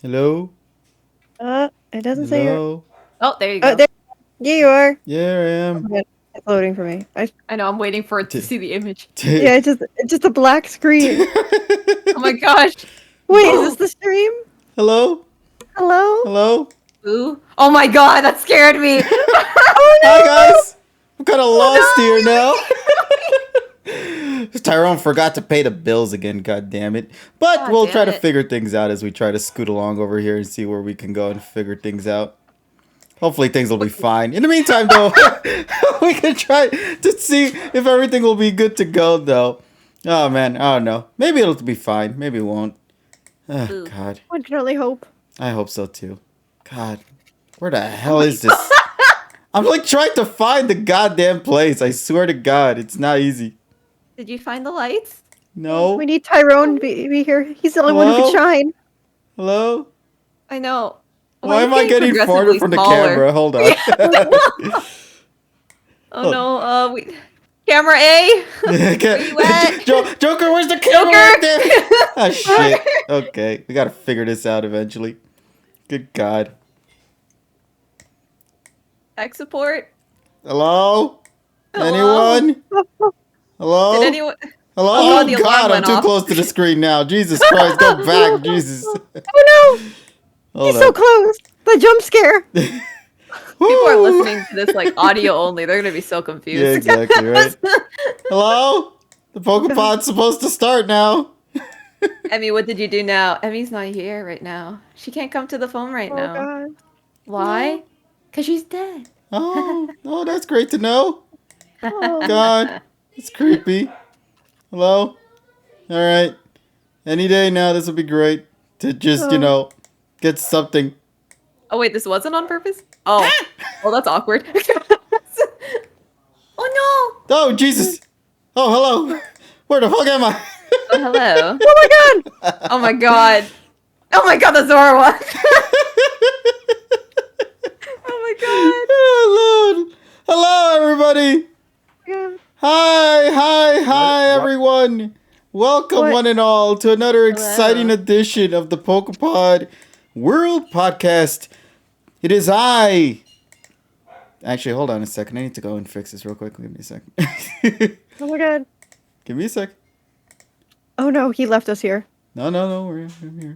Hello? It doesn't say you're. Hello? Oh, there you Oh, go. there. Yeah, you are. Yeah, I Oh am. my God, it's loading for me. I know, I'm waiting for it to T- see the image. Yeah, it's just a black screen. Oh my gosh. Wait, is this Boo! the stream? Hello? Hello? Hello? Boo. Oh my god, that scared me! Oh Hi, no! guys! I'm kind of lost No! here now. Tyrone forgot to pay the bills again, god damn it. But God we'll damn try to it. figure things out as we try to scoot along over here and see where we can go and figure things out. Hopefully things will be fine. In the meantime, though, we can try to see if everything will be good to go, though. Oh, man, I don't know. Maybe it'll be fine. Maybe it won't. Oh, Boo. God. One can only hope. I hope so, too. God, where the hell is this? I'm like trying to find the goddamn place. I swear to God, it's not easy. Did you find the lights? We No? need Tyrone to be here. He's the only one who can Hello? shine. Hello? I know. Why am I getting farther from the camera? Hold on. Oh no, we... Camera A! Where you at? Joker, where's the camera? Right there? Joker! Ah, shit. Okay, we gotta figure this out eventually. Good God. Tech support? Hello? Hello? Anyone? Hello? Did anyone... Hello? Oh, Oh, the alarm God, I'm went too off. close to the screen now. Jesus Christ, go back. Jesus. Oh no! Hold He's so on. close. The jump scare. People are listening to this like audio only. They're gonna be so confused. Yeah, exactly, right? Hello? The PokePod's supposed to start now. Emmy, what did you do now? Emmy's not here right now. She can't come to the phone right Oh now. God. Why? Because she's dead. Oh, that's great to know. Oh. God, it's creepy. Hello? Alright. Any day now, this would be great. To just, Oh. get something. Oh wait, this wasn't on purpose? Oh. Well, that's awkward. Oh Oh, Jesus. Oh, hello. Where the fuck am I? no! Oh, hello. Oh my God. Oh my god. Oh my god, the Zora one. Oh Oh, Lord. Hello, everybody. Yeah. Hi, everyone. Welcome, What? one and all, to another Hello. exciting edition of the PokePod World Podcast. It is I. Actually, hold on a second. I need to go and fix this real quick. Give me a second. Oh my God. Give me a sec. Oh no, he left us here. No, we're here.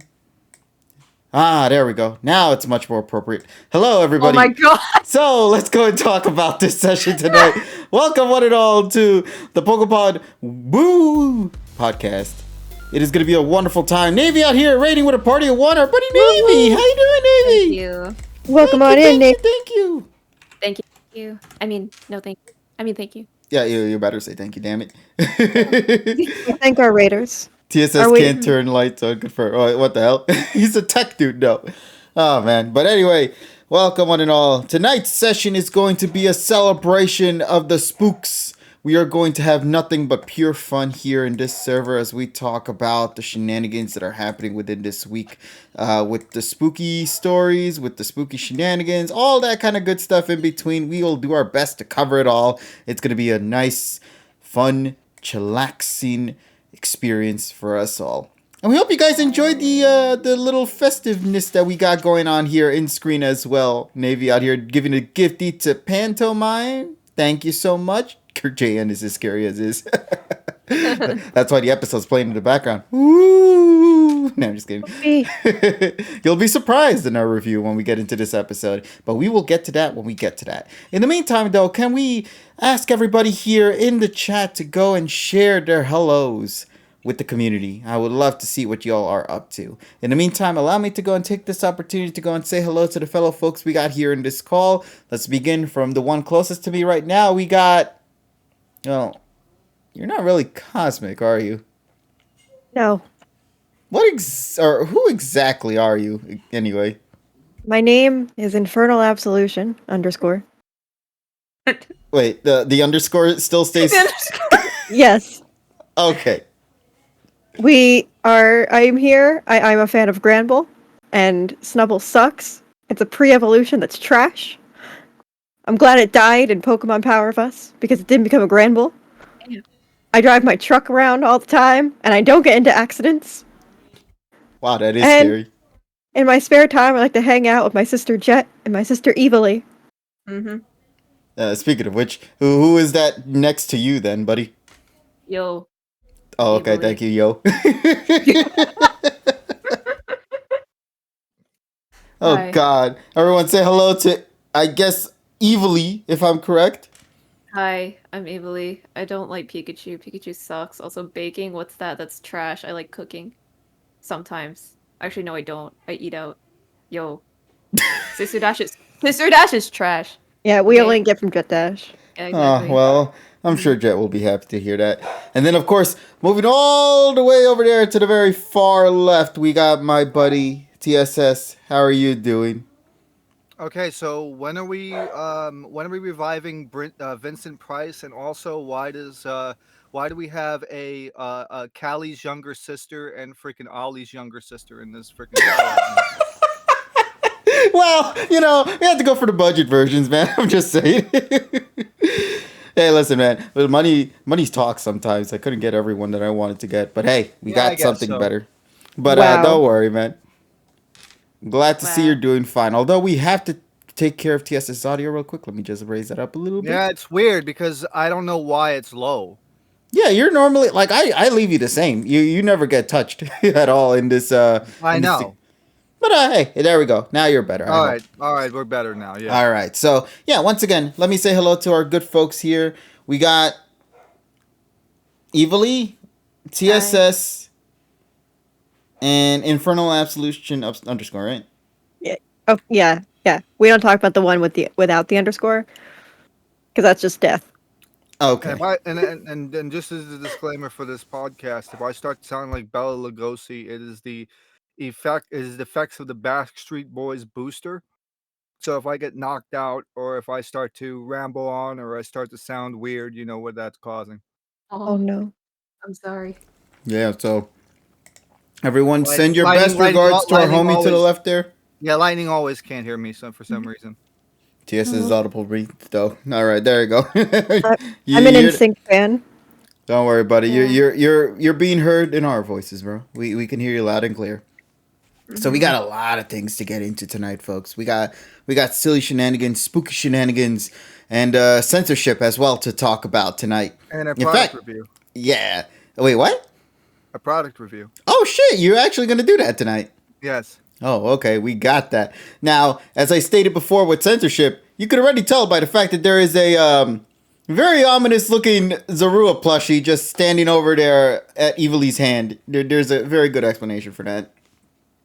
Ah, there we go. Now it's much more appropriate. Hello, god. everybody. Oh my god. So let's go and talk about this session tonight. Welcome, one and all, to the PokePod Woo podcast. It is going to be a wonderful time. Navy out here raiding with a party of one. Our buddy Navy. How you doing, Thank Navy? you. Welcome on in, Nate. Thank you. Thank you. I mean, no thank you. I mean, thank you. Yeah, you better say thank you, damn it. We thank our raiders. TSS Are we- can't turn lights on. Confirm. Oh, what the hell? He's a tech dude, no. Oh, man. But anyway, welcome one and all. Tonight's session is going to be a celebration of the spooks. We are going to have nothing but pure fun here in this server as we talk about the shenanigans that are happening within this week. With the spooky stories, with the spooky shenanigans, all that kind of good stuff in between. We will do our best to cover it all. It's going to be a nice, fun, chillaxing experience for us all. And we hope you guys enjoyed the little festiveness that we got going on here in screen as well. Navy out here giving a gifty to Pantomime. Thank you so much. JN is as scary as is. That's why the episode's playing in the background. Ooh. No, I'm just kidding. You'll be surprised in our review when we get into this episode, but we will get to that when we get to that. In the meantime, though, can we ask everybody here in the chat to go and share their hellos with the community? I would love to see what y'all are up to. In the meantime, allow me to go and take this opportunity to go and say hello to the fellow folks we got here in this call. Let's begin from the one closest to me right now. We got... Well, you're not really cosmic, are you? No. Or who exactly are you, anyway? My name is Infernal Absolution _ Wait, the underscore still stays... Yes. Okay. I'm here. I'm a fan of Granbull, and Snubbull sucks. It's a pre-evolution that's trash. I'm glad it died in Pokemon Power of Us, because it didn't become a Granbull. Yeah. I drive my truck around all the time, and I don't get into accidents. Wow, that is And- scary. In my spare time, I like to hang out with my sister Jet and my sister Evilly. Mm-hmm. Speaking of which, who is that next to you then, buddy? Yo. Oh, okay. Evilly. Thank you, yo. Oh Hi. God! Everyone, say hello to, I guess, Evilly, if I'm correct. Hi, I'm Evilly. I don't like Pikachu. Pikachu sucks. Also, baking, what's that? That's trash. I like cooking. Sometimes. Actually, no, I don't. I eat out. Yo. Sister Dash is trash. Yeah, we Okay. only get from Jet Dash. Yeah, Oh, exactly. well, I'm sure Jet will be happy to hear that. And then, of course, moving all the way over there to the very far left, we got my buddy TSS. How are you doing? Okay, so when are we reviving Vincent Price, and also why do we have a Callie's younger sister and freaking Ollie's younger sister in this freaking show? Well, you know, we have to go for the budget versions, man. I'm just saying. Hey, listen, man. Well, money's talk sometimes. I couldn't get everyone that I wanted to get, but hey, we Yeah, I got guess something so. better. But Wow. don't worry, man. I'm glad to see Wow. you're doing fine. Although we have to take care of TSS audio real quick. Let me just raise that up a little bit. Yeah, it's weird because I don't know why it's low. Yeah, you're normally like I leave you the same. You never get touched at all in this. I in this know. thing. But hey, there we go. Now you're better. I hope. All right, we're better now. Yeah. All right. So, yeah, once again, let me say hello to our good folks here. We got Evilly, TSS, and Infernal Absolution underscore, right? Oh yeah. We don't talk about the one without the underscore, because that's just death. Okay. And, if I, and just as a disclaimer for this podcast, if I start sounding like Bella Lugosi, it is the effects of the Backstreet Boys booster. So if I get knocked out, or if I start to ramble on, or I start to sound weird, you know what that's causing. Oh no. I'm sorry. Yeah, so everyone Lightning- send your lightning- best lightning- regards to our lightning homie to the always- left there. Yeah, Lightning always can't hear me for some reason. TSS is audible breathe, though. All right, there you go. I'm an You're- NSYNC fan. Don't worry, buddy. Yeah. You're being heard in our voices, bro. We can hear you loud and clear. So we got a lot of things to get into tonight, folks. We got silly shenanigans, spooky shenanigans, and censorship as well to talk about tonight. And a In product fact- review. Yeah. Wait, what? A product review. Oh shit! You're actually gonna do that tonight. Yes. Oh, okay. We got that. Now, as I stated before with censorship, you could already tell by the fact that there is a very ominous looking Zorua plushie just standing over there at Evilly's hand. There's a very good explanation for that.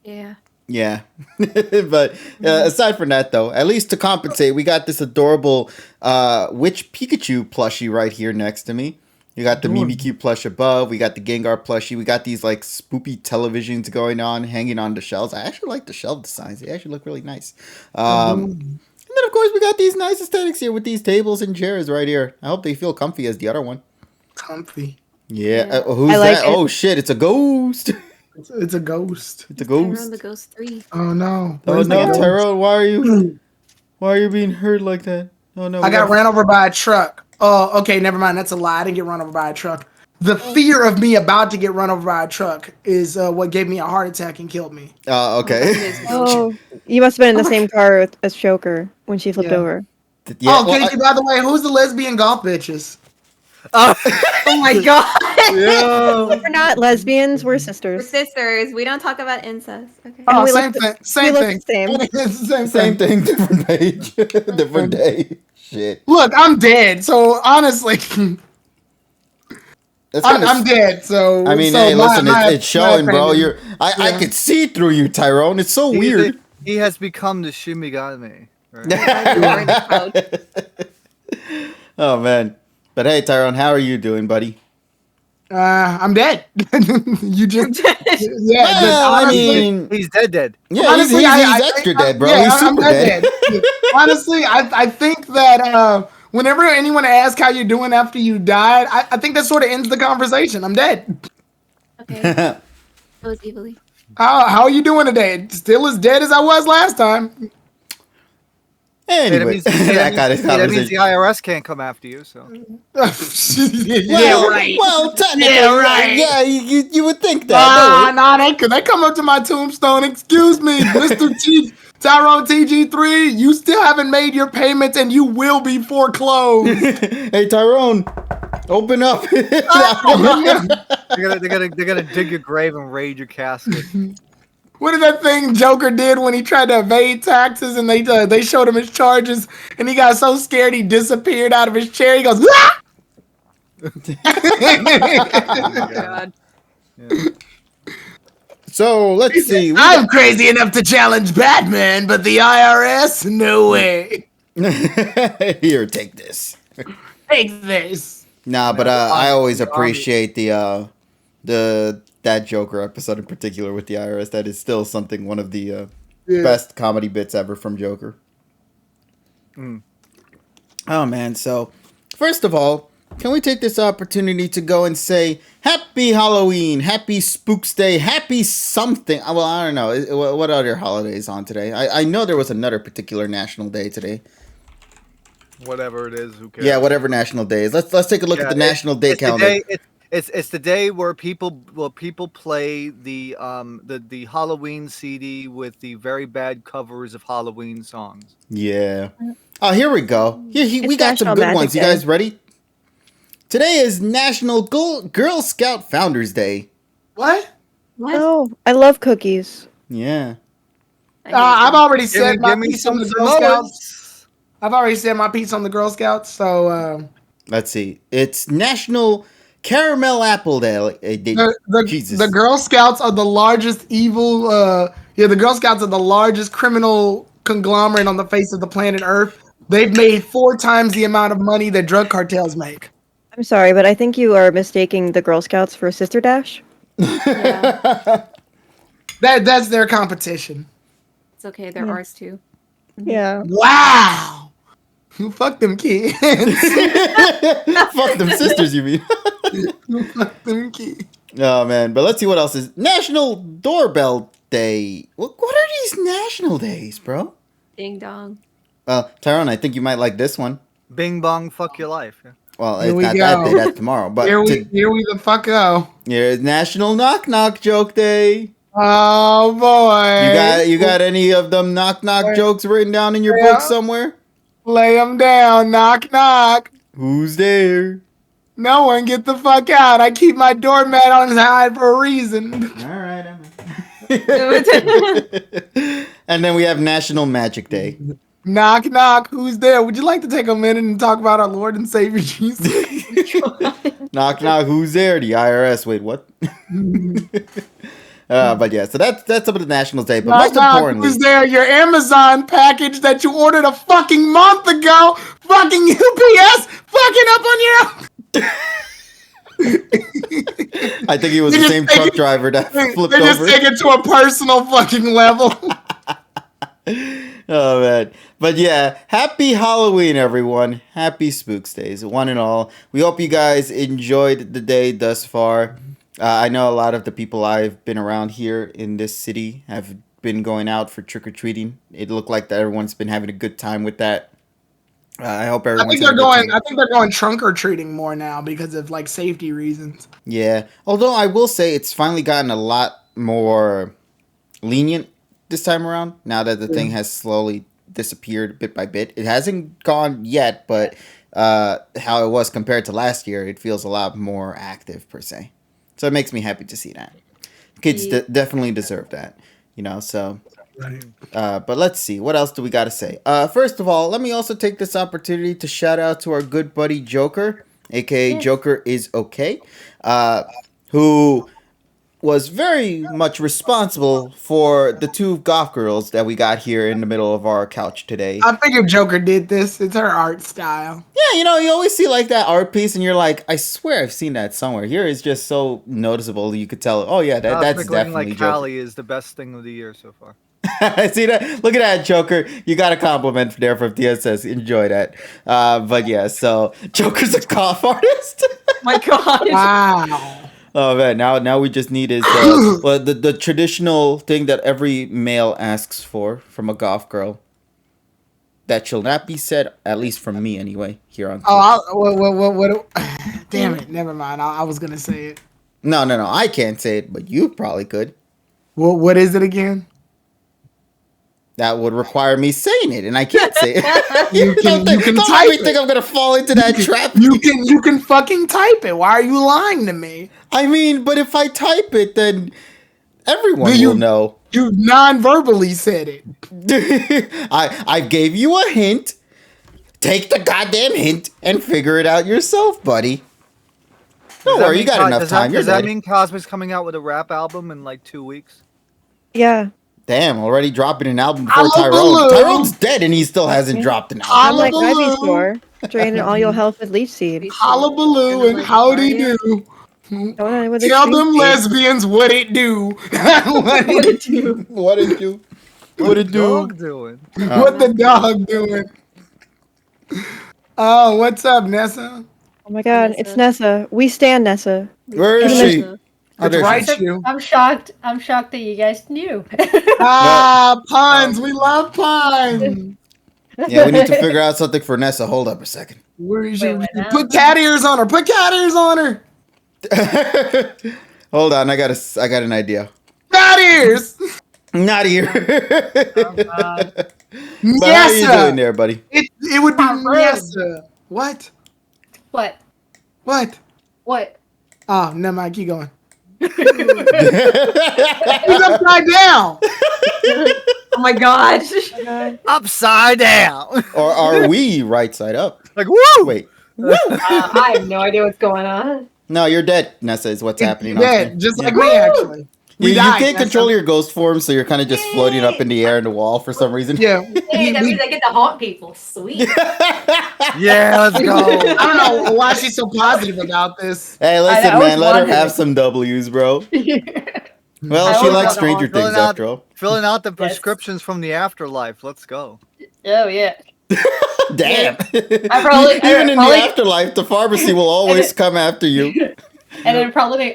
Yeah. Yeah. But aside from that, though, at least to compensate, we got this adorable witch Pikachu plushie right here next to me. You got the Mimikyu plush above. We got the Gengar plushie. We got these like spoopy televisions going on, hanging on the shelves. I actually like the shelf designs. They actually look really nice. And then, of course, we got these nice aesthetics here with these tables and chairs right here. I hope they feel comfy as the other one. Comfy. Yeah. Yeah. Who's I like that? it. Oh, shit. It's a ghost. It's a ghost. It's a Tyrone ghost. the Ghost 3. Oh no. Oh, Where's the no, ghost? Tyrone. Why are you being hurt like that? Oh, no. I got ran over by a truck. Oh, okay, never mind. That's a lie. I didn't get run over by a truck. The fear of me about to get run over by a truck is what gave me a heart attack and killed me. Okay. Oh, you must have been in the same car as Joker when she flipped Yeah. over. Yeah, oh, well, Casey, by the way, who's the lesbian golf bitches? Oh my god. We're not lesbians. We're We're sisters. sisters. We don't talk about incest. Okay. Oh, we same look- thing. Same we look thing. the same. It's the same Same thing. thing, different page, different day. Shit. Look, I'm dead. So honestly, That's I'm kinda dead. So I mean, so hey, my- listen, my- it's showing, my bro. opinion. I Yeah. could see through you, Tyrone. It's so weird. He has become the Shimigami. Right? We're in the crowd. Oh man. But hey, Tyrone, how are you doing, buddy? I'm dead. You just yeah. but Well, I honestly- mean, He's dead. yeah, honestly, he's I extra think- dead, bro. yeah, he's I'm super dead. Honestly, I think that whenever anyone asks how you're doing after you died, I think that sort of ends the conversation. I'm dead. Okay. That was evilly. How are you doing today? Still as dead as I was last time. Anyway, that kind of that means the conversation. IRS can't come after you. So Yeah, right. Well, technically, Yeah, right. yeah, you would think that. Nah, they come up to my tombstone. Excuse me, Mr. Tyrone TG3, you still haven't made your payments and you will be foreclosed. Hey, Tyrone, open up. they're gonna dig your grave and raid your casket. What is that thing Joker did when he tried to evade taxes and they showed him his charges and he got so scared he disappeared out of his chair? He goes, ah! Oh God. Yeah. So let's see. I'm crazy enough to challenge Batman, but the IRS? No way. Here, take this. Take this. Nah, but I always appreciate that Joker episode in particular with the IRS. That is still one of the best comedy bits ever from Joker. Oh man, so first of all, can we take this opportunity to go and say Happy Halloween, Happy Spooks Day, Happy something? Well, I don't know. What other holidays on today? I know there was another particular national day today. Whatever it is, who cares? Yeah, whatever national day is. Let's take a look at the national day calendar. It's the day where people play the Halloween CD with the very bad covers of Halloween songs. Yeah. Oh, here we go. We got some National good Magic ones. You Day. guys ready? Today is National Girl Scout Founders Day. What? Oh, I love cookies. Yeah. I've already said my Give me piece on the some Girl Samoas. Scouts. I've already said my piece on the Girl Scouts, so Let's see. It's National Caramel Apple Day. Jesus. the Girl Scouts are the largest evil. The Girl Scouts are the largest criminal conglomerate on the face of the planet Earth. They've made 4 times the amount of money that drug cartels make. I'm sorry, but I think you are mistaking the Girl Scouts for Sister Dash. Yeah. That's their competition. It's okay. They're ours too. Yeah. Wow. Fuck them kids. Fuck them sisters, you mean? Fuck them kids. Oh, man. But let's see what else is. National Doorbell Day. What are these national days, bro? Ding dong. Tyrone, I think you might like this one. Bing bong, fuck your life. Yeah. Well, Here it's we not go. that day. That's tomorrow. But Here we the fuck go. here's National Knock Knock Joke Day. Oh boy. You got any of them knock knock jokes written down in your Yeah. book somewhere? Lay them down. Knock knock. Who's there? No one, get the fuck out. I keep my doormat on side for a reason. All right. And then we have National Magic Day. Knock knock. Who's there? Would you like to take a minute and talk about our Lord and Savior Jesus? Knock knock. Who's there? The IRS. Wait, what? But yeah, so that's some of the National Day. But Knock most knock. importantly, Who's there? Your Amazon package that you ordered a fucking month ago. Fucking UPS. Fucking up on your. I think he was They the just same take truck it- driver that flipped They just over. take it to a personal fucking level. Oh man, but yeah, happy Halloween, everyone! Happy Spooks Days, one and all. We hope you guys enjoyed the day thus far. I know a lot of the people I've been around here in this city have been going out for trick or treating. It looked like that everyone's been having a good time with that. I hope I everyone's. think they're going trunk or treating more now because of like safety reasons. Yeah, although I will say it's finally gotten a lot more lenient this time around. Now that the thing has slowly disappeared bit by bit, it hasn't gone yet, but how it was compared to last year, it feels a lot more active per se. So it makes me happy to see that. Kids definitely deserve that, So. But let's see. What else do we got to say? First of all, let me also take this opportunity to shout out to our good buddy Joker, aka Joker is okay, who was very much responsible for the 2 goth girls that we got here in the middle of our couch today. I figured Joker did this. It's her art style. Yeah, you always see like that art piece and you're like, I swear I've seen that somewhere. Here is just so noticeable. You could tell, oh yeah, that's definitely like Joker. Callie is the best thing of the year so far. See that? Look at that, Joker. You got a compliment there from TSS. Enjoy that. But yeah, so Joker's a goth artist. My God. Wow. Oh man, now we just need is the traditional thing that every male asks for from a goth girl. that shall not be said, at least from me anyway, here on Twitch. what? Damn it! Never mind. I was gonna say it. No, I can't say it, but you probably could. What is it again? That would require me saying it, and I can't say it. You can don't type make me think I'm gonna fall into that trap. You can fucking type it. Why are you lying to me? I mean, but if I type it, then everyone You- will know. You non-verbally said it. I gave you a hint. Take the goddamn hint and figure it out yourself, buddy. Don't worry, you got enough time. Does that mean Cosmic's coming out with a rap album in like 2 weeks? Yeah. Damn, already dropping an album before Hullabaloo. Tyrone. Tyrone's dead and he still hasn't dropped an album. I'm like Hullabaloo. Ivysaur, draining all your health with leech seed. Hullabaloo and howdy do. Going on with the Tell tree them seed. lesbians what it do. What it do. What it do? What it do? Dog doing? What the dog doing? Oh, what's up, Nessa? Oh my god, it's Nessa. We stand Nessa. Where is she? Nessa. Oh, there Right, she is. you. I'm shocked. I'm shocked that you guys knew. Puns. We love puns. Yeah, we need to figure out something for Nessa. Hold up a second. Where is Wait, your, what now? put cat ears on her. Put cat ears on her. Hold on, I got an idea. Cat ears. Not here. Oh, God. But how you doing there, buddy? It would be Not rude. Nessa. What? What? What? What? Oh, never mind. Keep going. Or He's upside down. Oh my God. Upside down. are we right side up? Like, woo! Wait. Woo! I have no idea what's going on. No, you're dead, Nessa, is what's happening. on Yeah, screen. just Yeah. like me, actually. You died, can't Nessa. control your ghost form, so you're kind of just floating up in the air in the wall for some reason. Yeah. Hey, that means I get to haunt people. Sweet. Yeah, let's go. I don't know why she's so positive about this. Hey, I listen, always man, let her wondered. have some W's, bro. Well, I she always likes thought Stranger filling Things out- after all. Filling out the Yes. prescriptions from the afterlife. Let's go. Oh yeah. Damn. Even Even in the afterlife, the pharmacy will always come after you. And then I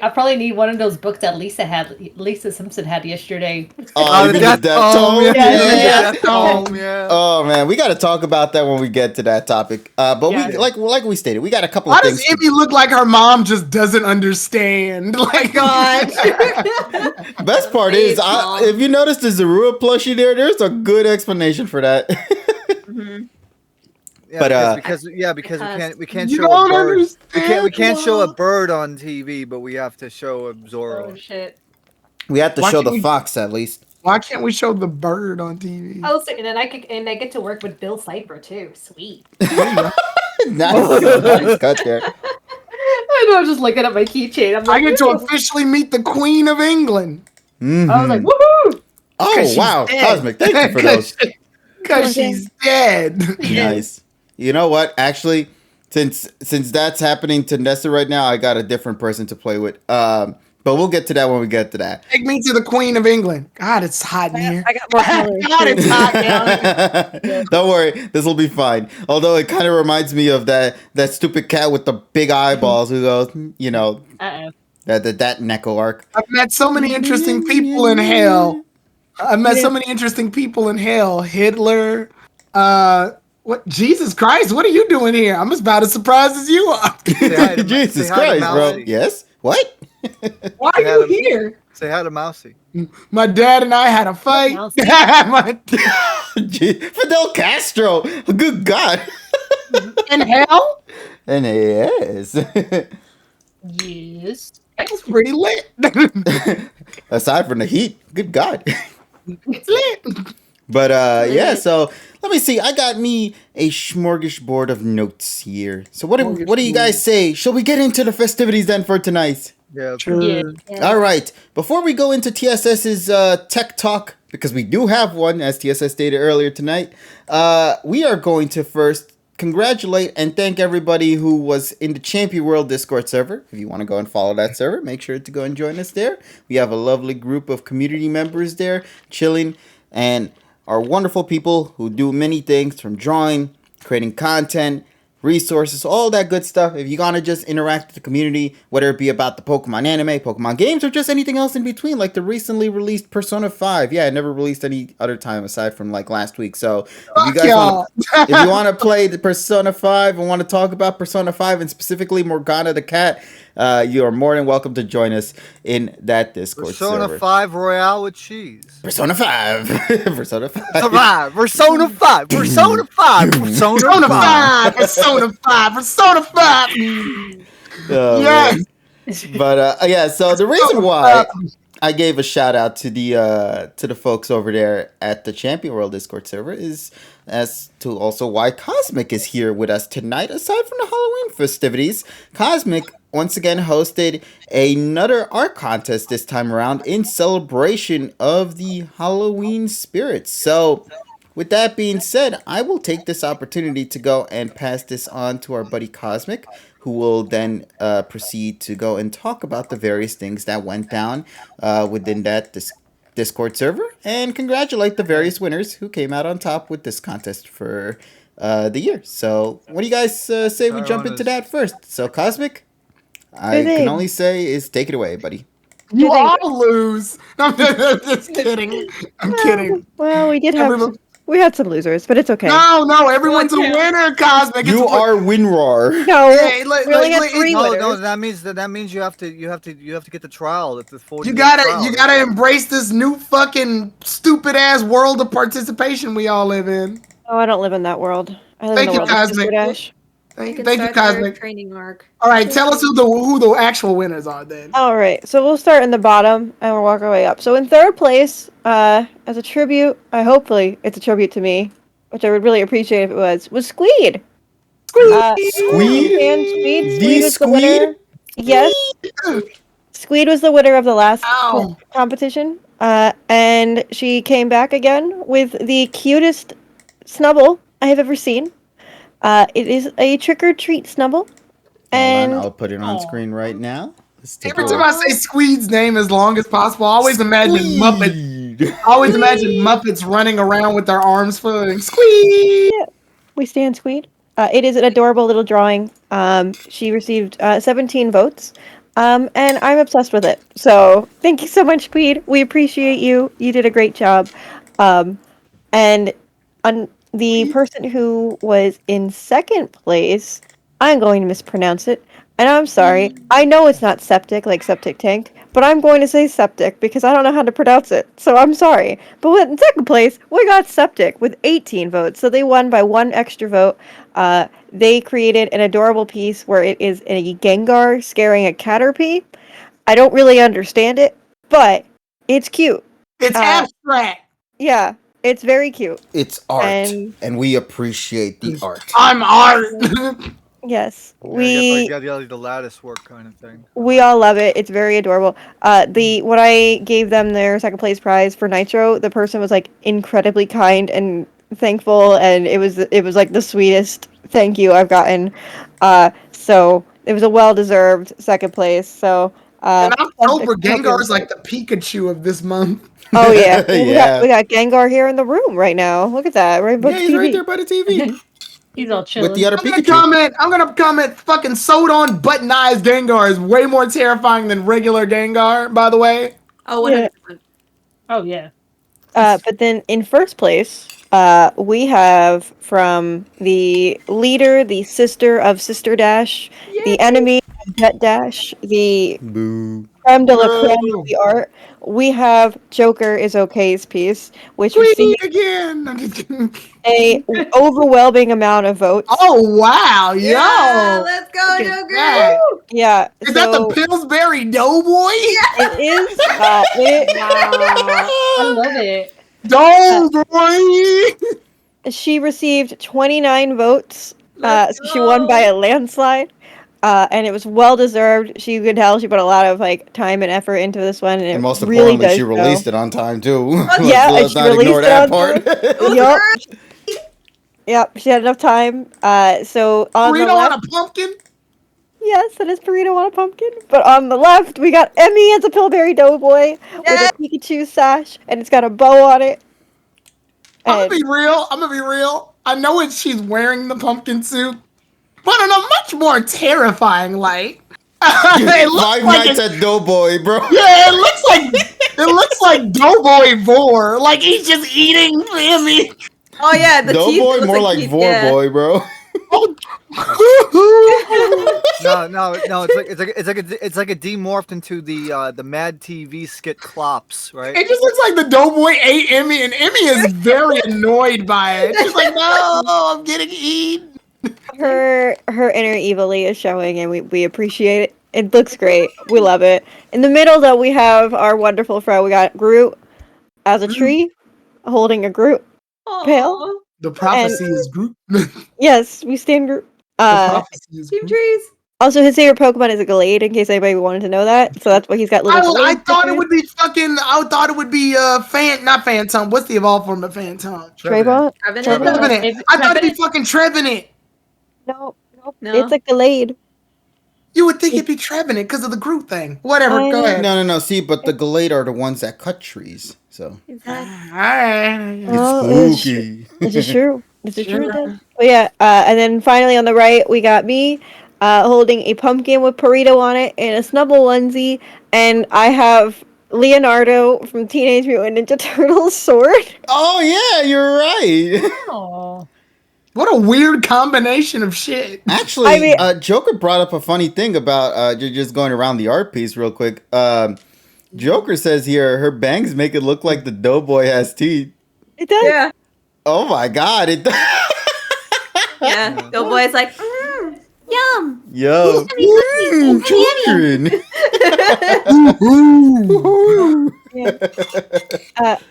probably need one of those books that Lisa Simpson had yesterday. Oh, you mean the Death Tome? Yeah, Yeah. Death Tome, yeah. Oh man, we got to talk about that when we get to that topic. But Yeah. we like we stated, we got a couple Why of does things. Emmy look like her mom just doesn't understand? Like, God. Best part is, if you notice the Zorua plushie there, there's a good explanation for that. Yeah, But, because we can't you show a don't bird. understand. We can't show a Mom. bird on TV, but we have to show a Oh Zoro. shit. We have to Why show can't the we- fox at least. Why can't we show the bird on TV? Oh, so, and I get to work with Bill Cipher too. Sweet. Nice, nice cut there. I know. I'm just looking at my keychain. I'm I like, get to "Ooh." officially meet the Queen of England. Mhm. I was like, woohoo! Oh 'Cause she's wow, dead. Cosmic, thank you for those. Because she's dead. Nice. You know what? Actually, since that's happening to Nessa right now, I got a different person to play with. But we'll get to that when we get to that. Take me to the Queen of England. God, it's hot in here. I got more colors. God, it's hot down here. Don't worry, this will be fine. Although it kind of reminds me of that stupid cat with the big eyeballs who goes, you know, Uh-oh. that Neko arc. I've met so many interesting people in hell. I've met so many interesting people in hell. Hitler. What? Jesus Christ! What are you doing here? I'm as about as surprised as you are. Jesus say hi to Christ, bro. Mousy. Yes? What? Why are you here? Say hi to Mousy. My dad and I had a fight. Mousy. Fidel Castro. Good God. In hell? And yes. Yes. That was pretty lit. Aside from the heat, good God. It's lit. But yeah, so let me see. I got me a smorgasbord of notes here. So what do you guys say? Shall we get into the festivities then for tonight? Yeah. Sure. Yeah. All right. Before we go into TSS's tech talk, because we do have one, as TSS stated earlier tonight, we are going to first congratulate and thank everybody who was in the Champion World Discord server. If you want to go and follow that server, make sure to go and join us there. We have a lovely group of community members there, chilling, and are wonderful people who do many things from drawing, creating content, resources, all that good stuff. If you want to just interact with the community, whether it be about the Pokemon anime, Pokemon games, or just anything else in between, like the recently released Persona 5. Yeah, it never released any other time aside from like last week. So if you guys want if you want to play the Persona 5 and want to talk about Persona 5 and specifically Morgana the cat, you are more than welcome to join us in that Discord Persona server. 5 Royale with cheese. Persona 5. Persona 5. Survive. Persona 5. Persona 5. Persona 5. Persona 5. Persona 5. Oh, Yes. But yeah, so the reason why I gave a shout out to the folks over there at the Champion World Discord server is as to also why Cosmic is here with us tonight. Aside from the Halloween festivities, Cosmic once again hosted another art contest this time around in celebration of the Halloween spirits. So with that being said, I will take this opportunity to go and pass this on to our buddy Cosmic, who will then proceed to go and talk about the various things that went down within that Discord server and congratulate the various winners who came out on top with this contest for the year. So, what do you guys say we jump into that first? So, Cosmic, I can only say is take it away, buddy. You all lose. I'm just kidding. I'm kidding. Well, we had some losers, but it's okay. No, everyone's a winner, Cosmic. You are WinRAR. No, Hey, we only had 3 winners. No, that means you have to get the trial. It's the 40 You gotta embrace this new fucking stupid ass world of participation we all live in. Oh, I don't live in that world. I live Thank in you, the world of Cosmic. Mr. Dash. Thank you, Start their Cosmic. training arc. All right, tell us who the actual winners are then. All right, so we'll start in the bottom and we'll work our way up. So in 3rd place, as a tribute, hopefully it's a tribute to me, which I would really appreciate if it was Squeed. Squeed? And Squeed The was the winner. Yes. Squeed was the winner of the last competition. And she came back again with the cutest Snubble I have ever seen. It is a trick-or-treat Snubble. And Hold on, I'll put it on screen right now. Every time I say Squeed's name as long as possible, I always imagine Muppets. I always imagine Muppets running around with their arms flailing. Squeed! We stand Squeed. It is an adorable little drawing. She received 17 votes. And I'm obsessed with it. So thank you so much, Squeed. We appreciate you. You did a great job. And the person who was in 2nd place, I'm going to mispronounce it. And I'm sorry. I know it's not septic like septic tank, but I'm going to say septic because I don't know how to pronounce it. So I'm sorry. But in 2nd place, we got septic with 18 votes. So they won by 1 extra vote. They created an adorable piece where it is a Gengar scaring a Caterpie. I don't really understand it, but it's cute. It's abstract. Yeah, it's very cute. It's art, and we appreciate the art. I'm art. Yes, you got the lattice work kind of thing. We all love it. It's very adorable. When I gave them their 2nd place prize for Nitro, the person was like incredibly kind and thankful, and it was like the sweetest thank you I've gotten. So it was a well-deserved 2nd place. So in October, Gengar is like the Pikachu of this month. Oh yeah, we got Gengar here in the room right now. Look at that, right? Yeah, he's right there by the TV. He's all chilling. With the other Pikachu. I'm gonna comment. Fucking sewed on buttonized Gengar is way more terrifying than regular Gengar. By the way. Oh, 100%. Oh yeah. But then in 1st place, we have from the leader, the sister of Sister Dash, the enemy of Jet Dash, the creme de la creme of the art. We have Joker is okay's piece, which received again. I'm just kidding. a overwhelming amount of votes. Oh wow, yo! Yeah, let's go, Joker! Yeah, is that the Pillsbury Doughboy? It is. I love it. Doughboy. She received 29 votes. So she won by a landslide. And it was well deserved. She could tell she put a lot of like time and effort into this one, and most really importantly, she released it on time too. Yeah, let's not ignore that part. Yep, she had enough time. So on Burrito the left, on a pumpkin. yes, that is burrito on a pumpkin. But on the left, we got Emmy as a Pillsbury Doughboy with a Pikachu sash, and it's got a bow on it. I'm gonna be real. I know she's wearing the pumpkin suit. but in a much more terrifying light. It looks Five like Nights at Doughboy, bro. yeah, it looks like Doughboy Vor. Like he's just eating Emmy. Oh yeah, the teeth. Doughboy, looks more like teeth, Vor yeah. Boy, bro. No, it's like a demorphed into the Mad TV skit Clops, right? It just looks like the Doughboy ate Emmy, and Emmy is very annoyed by it. She's like, no, I'm getting eaten. Her inner evilly is showing, and we appreciate it. It looks great. We love it. In the middle, though, we have our wonderful friend. We got Groot as a tree, holding a Groot pail. Aw, The prophecy is Groot. Yes, we stand Groot. The prophecy is Team Groot. trees. Also, his favorite Pokemon is a Gallade, in case anybody wanted to know that. So that's why he's got little. I Gallade thought it stickers. would be fucking. I thought it would be not Phantom. What's the evolved form of Phantom? Trevor? Trevenant. Trevenant. I thought it'd be fucking Trevenant. No, No? it's a Gallade. You would think it'd be Trevenant because of the Groot thing. Whatever. Go ahead. No. See, but the Gallade are the ones that cut trees. So Exactly. All right. it's Oh, spooky. This is true. This is true. Sure. It does. But yeah, and then finally on the right, we got me holding a pumpkin with burrito on it in a Snubble onesie, and I have Leonardo from Teenage Mutant Ninja Turtles sword. Oh yeah, you're right. Oh. What a weird combination of shit. Actually, I mean- Joker brought up a funny thing about just going around the art piece real quick. Joker says here her bangs make it look like the Doughboy has teeth. It does. Yeah. Oh my god! It Yeah. Doughboy's like, yum. Yo, children.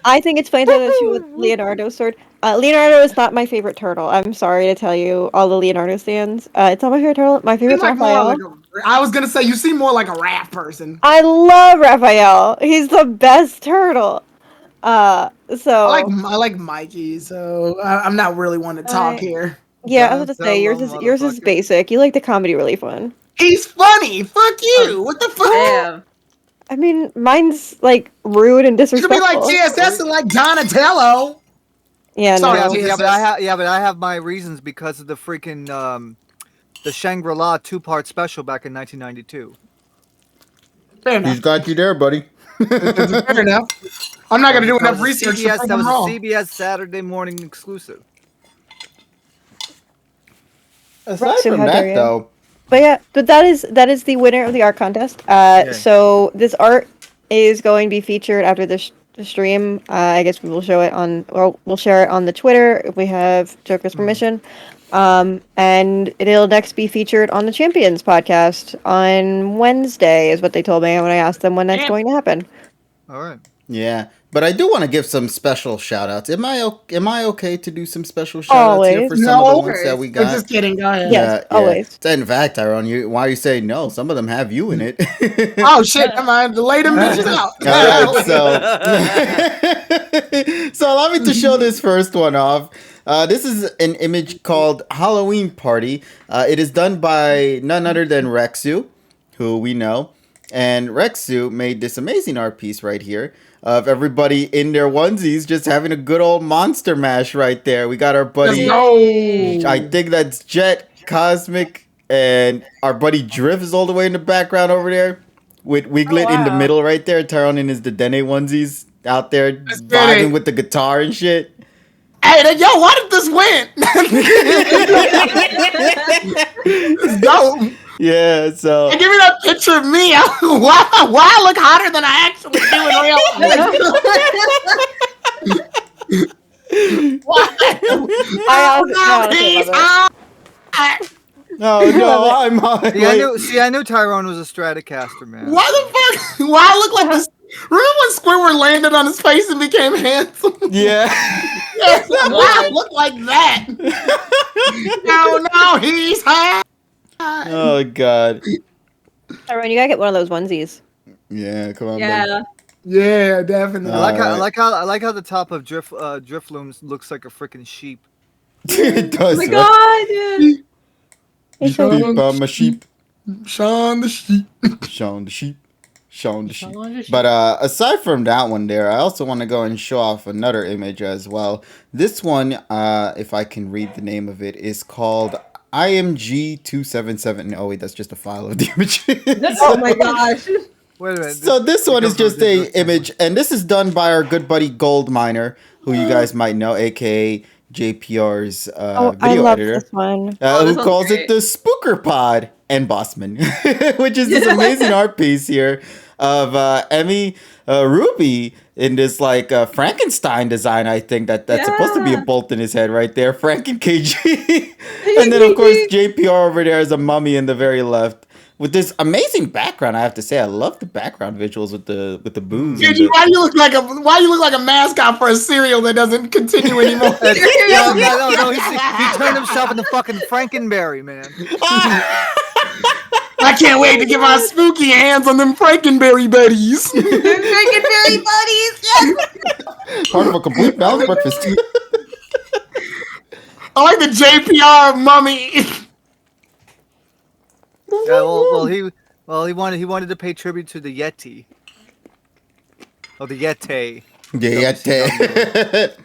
I think it's funny that she with Leonardo's sword. Leonardo is not my favorite turtle. I'm sorry to tell you, all the Leonardo stands. It's not my favorite turtle. My favorite Seem like more Raphael. like I was gonna say you seem more like a rap person. I love Raphael. He's the best turtle. So I like Mikey, so I'm not really one to talk here. yeah, I was about to say yours is Motherfucker. basic. You like the comedy relief one. He's funny. Fuck you. What the fuck? Damn. I mean, mine's like rude and You should be disrespectful. like GSS and like Donatello. Yeah, Sorry, no. Jay. But I have my reasons because of the freaking the Shangri-La 2-part special back in 1992. Fair He's enough. got you there, buddy. Fair enough. I'm not gonna do That enough was a research to CBS, prove that was I'm a wrong. CBS Saturday morning exclusive. Aside So from how dare that, you. though, But yeah, but that is the winner of the art contest. So this art is going to be featured after the stream. I guess we will show it we'll share it on the Twitter if we have Joker's permission. And it'll next be featured on the Champions podcast on Wednesday, is what they told me when I asked them when that's Yeah. going to happen. All right. yeah. But I do want to give some special shout outs. Am I okay to do some special shout outs here Always. for some of No. the ones that we I'm got? just kidding. Go ahead. Yes, always. In fact, Tyrone, why you say no? Some of them have you in it. Oh shit! Come on, lay them bitches out. All right, so allow me to show this first one off. This is an image called Halloween Party. It is done by none other than Rexu, who we know. And Rexu made this amazing art piece right here of everybody in their onesies just having a good old monster mash right there. We got our buddy, I think that's Jet, Cosmic, and our buddy Drift is all the way in the background over there with Wiglet in the wow. middle right there. Tyrone in his the Dene onesies out there vibing great. with the guitar and shit. Hey, yo, why did this win? It's dope. Yeah, so Hey, give me that picture of me. Why I look hotter than I actually do in real life? Why? I honestly He's love hot. no, I'm on. See, I knew Tyrone was a Stratocaster, man. Why the fuck? Why I look like this? Remember when Squidward landed on his face and became handsome? Yeah. Yes, why I look like that? No, he's hot. Oh god. Tyrone, you gotta get one of those onesies. Yeah, come on, Yeah. Yeah, definitely. I like how the top of Drifloom looks like a freaking sheep. It Oh does. my right? god, dude. It's so Sheep, I'm a sheep. Sean the sheep. Sean the sheep. Sean the sheep. Sean the sheep. But aside from that one there, I also want to go and show off another image as well. This one, if I can read the name of it, is called IMG277. Oh wait, that's just a file of the image. Oh my gosh. Wait a minute. So this one is comes just from a digital image, and this is done by our good buddy Gold Miner, who you guys might know, aka JPR's Oh, I video love editor, this one. Oh, who this one's calls great. it the Spooker Pod and Bossman, which is this amazing art piece here of Emmy Ruby in this like Frankenstein design. I think that's supposed to be a Yeah. bolt in his head right there, Franken KG, and then of course JPR over there is a mummy in the very left. With this amazing background, I have to say, I love the background visuals with the booze. and Sergi, the- why you look like a mascot for a cereal that doesn't continue anymore? No, he turned himself into fucking Frankenberry, man. I can't wait to get my spooky hands on them Frankenberry buddies. Frankenberry buddies. Yes. Part of a complete balanced breakfast. I like the JPR mummy. Yeah, he wanted to pay tribute to the Yeti. Oh, the Yeti. Yeah,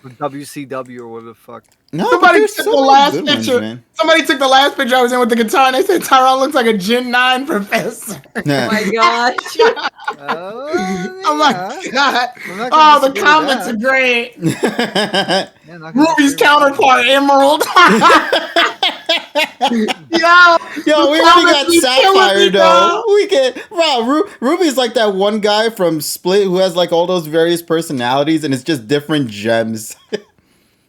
Or WCW or whatever the fuck. No, but Somebody there's took so the many last good ones, picture. man. Somebody took the last picture I was in with the guitar, and they said Tyrone looks like a Gen 9 professor. Oh my gosh. Oh my god! I'm not gonna Oh, the disagree with comments that. are great. Yeah, not gonna Ruby's disagree with counterpart, Emerald. Yo, we the already got comments be killing Sapphire me, though. bro. We get wow. Ruby's like that one guy from Split who has like all those various personalities, and it's just different gems.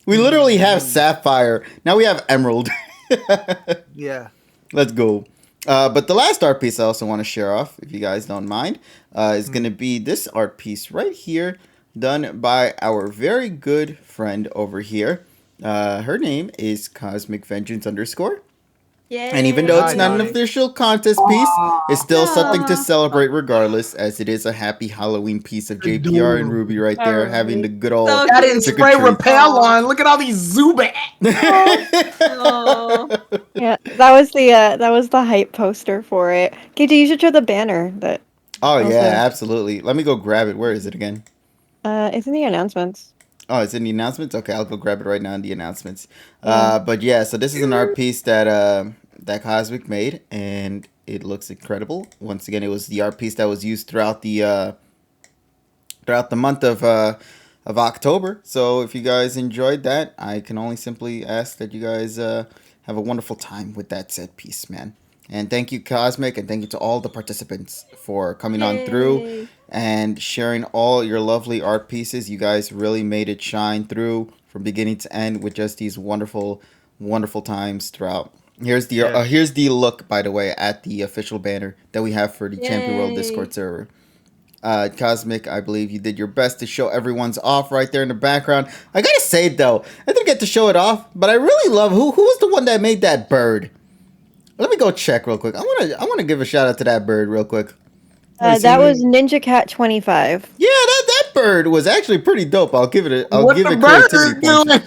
We literally have Sapphire. Now we have Emerald. that. Yeah. Let's go. But the last art piece I also want to share off, if you guys don't mind, is going to be this art piece right here, done by our very good friend over here. Her name is Cosmic Vengeance _. And even though it's Hi, not an Donnie. official contest piece, it's still something to celebrate regardless, as it is a happy Halloween piece of JPR and Ruby right there, having the good old So That didn't trick or spray treat. repel on. Look at all these Zubat. Oh. Yeah, that was the hype poster for it. KJ, you should show the banner that Oh Also- yeah, absolutely. Let me go grab it. Where is it again? it's in the announcements. Oh, it's in the announcements? Okay, I'll go grab it right now in the announcements. Yeah. But yeah, so this is an art piece that that Cosmic made, and it looks incredible. Once again, it was the art piece that was used throughout the month of October. So if you guys enjoyed that, I can only simply ask that you guys have a wonderful time with that set piece, man. And thank you, Cosmic, and thank you to all the participants for coming on through and sharing all your lovely art pieces. You guys really made it shine through from beginning to end with just these wonderful, wonderful times throughout. Here's the look, by the way, at the official banner that we have for the Champion World Yay. Discord server. Cosmic, I believe you did your best to show everyone's off right there in the background. I gotta say though, I didn't get to show it off, but I really love who was the one that made that bird. Let me go check real quick. I wanna give a shout out to that bird real quick. That was Ninja Cat 25. Yeah, that bird was actually pretty dope. I'll give it What the bird creativity points. doing?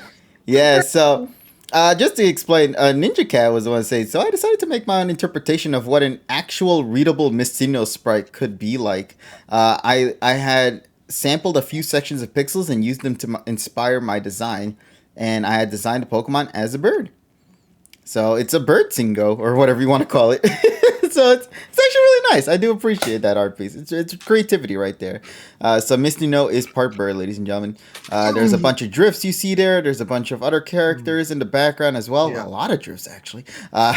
Yeah, so just to explain, Ninja Cat was the one to say, so I decided to make my own interpretation of what an actual readable Mistino sprite could be like. I had sampled a few sections of pixels and used them to inspire my design, and I had designed a Pokemon as a bird. So it's a bird singo, or whatever you want to call it. So it's actually really nice. I do appreciate that art piece. It's creativity right there. So Misty No is part bird, ladies and gentlemen. There's a bunch of drifts you see there. There's a bunch of other characters in the background as well. Yeah. A lot of drifts actually.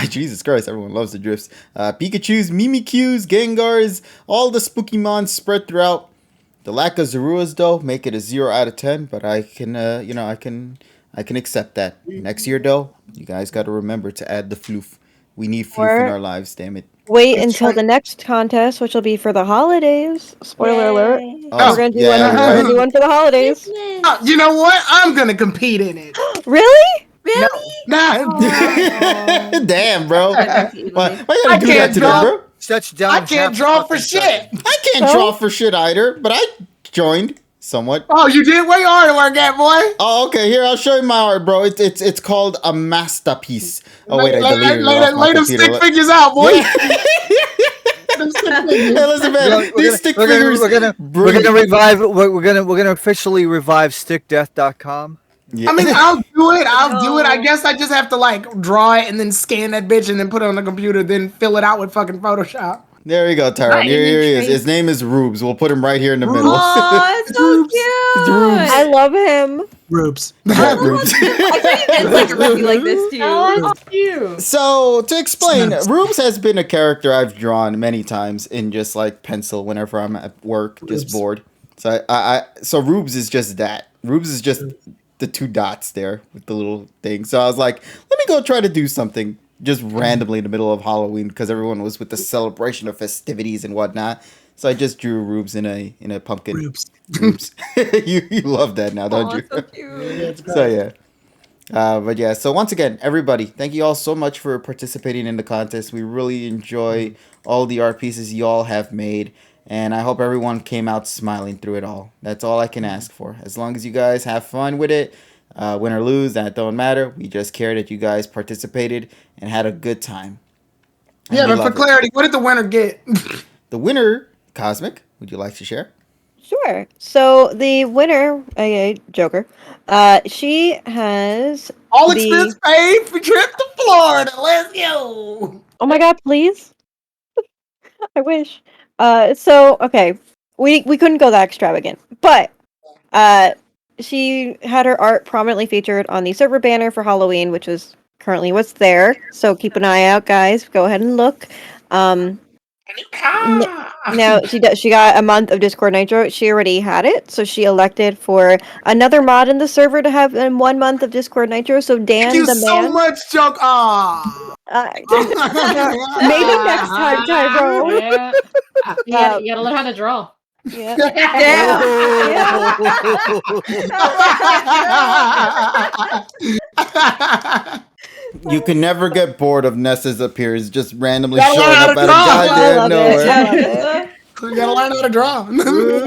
Jesus Christ, everyone loves the drifts. Pikachu's, Mimikyu's, Gengars, all the Spookymons spread throughout. The lack of Zoruas though make it a 0 out of 10, but I can I can accept that. Next year though, you guys got to remember to add the floof. We need floof in Or- our lives, damn it. Wait It's until like- the next contest, which will be for the holidays. Spoiler alert. Oh, We're gonna do yeah, one. you're We're right. gonna do one for the holidays. You know what? I'm gonna compete in it. Really? Nah, Damn, bro. Why you I gotta do that can't to draw. them, bro? Such down. I can't draw for shit. I can't draw for shit either, but I joined somewhat. Oh, you did? Where your artwork at, boy? Oh, okay. Here, I'll show you my art, bro. It's called a masterpiece. Oh wait, I deleted it off my lay them computer. stick figures out, boy. Hey, listen, man. These stick figures. We're gonna revive. We're gonna officially revive StickDeath.com. Yeah. I mean, I'll do it. I'll do it. I No. guess I just have to like draw it and then scan that bitch and then put it on the computer, then fill it out with fucking Photoshop. There we go, Tyrone. Right, Here, and then here he is. trace- His name is Rubes. We'll put him right here in the middle. Oh, it's so Rubes. cute. Rubes. I love him. Rubes. Yeah, Rubes. I thought you meant like a review like this too. Oh, that's cute. So to explain, Snaps. Rubes has been a character I've drawn many times in just like pencil whenever I'm at work, just Rubes. bored. So so Rubes is just that. Rubes is just the two dots there with the little thing. So I was like, let me go try to do something just randomly in the middle of Halloween because everyone was with the celebration of festivities and whatnot. So I just drew Rubes in a pumpkin. Rubes. Rubes. you love that now, don't Oh, you? it's so cute. So yeah. But yeah, so once again, everybody, thank you all so much for participating in the contest. We really enjoy all the art pieces you all have made, and I hope everyone came out smiling through it all. That's all I can ask for. As long as you guys have fun with it, win or lose, that don't matter. We just care that you guys participated and had a good time. And Yeah, we but for love it. clarity, what did the winner get? The winner, Cosmic, would you like to share? Sure. So the winner, Joker, she has All the. expense paid for trip to Florida. Let's go. Oh my God! Please. I wish. So okay, we couldn't go that extravagant, but she had her art prominently featured on the server banner for Halloween, which was currently what's there. So keep an eye out, guys. Go ahead and look. Now she got a month of Discord Nitro. She already had it, so she elected for another mod in the server to have 1 month of Discord Nitro. So Dan Thank you the so man, much, Joke. Ah. maybe next time, Tyrone. Yeah. You gotta learn how to draw. Yeah. You can never get bored of Nessa's appearance, just randomly Gotta showing learn how up to out of draw. I goddamn love it. nowhere. I love it. You gotta learn how to draw.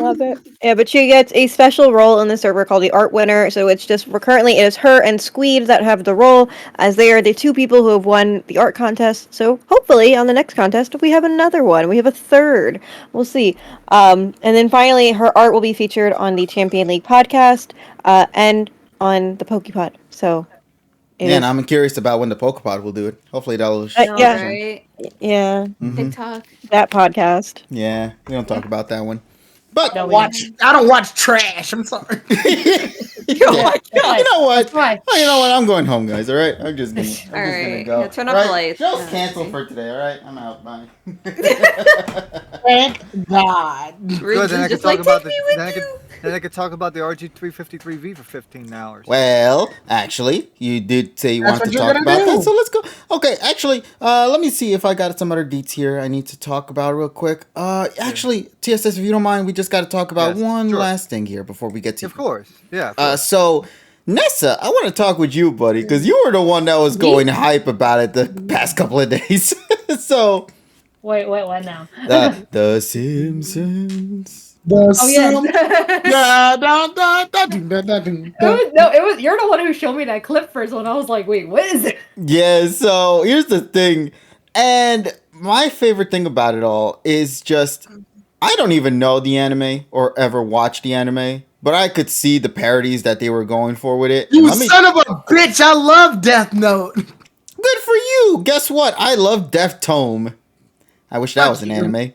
Love it. Yeah, but she gets a special role in the server called the Art Winner. So it's just currently it is her and Squeed that have the role, as they are the two people who have won the art contest. So hopefully on the next contest we have another one. We have a third. We'll see. And then finally, her art will be featured on the Champion League podcast and on the PokePod. So it Man, is- I'm curious about when the PokePod will do it. Hopefully that'll. No, yeah. right? yeah, Mhm. TikTok. that podcast. Yeah, we don't talk about that one. But No, I don't watch trash. I'm sorry. you know what? Why? Oh, you know what? I'm going home, guys. All right, I'm just gonna Alright, go. yeah, turn off the Right? lights. Show's Yeah, canceled okay. for today. All right, I'm out. Bye. Thank God. Good, then I can Just talk like, about take the me with then I could you. then I could talk about the RG353V for 15 hours. Well, actually, you did say you That's wanted what to you're talk gonna about do. that, so let's go. Okay, actually, let me see if I got some other deets here I need to talk about real quick. Actually, TSS, if you don't mind, we just got to talk about Yes, one sure. last thing here before we get to. Of course, yeah. Of course. So Nessa, I want to talk with you, buddy, because you were the one that was going hype about it the past couple of days. So, Wait, what now? The Simpsons. Oh yeah. Yeah, It was you're the one who showed me that clip first when I was like, wait, what is it? Yeah, so here's the thing. And my favorite thing about it all is just I don't even know the anime or ever watch the anime, but I could see the parodies that they were going for with it. You Let me- son of a bitch! I love Death Note. Good for you. Guess what? I love Death Tome. I wish that Fuck was an you. anime.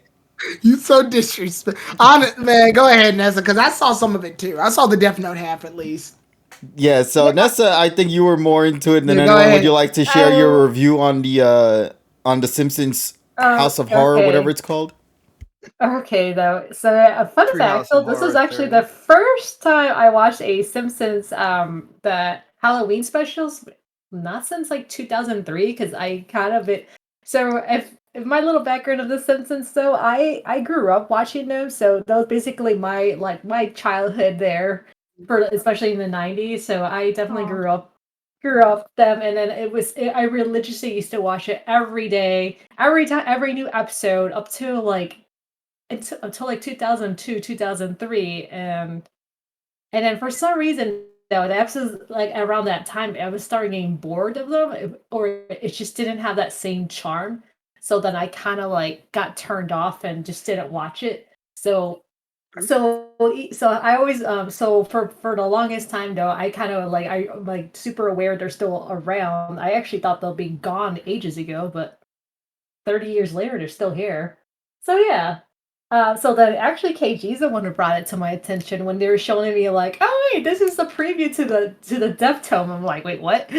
You so disrespectful. Man, go ahead, Nessa, because I saw some of it too. I saw the Death Note half at least. Yeah, so Nessa, I think you were more into it than Yeah, go anyone. Would ahead. you like to share your review on the Simpsons House of Horror, okay. whatever it's called? Okay, though. So a fun Treehouse fact. So of this was Horror actually parody. the first time I watched a Simpsons the Halloween specials. Not since like 2003, because I kind of it. So if my little background of the Simpsons, so I grew up watching them. So that was basically my childhood there, for especially in the 90s. So I definitely Aw. grew up them, and then I religiously used to watch it every day, every new episode up to like until like 2002 2003, and then for some reason though the episodes like around that time I was starting getting bored of them, or it just didn't have that same charm, so then I kind of like got turned off and just didn't watch it. So So I always so for the longest time though, I kind of like I like super aware they're still around. I actually thought they'll be gone ages ago, but 30 years later they're still here. So yeah. So then actually KG's the one who brought it to my attention when they were showing me like, oh wait, this is the preview to the Death Tome. I'm like, wait, what?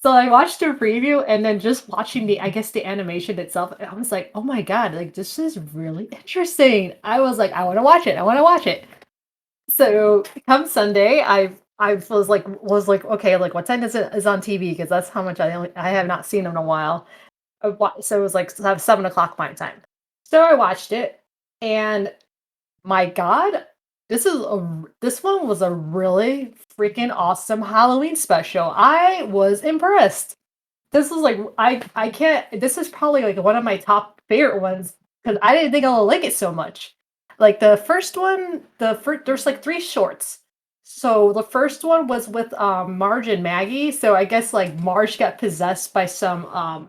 So I watched the preview and then just watching the I guess the animation itself, I was like, oh my god, like this is really interesting. I was like, I want to watch it. I want to watch it. So come Sunday, I was like, okay, like what time is on TV? Because that's how much I have not seen them in a while. So it was like 7 o'clock my time. So I watched it, and my god, this one was a really freaking awesome Halloween special. I was impressed. This was like I can't. This is probably like one of my top favorite ones because I didn't think I would like it so much. Like the first one, there's like 3 shorts. So the first one was with Marge and Maggie. So I guess like Marge got possessed by some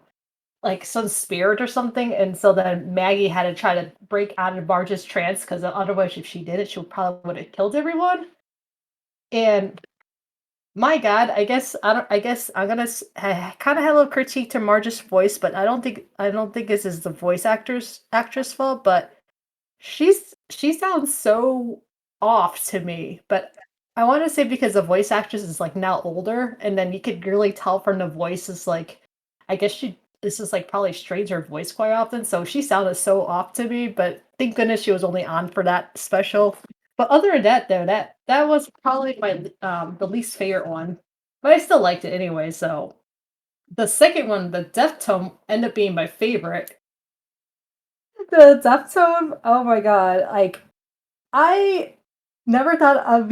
spirit or something, and so then Maggie had to try to break out of Marge's trance because otherwise, if she did it, she probably would have killed everyone. And my God, I guess I don't. I guess I'm gonna. I kind of had a little critique to Marge's voice, but I don't think this is the voice actress fault. But she sounds so off to me. But I want to say because the voice actress is like now older, and then you could really tell from the voice is like, I guess this is like probably strains her voice quite often, so she sounded so off to me. But thank goodness she was only on for that special. But other than that, though, that was probably my the least favorite one, but I still liked it anyway. So the second one, the Death Tome, ended up being my favorite. The Death Tome, oh my god! Like I never thought I'd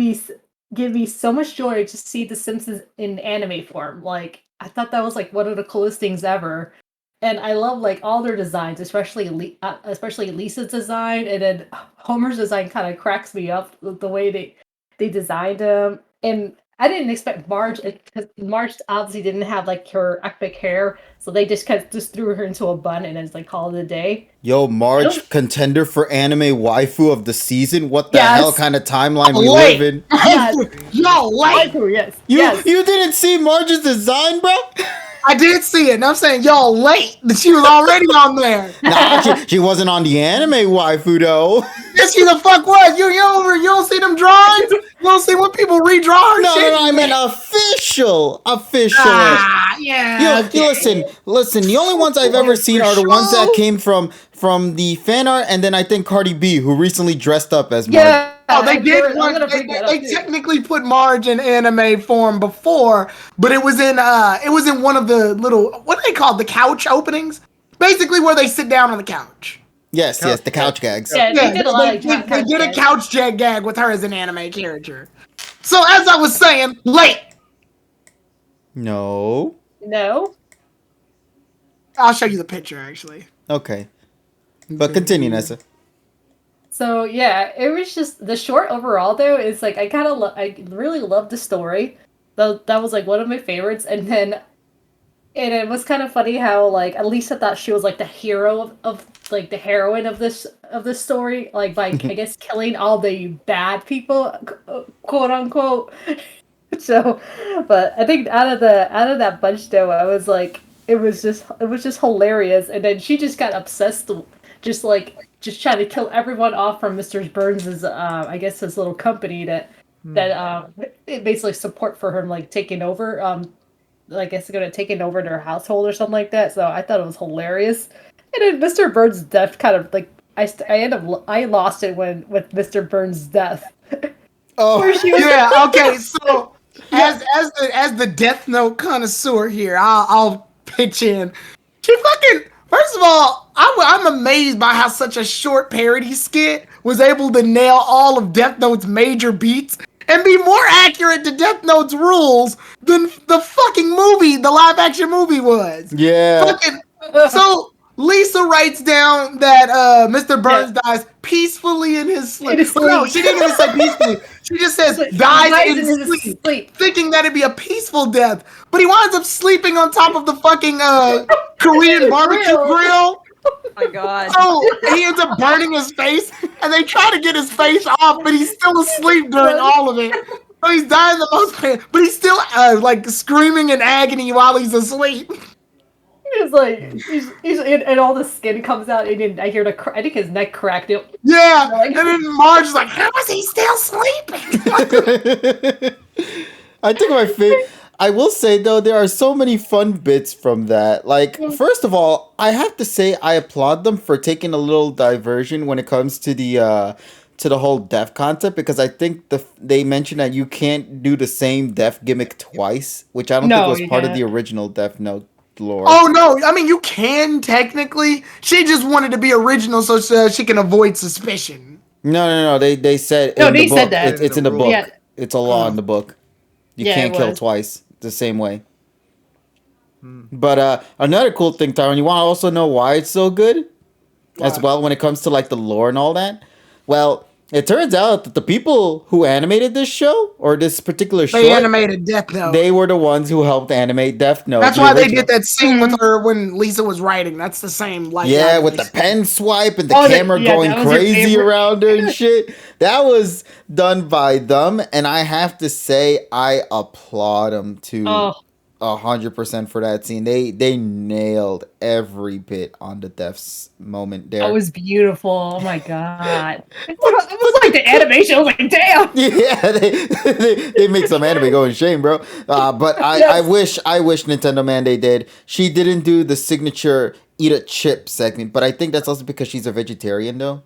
give me so much joy to see The Simpsons in anime form. Like I thought that was like one of the coolest things ever. And I love like all their designs, especially Lisa's design, and then Homer's design kind of cracks me up the way they designed him. And I didn't expect Marge because Marge obviously didn't have like her epic hair, so they just kind of just threw her into a bun and then like called it a day. Yo, Marge, contender for anime waifu of the season. What the Yes. hell kind of timeline we Wait. live in? Yes. Yo, wait. Waifu, yes. You yes. you didn't see Marge's design, bro? I did see it, and I'm saying, y'all late. She was already on there. Nah, she wasn't on the anime waifu though. Yes, she the fuck was. You don't see them drawings? You don't see when people redraw her No, shit? I meant official. Yeah. Yo, listen. The only ones I've ever seen are the ones that came from the fan art, and then I think Cardi B, who recently dressed up as Marge. Yeah. Oh, they did. I'm gonna bring that up, They too. technically put Marge in anime form before, but it was in one of the little, what do they call it, the couch openings? Basically, where they sit down on the couch. Yes, the couch gags. Yeah, they did a lot of they did a couch gag with her as an anime character. So as I was saying, late. No. No. I'll show you the picture actually. Okay. But continue, Nessa. So yeah, it was just the short overall though is like I really loved the story. That was like one of my favorites, and it was kind of funny how like Elisa thought she was like the hero of like the heroine of this story, like by I guess killing all the bad people, quote unquote. So, but I think out of that bunch though, I was like, it was just hilarious, and then she just got obsessed, just trying to kill everyone off from Mr. Burns's I guess his little company that it basically support for him like taking over I guess taking over their household or something like that. So I thought it was hilarious. And then Mr. Burns' death kind of like I lost it with Mr. Burns' death. Oh, Where she was Yeah. Okay. So as the Death Note connoisseur here, I'll pitch in. She fucking. First of all, I'm amazed by how such a short parody skit was able to nail all of Death Note's major beats and be more accurate to Death Note's rules than the fucking movie, the live action movie was. yeah. Fucking, so Lisa writes down that Mr. Burns dies peacefully in his sleep. In his No, sleep. she didn't even say peacefully. She just says dies in his sleep, thinking that it'd be a peaceful death. But he winds up sleeping on top of the fucking Korean barbecue grill. my god. So he ends up burning his face, and they try to get his face off, but he's still asleep during all of it. So he's dying the most pain, but he's still like screaming in agony while he's asleep. He's like, and all the skin comes out, and I hear I think his neck cracked. Yeah, Like- and then Marge's like, how is he still sleeping? I think my favorite. I will say though, there are so many fun bits from that. Like, first of all, I have to say I applaud them for taking a little diversion when it comes to the whole death concept, because I think they mentioned that you can't do the same death gimmick twice, which I don't think was part of the original Death Note lore. Oh no, I mean you can technically. She just wanted to be original so she can avoid suspicion. No. They said No, in they the book. said that. It's in the book. Yeah. It's a law in the book. You Yeah, can't it kill was. twice the same way. But another cool thing, Tyron, you want to also know why it's so good as well when it comes to like the lore and all that? Well, it turns out that the people who animated this show or this particular show, They animated Death Note. they were the ones who helped animate Death Note. That's the why they original. did that scene with her when Lisa was writing. That's the same. Like Yeah, with the pen swipe and the Oh, camera yeah, going that was your crazy favorite. around her and shit. That was done by them, and I have to say I applaud them to Oh. 100% for that scene. They nailed every bit on the deaths moment there. That was beautiful. Oh my god. It was like the animation. I was like, damn. Yeah, they make some anime go in shame, bro. But I wish Nintendo Man they did. She didn't do the signature eat a chip segment, but I think that's also because she's a vegetarian, though.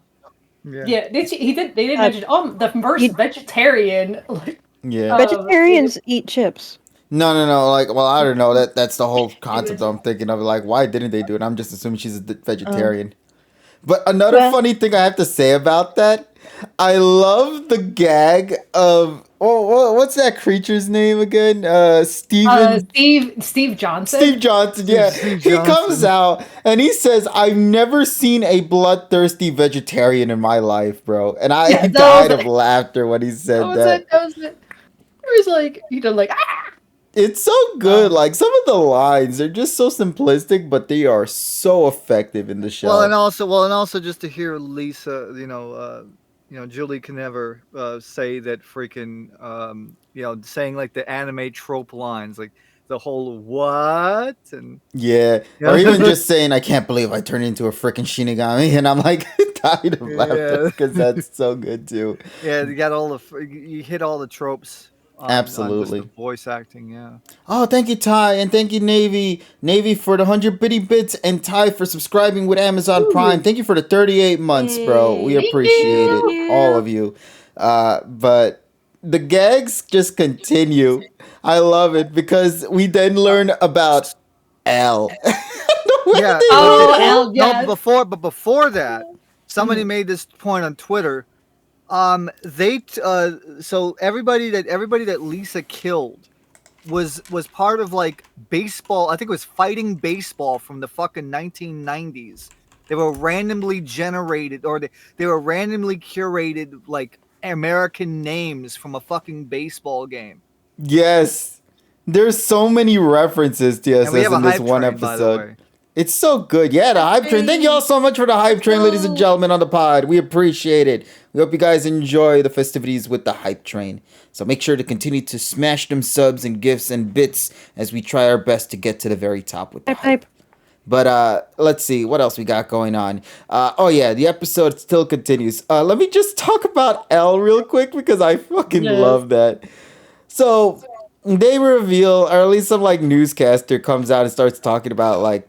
Yeah, they did mention the first vegetarian. Yeah. Vegetarians eat chips. No. Like, well, I don't know. That's the whole concept I'm thinking of. Like, why didn't they do it? I'm just assuming she's a vegetarian. But another funny thing I have to say about that, I love the gag of what's that creature's name again? Steve Johnson. Steve Johnson, yeah. Steve He Johnson. comes out and he says, "I've never seen a bloodthirsty vegetarian in my life, bro." And I Yeah, that died was of laughter when he said That was that. it. That was it. It was like he did like It's so good. Like some of the lines, they're just so simplistic, but they are so effective in the show. Well, and also just to hear Lisa, Julie can never say that freaking, saying like the anime trope lines, like the whole what and Yeah. Or even just saying, "I can't believe I turned into a freaking Shinigami," and I'm like died of laughter because that's so good too. yeah, you got you hit all the tropes. On Absolutely. just the voice acting, yeah. Oh, thank you, Ty, and thank you, Navy for the 100 bitty bits, and Ty for subscribing with Amazon Prime. Thank you for the 38 months, bro. We appreciate it, all of you. But the gags just continue. I love it because we then learn about L. Yeah. L, No, yes. before that, somebody made this point on Twitter. So everybody that Lisa killed was part of like baseball. I think it was fighting baseball from the fucking 1990s. They were randomly generated, or they were randomly curated like American names from a fucking baseball game. Yes. There's so many references to And we have SS a in this hype one train, by the episode. way. It's so good. Yeah, the hype train. Thank you all so much for the hype train, ladies and gentlemen, on the pod. We appreciate it. We hope you guys enjoy the festivities with the hype train. So make sure to continue to smash them subs and gifts and bits as we try our best to get to the very top with the hype. But let's see what else we got going on. Oh yeah, the episode still continues. Let me just talk about L real quick because I fucking love that. So they reveal, or at least some like newscaster comes out and starts talking about like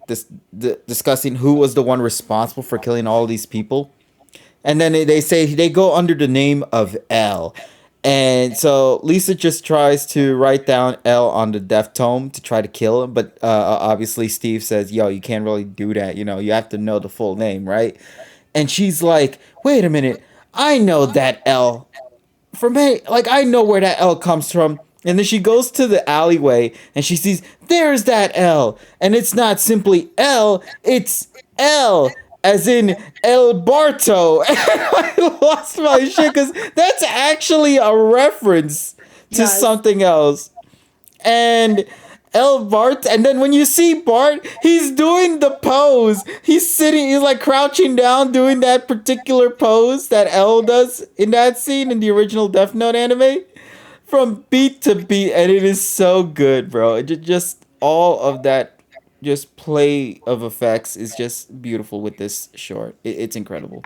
discussing who was the one responsible for killing all these people, and then they say they go under the name of L. And so Lisa just tries to write down L on the death tome to try to kill him, but obviously Steve says, "Yo, you can't really do that. You know, you have to know the full name, right?" And she's like, "Wait a minute, I know that L from me. Like I know where that L comes from." And then she goes to the alleyway and she sees there's that L, and it's not simply L, it's L. As in El Barto. I lost my shit because that's actually a reference to something else. And L Bart, and then when you see Bart, he's doing the pose. He's sitting, he's like crouching down, doing that particular pose that L does in that scene in the original Death Note anime, from beat to beat, and it is so good, bro. Just all of that, just play of effects is just beautiful with this short. It's incredible.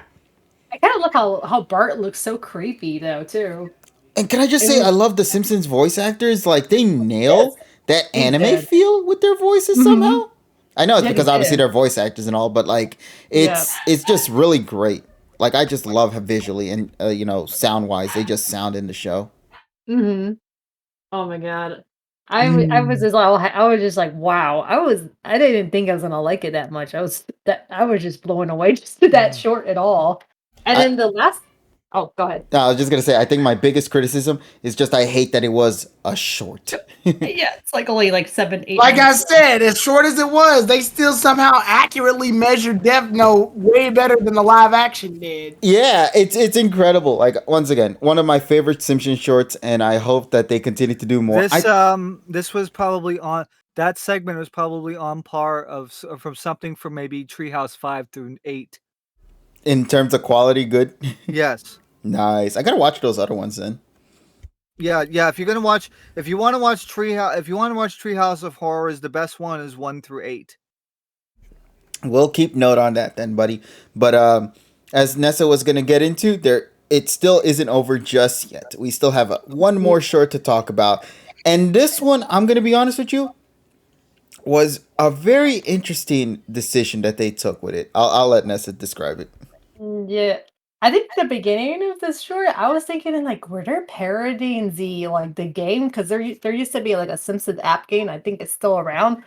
I kind of look how Bart looks so creepy though too. And can I just It say, I was love the Simpsons voice actors. Like, they yes, nail that they anime did. feel with their voices Hmm. somehow. I know it's Yeah, they because obviously did. they're voice actors and all, but like, Yeah. it's just really great. Like, I just love how visually and sound wise they just sound in the show. Hmm. Oh my god. I was Mm. just like I was just like wow. I didn't think I was gonna like it that much. I was just blown away just to that short at all. And I then the last oh go ahead. no, I was just gonna say, I think my biggest criticism is just I hate that it was a short. Yeah, it's like only like 7, 8 Like I minutes. said, as short as it was, they still somehow accurately measured Death Note way better than the live action did. Yeah, it's incredible. Like, once again, one of my favorite Simpsons shorts, and I hope that they continue to do more. This was probably on that segment was probably on par from something from maybe Treehouse 5 through 8. In terms of quality, good. Yes. Nice. I gotta watch those other ones then. Yeah, yeah. If you want to watch Treehouse of Horrors, the best one is 1 through 8. We'll keep note on that then, buddy. But as Nessa was gonna get into, it still isn't over just yet. We still have one more short to talk about, and this one, I'm gonna be honest with you, was a very interesting decision that they took with it. I'll let Nessa describe it. Yeah. I think at the beginning of this short, I was thinking like, were they parodying the game? Because there used to be like a Simpsons app game. I think it's still around.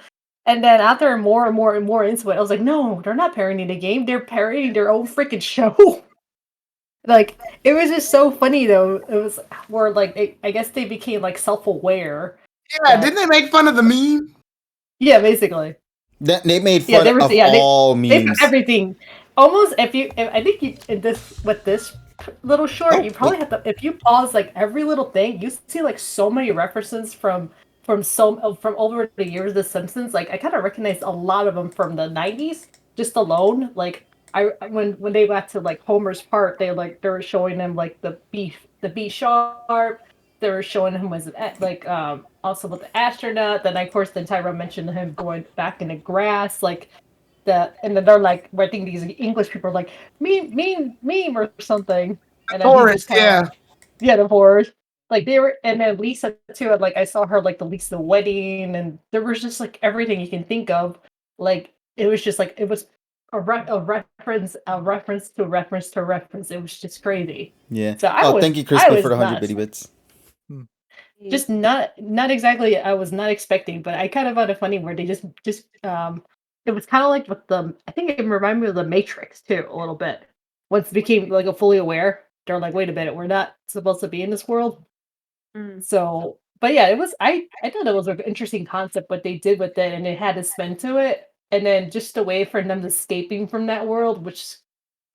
And then after more and more and more into it, I was like, no, they're not parodying the game. They're parodying their own freaking show. Like it was just so funny though. It was where like I guess they became like self-aware. Yeah, didn't they make fun of the meme? Yeah, basically. They made Yeah, fun they were. of Yeah, all they memes. everything. Almost if I think you in this with this little short, Oh, you probably wait. have to if you pause like every little thing, you see like so many references from from over the years of The Simpsons. Like I kind of recognize a lot of them from the '90s just alone. Like when they got to like Homer's part, they were showing them like the B sharp. They were showing him was like also with the astronaut. Then of course then Tyrone mentioned him going back in the grass like and then they're like I think these English people are like meme or something. And then he Forrest, just kind of yeah. yeah, the horrors. Like they were, and then Lisa too. And like I saw her like the Lisa wedding, and there was just like everything you can think of. Like it was just like it was a reference to reference to reference. It was just crazy. Yeah. So Oh, thank you, I Crispy, for was the 100 nuts. bitty bits. Just not exactly. I was not expecting, but I kind of found it funny where they just it was kind of like with the. I think it reminded me of the Matrix too a little bit. Once it became like a fully aware, they're like, wait a minute, we're not supposed to be in this world. Mm. So, but yeah, it was. I thought it was an interesting concept what they did with it, and it had a spin to it, and then just a way for them escaping from that world, which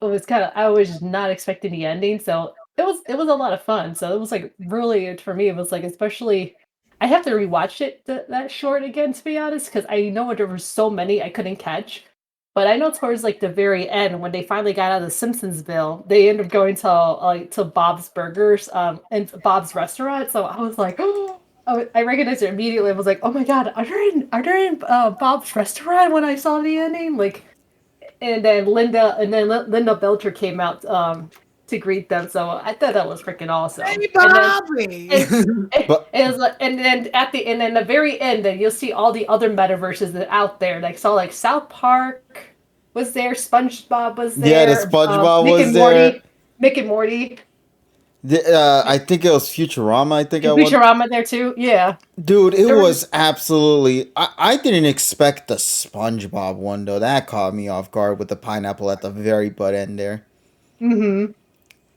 it was kind of I was just not expecting the ending, so it was a lot of fun. So it was like really for me, it was like especially I have to rewatch it that short again to be honest, because I know there were so many I couldn't catch. But I know towards like the very end when they finally got out of Simpsonsville, they ended up going to Bob's Burgers and Bob's restaurant. So I was like, oh, I recognized it immediately. I was like, oh my god, are they in Bob's restaurant when I saw the ending? Like and then Linda Belcher came out to greet them. So I thought that was freaking awesome. Hey, And then Bobby. But it was like, and then and then the very end, then you'll see all the other metaverses that out there. Like saw like South Park was there, SpongeBob was yeah, the there, SpongeBob was there. Mick and Morty, I think it was Futurama. I think and I want. Futurama there too. Yeah, Dude, it there were was just absolutely. I didn't expect the SpongeBob one though. That caught me off guard with the pineapple at the very butt end there. mm-hmm.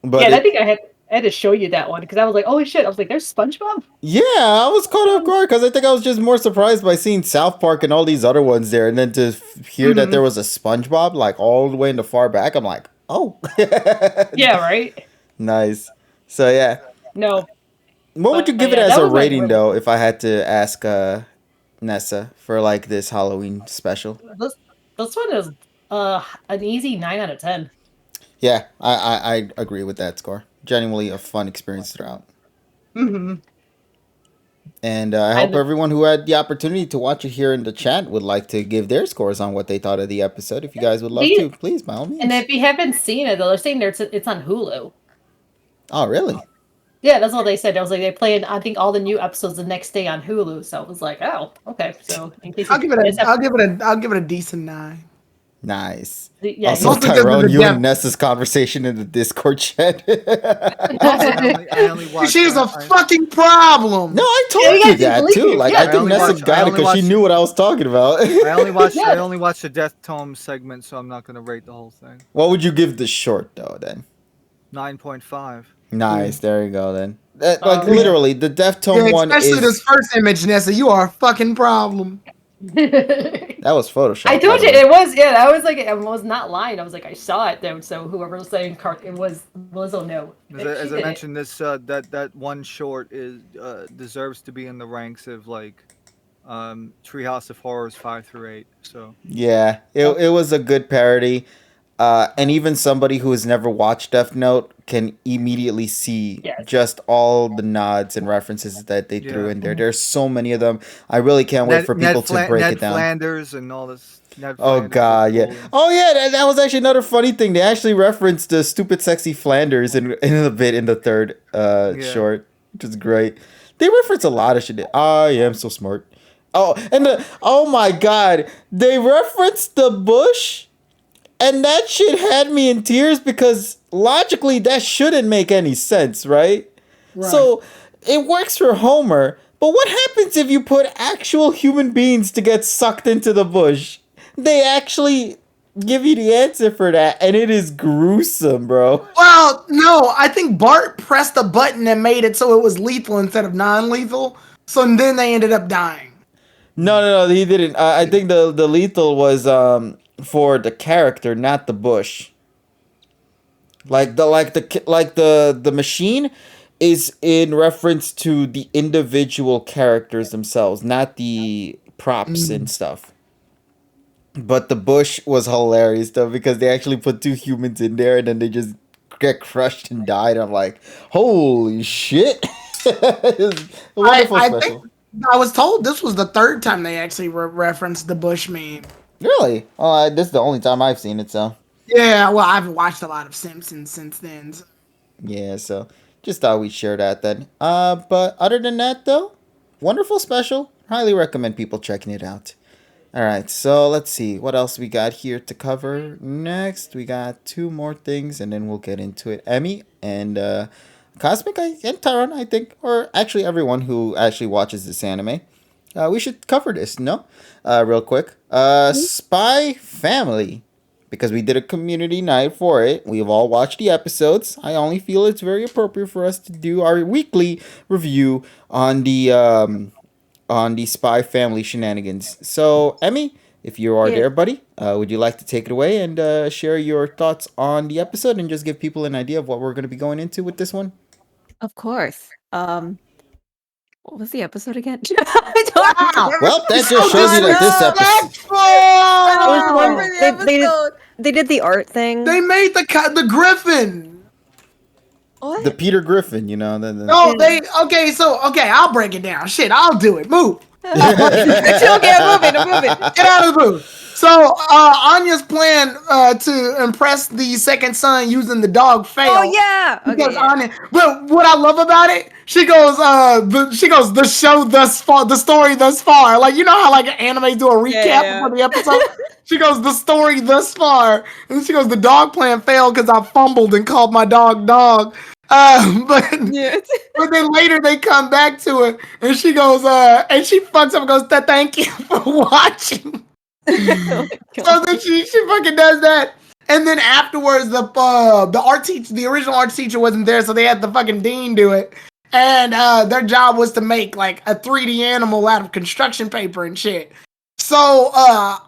Yeah, But and I think I had to show you that one because I was like, holy shit! I was like, there's SpongeBob. yeah, I was caught off guard because I think I was just more surprised by seeing South Park and all these other ones there, and then to hear that Mm-hmm. there was a SpongeBob like all the way in the far back. I'm like, oh, Yeah, right. nice. So yeah, No, what would you but give it yeah, as that a was like rating though? If I had to ask Nessa, for like this Halloween special? This one is an easy 9 out of 10. Yeah, I agree with that score. Genuinely a fun experience throughout. Mm-hmm. And I hope everyone who had the opportunity to watch it here in the chat would like to give their scores on what they thought of the episode. If you guys would love to, please, by all means. And if you haven't seen it, though, they're saying it's on Hulu. Oh, really? Yeah, that's what they said. I was like, they played, I think, all the new episodes the next day on Hulu. So I was like, oh, okay. So in case I'll give it a decent 9. Nice. Yeah, Also, mostly because of Tyrone, the you depth. and Nessa's conversation in the Discord chat. I only watched. She's a fucking problem. No, I told Yeah, you you that guys too. believe- Like yeah, I I think only Nessa watched- got I it only because she watched- knew what I was talking about. I only watched. Yeah. I only watched the Death Tome segment, so I'm not gonna rate the whole thing. What would you give the short though? Then 9.5. nice. There you go. Then like yeah. literally, the Death Tome one especially is this first image, Nessa. You are a fucking problem. that was Photoshop. I by told the you way. it was. Yeah, I was like, I was not lying. I was like, I saw it though. So whoever was saying it was Lizzo. No, As I mentioned, this that one short is deserves to be in the ranks of like Treehouse of Horrors 5 through 8. So Yeah, it was a good parody. And even somebody who has never watched Death Note can immediately see Yes. just all the nods and references that they threw Yeah. in there. There's so many of them. I really can't wait for people to break Ned it down. Flanders and all this. Ned Oh Flanders god, is yeah. cool. Oh yeah, that was actually another funny thing. They actually referenced the stupid sexy Flanders in a bit in the third short, which is great. They reference a lot of shit. I am so smart. Oh, and oh my god, they referenced the bush. And that shit had me in tears because logically that shouldn't make any sense, right? So it works for Homer, but what happens if you put actual human beings to get sucked into the bush? They actually give you the answer for that, and it is gruesome, bro. Well, no, I think Bart pressed a button and made it so it was lethal instead of non-lethal. So then they ended up dying. No, he didn't. I think the lethal was for the character, not the bush. The machine is in reference to the individual characters themselves, not the props and stuff. But the bush was hilarious though because they actually put 2 humans in there and then they just get crushed and died. I'm like, holy shit! It's a wonderful I special. think I was told this was the 3rd time they actually referenced the bush meme. Really? Oh, this is the only time I've seen it, so. Yeah, well, I've watched a lot of Simpsons since then. So. Yeah, so just thought we'd share that then. But other than that, though, wonderful special. Highly recommend people checking it out. All right, so let's see what else we got here to cover next. We got 2 more things, and then we'll get into it. Emmy and Cosmic and Tyrone, I think, or actually everyone who actually watches this anime. We should cover this, no? Real quick. Spy Family. Because we did a community night for it. We've all watched the episodes. I only feel it's very appropriate for us to do our weekly review on the Spy Family shenanigans. So, Emmy, if you are there, buddy, would you like to take it away and share your thoughts on the episode and just give people an idea of what we're going to be going into with this one? Of course. What was the episode again? Wow. Well, that just shows you that this episode... It was the one they did the art thing. They made the Griffin. What? The Peter Griffin, you know. No, I'll break it down. Shit, I'll do it. Move. Okay, I'm moving. Get out of the booth. So Anya's plan to impress the second son using the dog failed. Oh yeah. Okay. Because Yeah. Anya, but what I love about it, she goes the show thus far, the story thus far. Like you know how like anime do a recap before the episode. She goes the story thus far, and then she goes the dog plan failed because I fumbled and called my dog. But then later they come back to it, and she goes and she fucks up and goes thank you for watching. So then she fucking does that, and then afterwards the art teacher, the original art teacher wasn't there, so they had the fucking dean do it, and their job was to make like a 3D animal out of construction paper and shit. So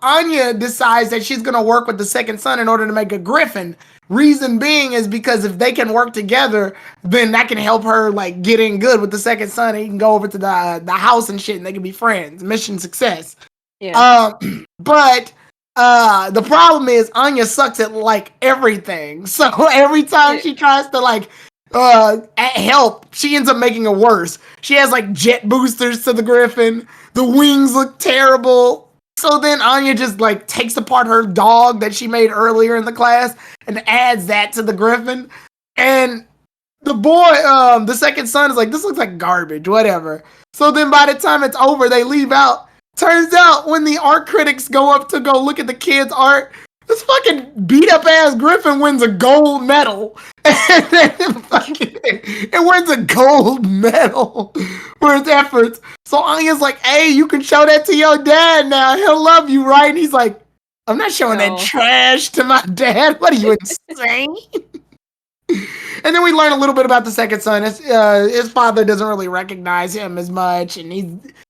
Anya decides that she's gonna work with the second son in order to make a griffin. Reason being is because if they can work together, then that can help her like get in good with the second son. And he can go over to the house and shit, and they can be friends. Mission success. Yeah. But the problem is Anya sucks at like everything. So every time she tries to like help, she ends up making it worse. She has like jet boosters to the Griffin. The wings look terrible. So then Anya just like takes apart her dog that she made earlier in the class and adds that to the Griffin. And the boy, the second son is like, this looks like garbage, whatever. So then by the time it's over, they leave out. Turns out when the art critics go up to go look at the kids' art, this fucking beat up ass Griffin wins a gold medal. And then it wins a gold medal for his efforts. So Anya's like, hey, you can show that to your dad now. He'll love you, right? And he's like, I'm not showing that trash to my dad. What are you insane? And then we learn a little bit about the second son. His father doesn't really recognize him as much, and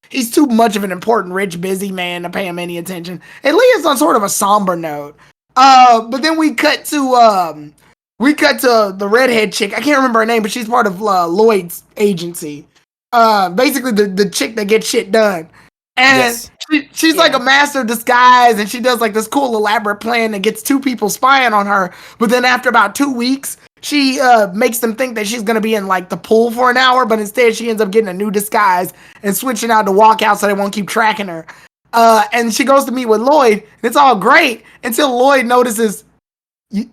he's too much of an important, rich, busy man to pay him any attention. It leaves on sort of a somber note. But then we cut to the redhead chick. I can't remember her name, but she's part of Lloyd's agency. Basically the chick that gets shit done. And she's like a master of disguise, and she does like this cool elaborate plan that gets two people spying on her. But then after about 2 weeks, she makes them think that she's going to be in like the pool for an hour, but instead she ends up getting a new disguise and switching out to walk out so they won't keep tracking her. And she goes to meet with Lloyd, and it's all great until Lloyd notices you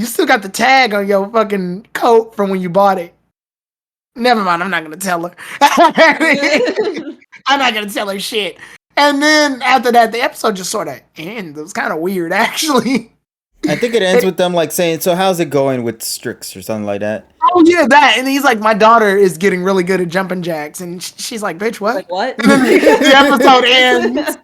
still got the tag on your fucking coat from when you bought it. Never mind, I'm not going to tell her. I'm not going to tell her shit. And then after that, the episode just sort of ends. It was kind of weird, actually. I think it ends with them like saying, so how's it going with Strix or something like that? Oh, yeah, that. And he's like, my daughter is getting really good at jumping jacks. And she's like, bitch, what? Like, what? And then the episode ends.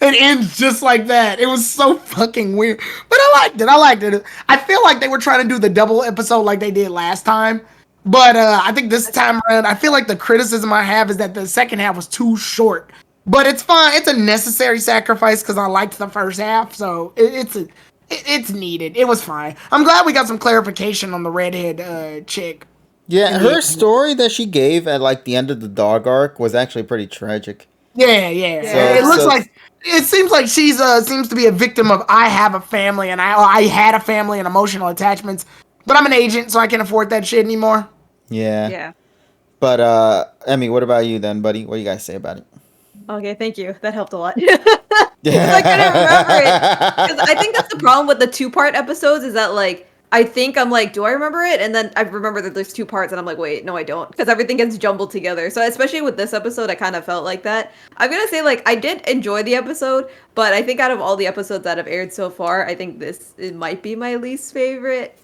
It ends just like that. It was so fucking weird. But I liked it. I feel like they were trying to do the double episode like they did last time. But I think this time around, I feel like the criticism I have is that the second half was too short. But it's fine. It's a necessary sacrifice because I liked the first half. So it's needed. It was fine. I'm glad we got some clarification on the redhead chick. Yeah, her story that she gave at like the end of the dog arc was actually pretty tragic. Yeah. It seems like she's seems to be a victim of I have a family and I had a family and emotional attachments, but I'm an agent, so I can't afford that shit anymore. Yeah. Yeah. But Emmy, what about you then, buddy? What do you guys say about it? Okay, thank you. That helped a lot. I couldn't remember it. Because I think that's the problem with the 2-part episodes is that, like, I think I'm like, do I remember it? And then I remember that there's 2 parts, and I'm like, wait, no, I don't. Because everything gets jumbled together. So especially with this episode, I kind of felt like that. I'm going to say, like, I did enjoy the episode, but I think out of all the episodes that have aired so far, I think it might be my least favorite.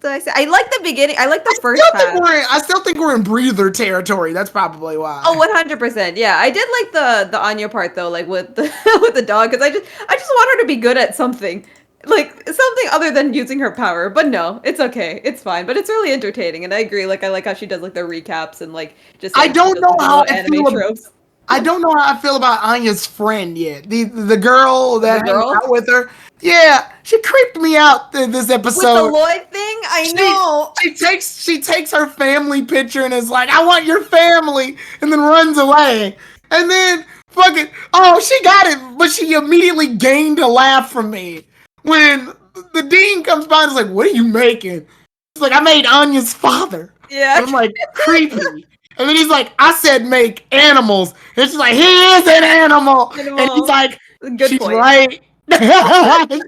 I like the beginning. I like the first half. I still think we're in breather territory. That's probably why. Oh, 100%. Yeah, I did like the Anya part though, like with the with the dog, because I just want her to be good at something, like something other than using her power. But no, it's okay, it's fine. But it's really entertaining, and I agree. Like I like how she does like the recaps and like just. Like, I don't know how anime tropes. I don't know how I feel about Anya's friend yet. The girl that hangs out with her. Yeah, she creeped me out this episode. With the Lloyd thing? I know. She takes her family picture and is like, I want your family, and then runs away. And then fucking she got it, but she immediately gained a laugh from me. When the dean comes by and is like, what are you making? It's like, I made Anya's father. Yeah. And I'm like, creepy. And then he's like, I said make animals. And she's like, he is an animal. And he's like, she's right.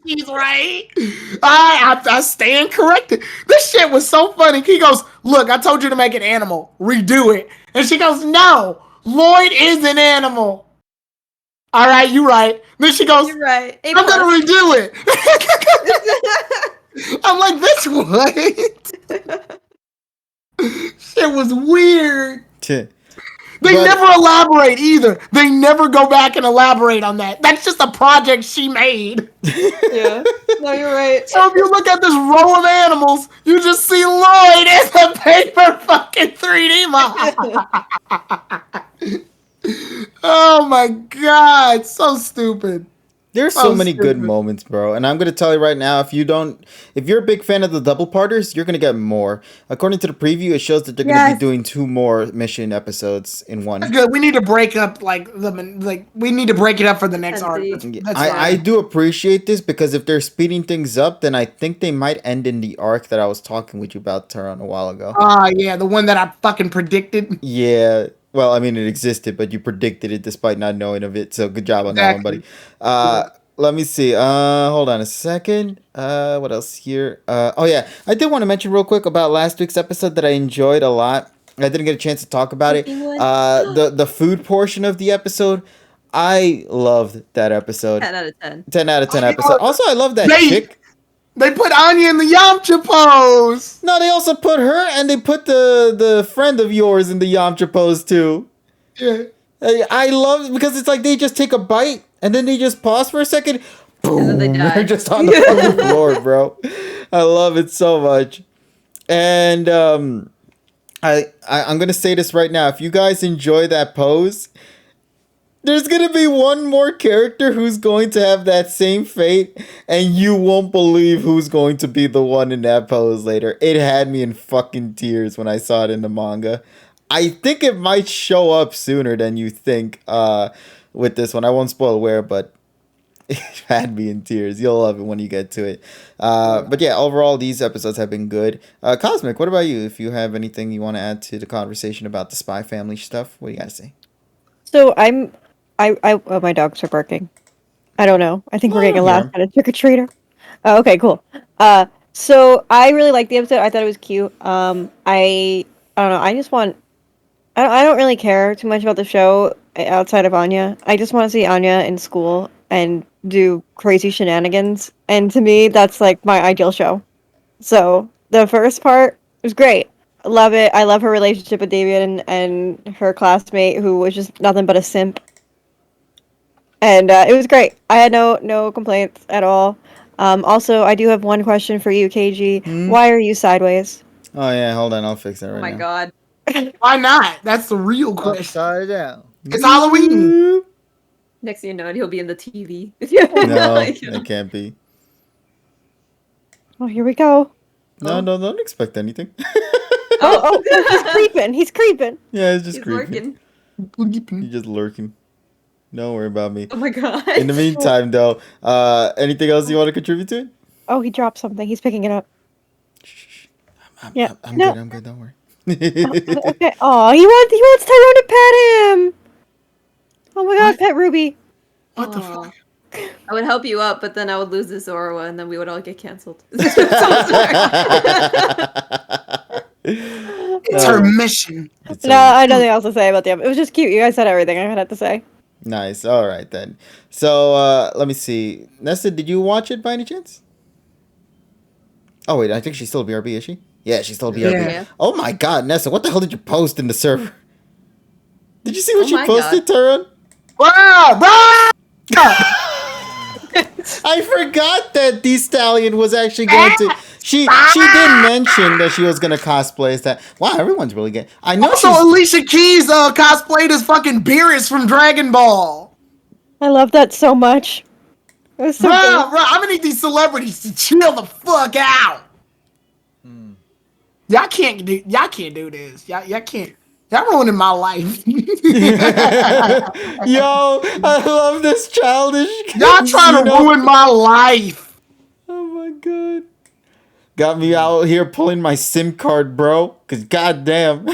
She's right. I stand corrected. This shit was so funny. He goes, look, I told you to make an animal. Redo it. And she goes, no, Lloyd is an animal. All right, you're right. Then she goes, you're right. I'm going to redo it. I'm like, this what? Shit was weird. They never elaborate either. They never go back and elaborate on that. That's just a project she made. Yeah. No, you're right. So if you look at this row of animals, you just see Lloyd as a paper fucking 3D model. Oh my god, so stupid. There's so Oh, many good stupid. moments, bro. And I'm gonna tell you right now, if you're a big fan of the double parters, you're gonna get more. According to the preview, it shows that they're gonna be Yes. doing 2 more mission episodes in one. That's good. We need to break up we need to break it up for the next arc. Intensity. That's I fine. do appreciate this because if they're speeding things up, then I think they might end in the arc that I was talking with you about, Turon, a while ago. Yeah, the one that I fucking predicted. Yeah. Well, I mean, it existed, but you predicted it despite not knowing of it. So good job on that one, buddy. Let me see. Hold on a second. What else here? Oh yeah, I did want to mention real quick about last week's episode that I enjoyed a lot. I didn't get a chance to talk about it. The food portion of the episode, I loved that episode. 10 out of 10. 10 out of 10 episode. Also, I love that They- chick. They put Anya in the Yamcha pose. No, they also put her and they put the friend of yours in the Yamcha pose too. Yeah. I love it because it's like they just take a bite and then they just pause for a second. Boom! then they die. They're just on the fucking floor, bro. I love it so much. And I'm gonna say this right now. If you guys enjoy that pose, there's gonna be one more character who's going to have that same fate, and you won't believe who's going to be the one in that pose later. It had me in fucking tears when I saw it in the manga. I think it might show up sooner than you think with this one. I won't spoil where, but it had me in tears. You'll love it when you get to it. But yeah, overall, these episodes have been good. Cosmic, what about you? If you have anything you want to add to the conversation about the Spy Family stuff, what do you guys say? So oh, my dogs are barking. I don't know. I think we're getting a last minute trick or treater. Oh, okay, cool. So I really liked the episode. I thought it was cute. I don't know. I don't really care too much about the show outside of Anya. I just want to see Anya in school and do crazy shenanigans. And to me, that's like my ideal show. So the first part was great. I love it. I love her relationship with David and her classmate who was just nothing but a simp. And it was great. I had no complaints at all. Also, I do have one question for you, KG. Why are you sideways? Oh yeah, hold on, I'll fix that right Oh my now. god. Why not? That's the real question. Upside down. It's Halloween. Next thing you know, he'll be in the TV. No, it can't be. Oh, here we go. No, don't expect anything. Oh, he's creeping. He's creeping. Yeah, it's just He's creeping. lurking. He's just lurking. Don't worry about me. Oh my god. In the meantime, though, anything else you want to contribute to it? Oh, he dropped something. He's picking it up. I'm No. good. I'm good. Don't worry. Okay. Oh, he wants Tyrone to pet him. Oh my god, pet Ruby. What the Aw. fuck? I would help you up, but then I would lose the Zoroa, and then we would all get canceled. It's her mission. No, I have nothing else to say about the episode. It was just cute. You guys said everything I had to say. Nice. All right then. So let me see. Nessa, did you watch it by any chance? Oh wait, I think she's still BRB, is she? Yeah, she's still BRB. Yeah. Yeah. Oh my god, Nessa, what the hell did you post in the server? Did you see what Oh she my posted, Taran? Wow, I forgot that D Stallion was actually going to. She did mention that she was gonna cosplay as that. Wow, everyone's really good. I know Also, she's. Alicia Keys cosplayed as fucking Beerus from Dragon Ball. I love that so much. It was so Bro, good. I'm gonna need these celebrities to chill the fuck out. Y'all can't do this. Y'all can't. Y'all ruining my life. Yo, I love this childish. Y'all trying to ruin my life. Oh my god. Got me out here pulling my SIM card, bro. Cause goddamn.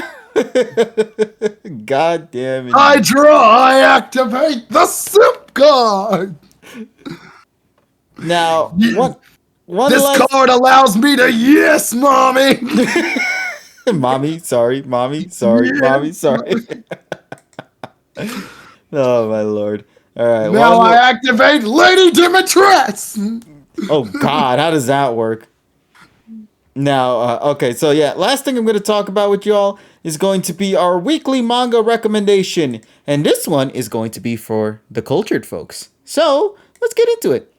Goddamn it. I activate the SIP card. Now, Yeah. one This last... card allows me to yes, mommy. Mommy, sorry. Mommy, sorry. Yeah. Mommy, sorry. Oh my lord. All right. Now one I more- activate Lady Dimitrescu. Oh god, how does that work? Now, okay, so yeah, last thing I'm going to talk about with y'all is going to be our weekly manga recommendation. And this one is going to be for the cultured folks. So, let's get into it.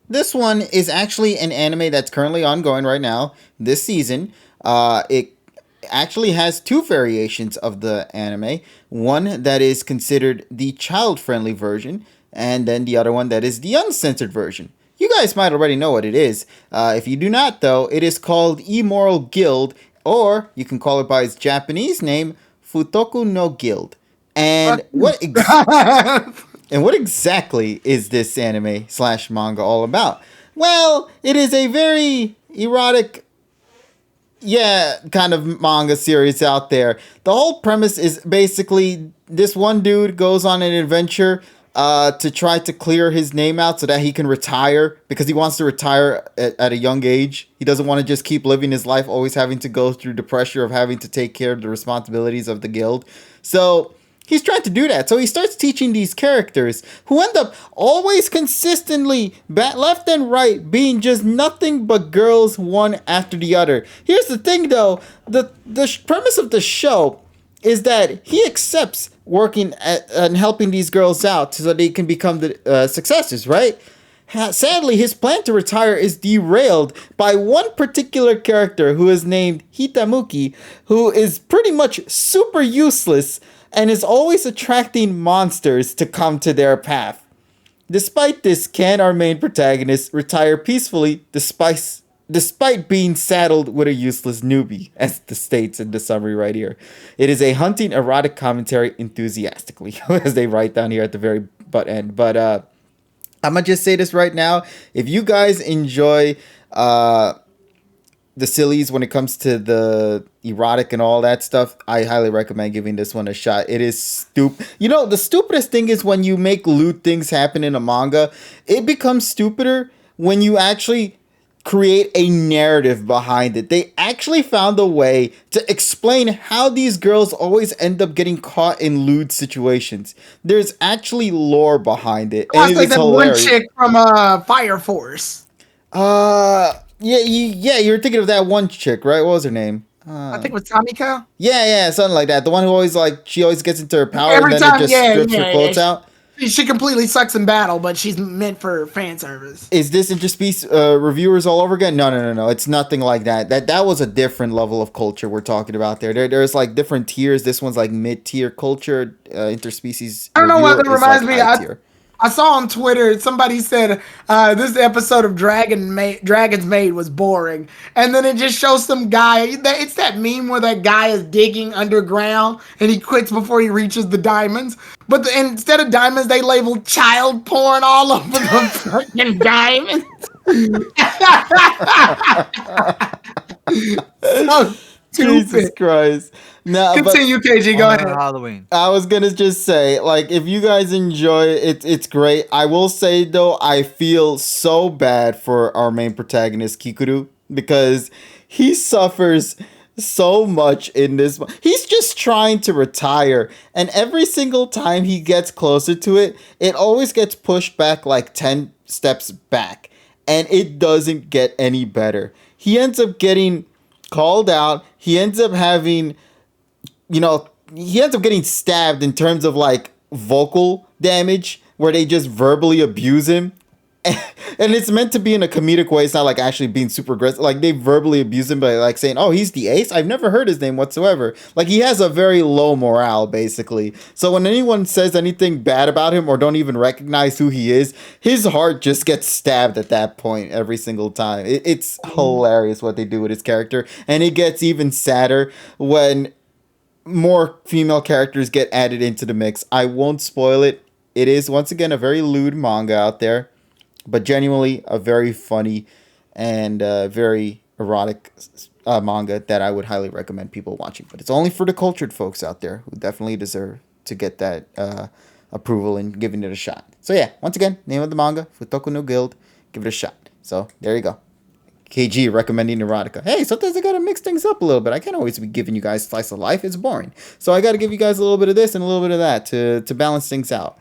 This one is actually an anime that's currently ongoing right now, this season. It actually has two variations of the anime. One that is considered the child-friendly version, and then the other one that is the uncensored version. You guys might already know what it is. If you do not, though, it is called Immoral Guild, or you can call it by its Japanese name, Futoku no Guild. And what exactly is this anime / manga all about? Well, it is a very erotic, kind of manga series out there. The whole premise is basically this one dude goes on an adventure to try to clear his name out so that he can retire, because he wants to retire at a young age. He doesn't want to just keep living his life always having to go through the pressure of having to take care of the responsibilities of the guild. So he's trying to do that. So he starts teaching these characters who end up always consistently left and right being just nothing but girls one after the other. Here's the thing though, the premise of the show is that he accepts working and helping these girls out so they can become the successors, right? Sadly, his plan to retire is derailed by one particular character who is named Hitamuki, who is pretty much super useless and is always attracting monsters to come to their path. Despite this, can our main protagonist retire peacefully despite being saddled with a useless newbie, as it states in the summary right here. It is a hunting erotic commentary enthusiastically, as they write down here at the very butt end. But I'm going to just say this right now. If you guys enjoy the sillies when it comes to the erotic and all that stuff, I highly recommend giving this one a shot. It is stupid. You know, the stupidest thing is when you make lewd things happen in a manga, it becomes stupider when you actually create a narrative behind it. They actually found a way to explain how these girls always end up getting caught in lewd situations. There's actually lore behind it. Oh, it's like that hilarious. One chick from Fire Force. Yeah, you're thinking of that one chick, right? What was her name? I think it was Tamika. Yeah, something like that. The one who always she always gets into her power and then it just strips her clothes out. She completely sucks in battle, but she's meant for fan service. Is this interspecies reviewers all over again? No. It's nothing like that. That was a different level of culture we're talking about there. There's like different tiers. This one's like mid-tier culture, interspecies. I don't know what that reminds me. I saw on Twitter somebody said this episode of Dragon's Maid was boring, and then it just shows some guy. It's that meme where that guy is digging underground and he quits before he reaches the diamonds. But instead of diamonds, they labeled child porn all over the fucking diamonds. So Jesus Christ. No, continue, KG. Go ahead. Halloween. I was gonna just say, like, if you guys enjoy it, it's great. I will say though, I feel so bad for our main protagonist Kikuru, because he suffers so much in this. He's just trying to retire, and every single time he gets closer to it, it always gets pushed back like 10 steps back, and it doesn't get any better. He ends up getting called out. He ends up having, he ends up getting stabbed in terms of like vocal damage, where they just verbally abuse him. And it's meant to be in a comedic way. It's not like actually being super aggressive. Like, they verbally abuse him by like saying, "Oh, he's the ace. I've never heard his name whatsoever." Like, he has a very low morale, basically. So when anyone says anything bad about him or don't even recognize who he is, his heart just gets stabbed at that point every single time. It's hilarious what they do with his character. And it gets even sadder when more female characters get added into the mix. I won't spoil it. It is, once again, a very lewd manga out there, but genuinely a very funny and very erotic manga that I would highly recommend people watching. But it's only for the cultured folks out there who definitely deserve to get that approval and giving it a shot. So yeah, once again, name of the manga, Futoku no Guild. Give it a shot. So there you go. KG recommending erotica. Hey, sometimes I gotta mix things up a little bit. I can't always be giving you guys slice of life. It's boring. So I gotta give you guys a little bit of this and a little bit of that to balance things out.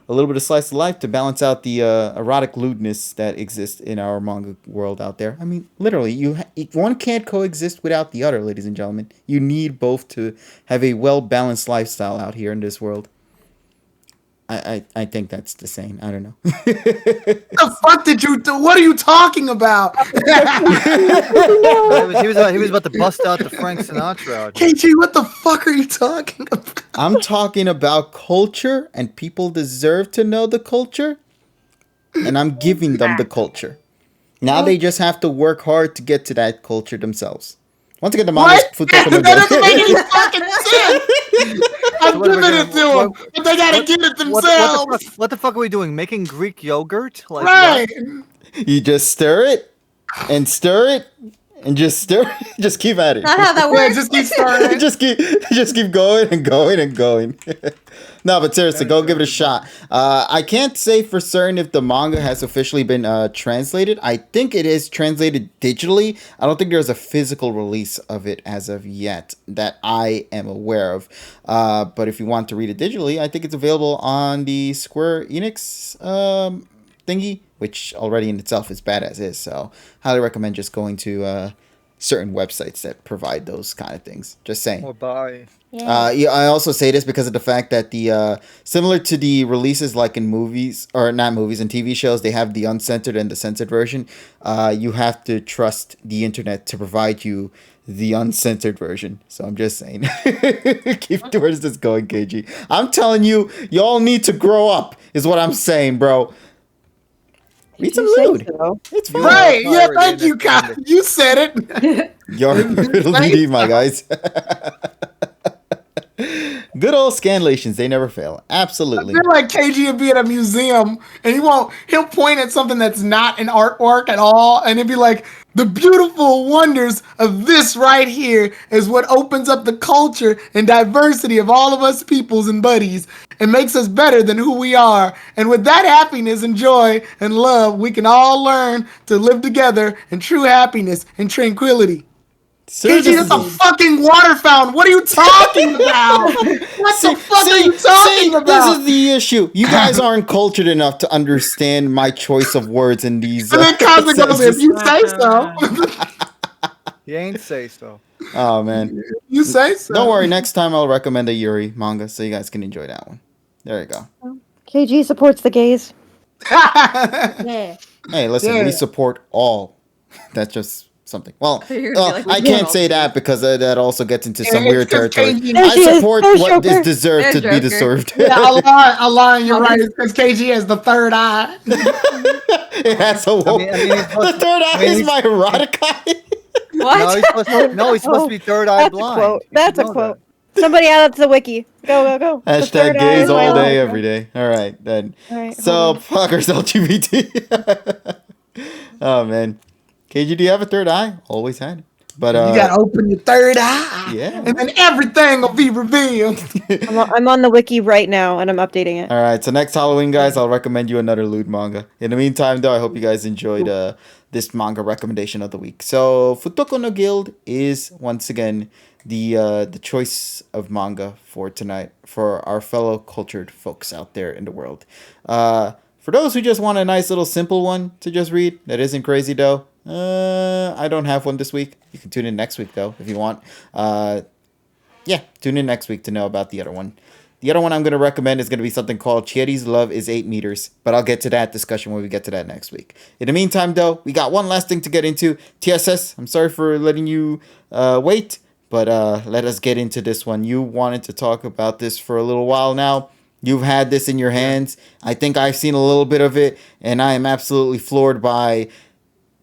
A little bit of slice of life to balance out the erotic lewdness that exists in our manga world out there. I mean, literally, one can't coexist without the other, ladies and gentlemen. You need both to have a well-balanced lifestyle out here in this world. I think that's the saying. I don't know. The fuck did you do? What are you talking about? He was about to bust out the Frank Sinatra. KG, what the fuck are you talking about? I'm talking about culture, and people deserve to know the culture, and I'm giving them the culture. Now they just have to work hard to get to that culture themselves. Once again, the manga's What? That doesn't make any fucking sense. I'm So what are we giving it doing? to them, but they gotta get it themselves. What the fuck are we doing? Making Greek yogurt? Like Right. what? You just stir it and stir it and just stir it. Just keep at it. Not how that Yeah, works. just keep starting. just keep going and going and going. No, but seriously, go give it a shot. I can't say for certain if the manga has officially been translated. I think it is translated digitally. I don't think there's a physical release of it as of yet that I am aware of. But if you want to read it digitally, I think it's available on the Square Enix thingy, which already in itself is bad as is. So highly recommend just going to certain websites that provide those kind of things. Just saying. Or buy. Yeah, I also say this because of the fact that the similar to the releases like in movies or not movies and TV shows, they have the uncensored and the censored version. You have to trust the internet to provide you the uncensored version. So I'm just saying, keep towards this going, KG. I'm telling you, y'all need to grow up. Is what I'm saying, bro. Read some You say lewd. so. It's fine. Right. Yeah, Pirate thank you, industry. Kyle. You said it. You're riddle DD, my guys. Good old scanlations, they never fail. I Absolutely. feel like KG would be at a museum and he'll point at something that's not an artwork at all and it'd be like, the beautiful wonders of this right here is what opens up the culture and diversity of all of us peoples and buddies and makes us better than who we are. And with that happiness and joy and love, we can all learn to live together in true happiness and tranquility. KG, that's a fucking water fountain. What are you talking about? What the fuck are you talking about? This is the issue. You guys aren't cultured enough to understand my choice of words in these. And then Cosmic goes, if you say so. You ain't say so. Oh man, You say so. don't worry. Next time I'll recommend a Yuri manga so you guys can enjoy that one. There you go. KG supports the gays. Yeah. Hey, listen, Yeah. we support all. That's just something. Well, You're gonna be like, we I support can't all say gays. that because that also gets into some Yeah, weird it's 'cause territory. KG There she I is. support There's what is Joker. deserved to There's be Joker. deserved. Yeah, Alon, you're right. It's because KG has the third eye. It has a I mean, it's the supposed- third eye I mean, is he's- my erotic eye. What? No, he's supposed to be third eye That's a blind. quote. You That's a should know quote. Somebody add that to the wiki. Go. The Hashtag third eye gays is my all day, life. every day. All right, then. All right, So, hold on. fuckers LGBT. Oh, man. KG, do you have a third eye? Always had. But, You gotta open your third eye. Yeah. And then everything will be revealed. I'm on the wiki right now and I'm updating it. all right, so next Halloween, guys, I'll recommend you another lewd manga. In the meantime, though, I hope you guys enjoyed this manga recommendation of the week. So, Futoko no Guild is, once again, the choice of manga for tonight for our fellow cultured folks out there in the world. For those who just want a nice little simple one to just read that isn't crazy, though, I don't have one this week. You can tune in next week, though, if you want. Yeah, tune in next week to know about the other one. The other one I'm going to recommend is going to be something called Chieri's Love is 8 Meters, but I'll get to that discussion when we get to that next week. In the meantime, though, we got one last thing to get into. TSS, I'm sorry for letting you wait, but let us get into this one. You wanted to talk about this for a little while now. You've had this in your hands. I think I've seen a little bit of it, and I am absolutely floored by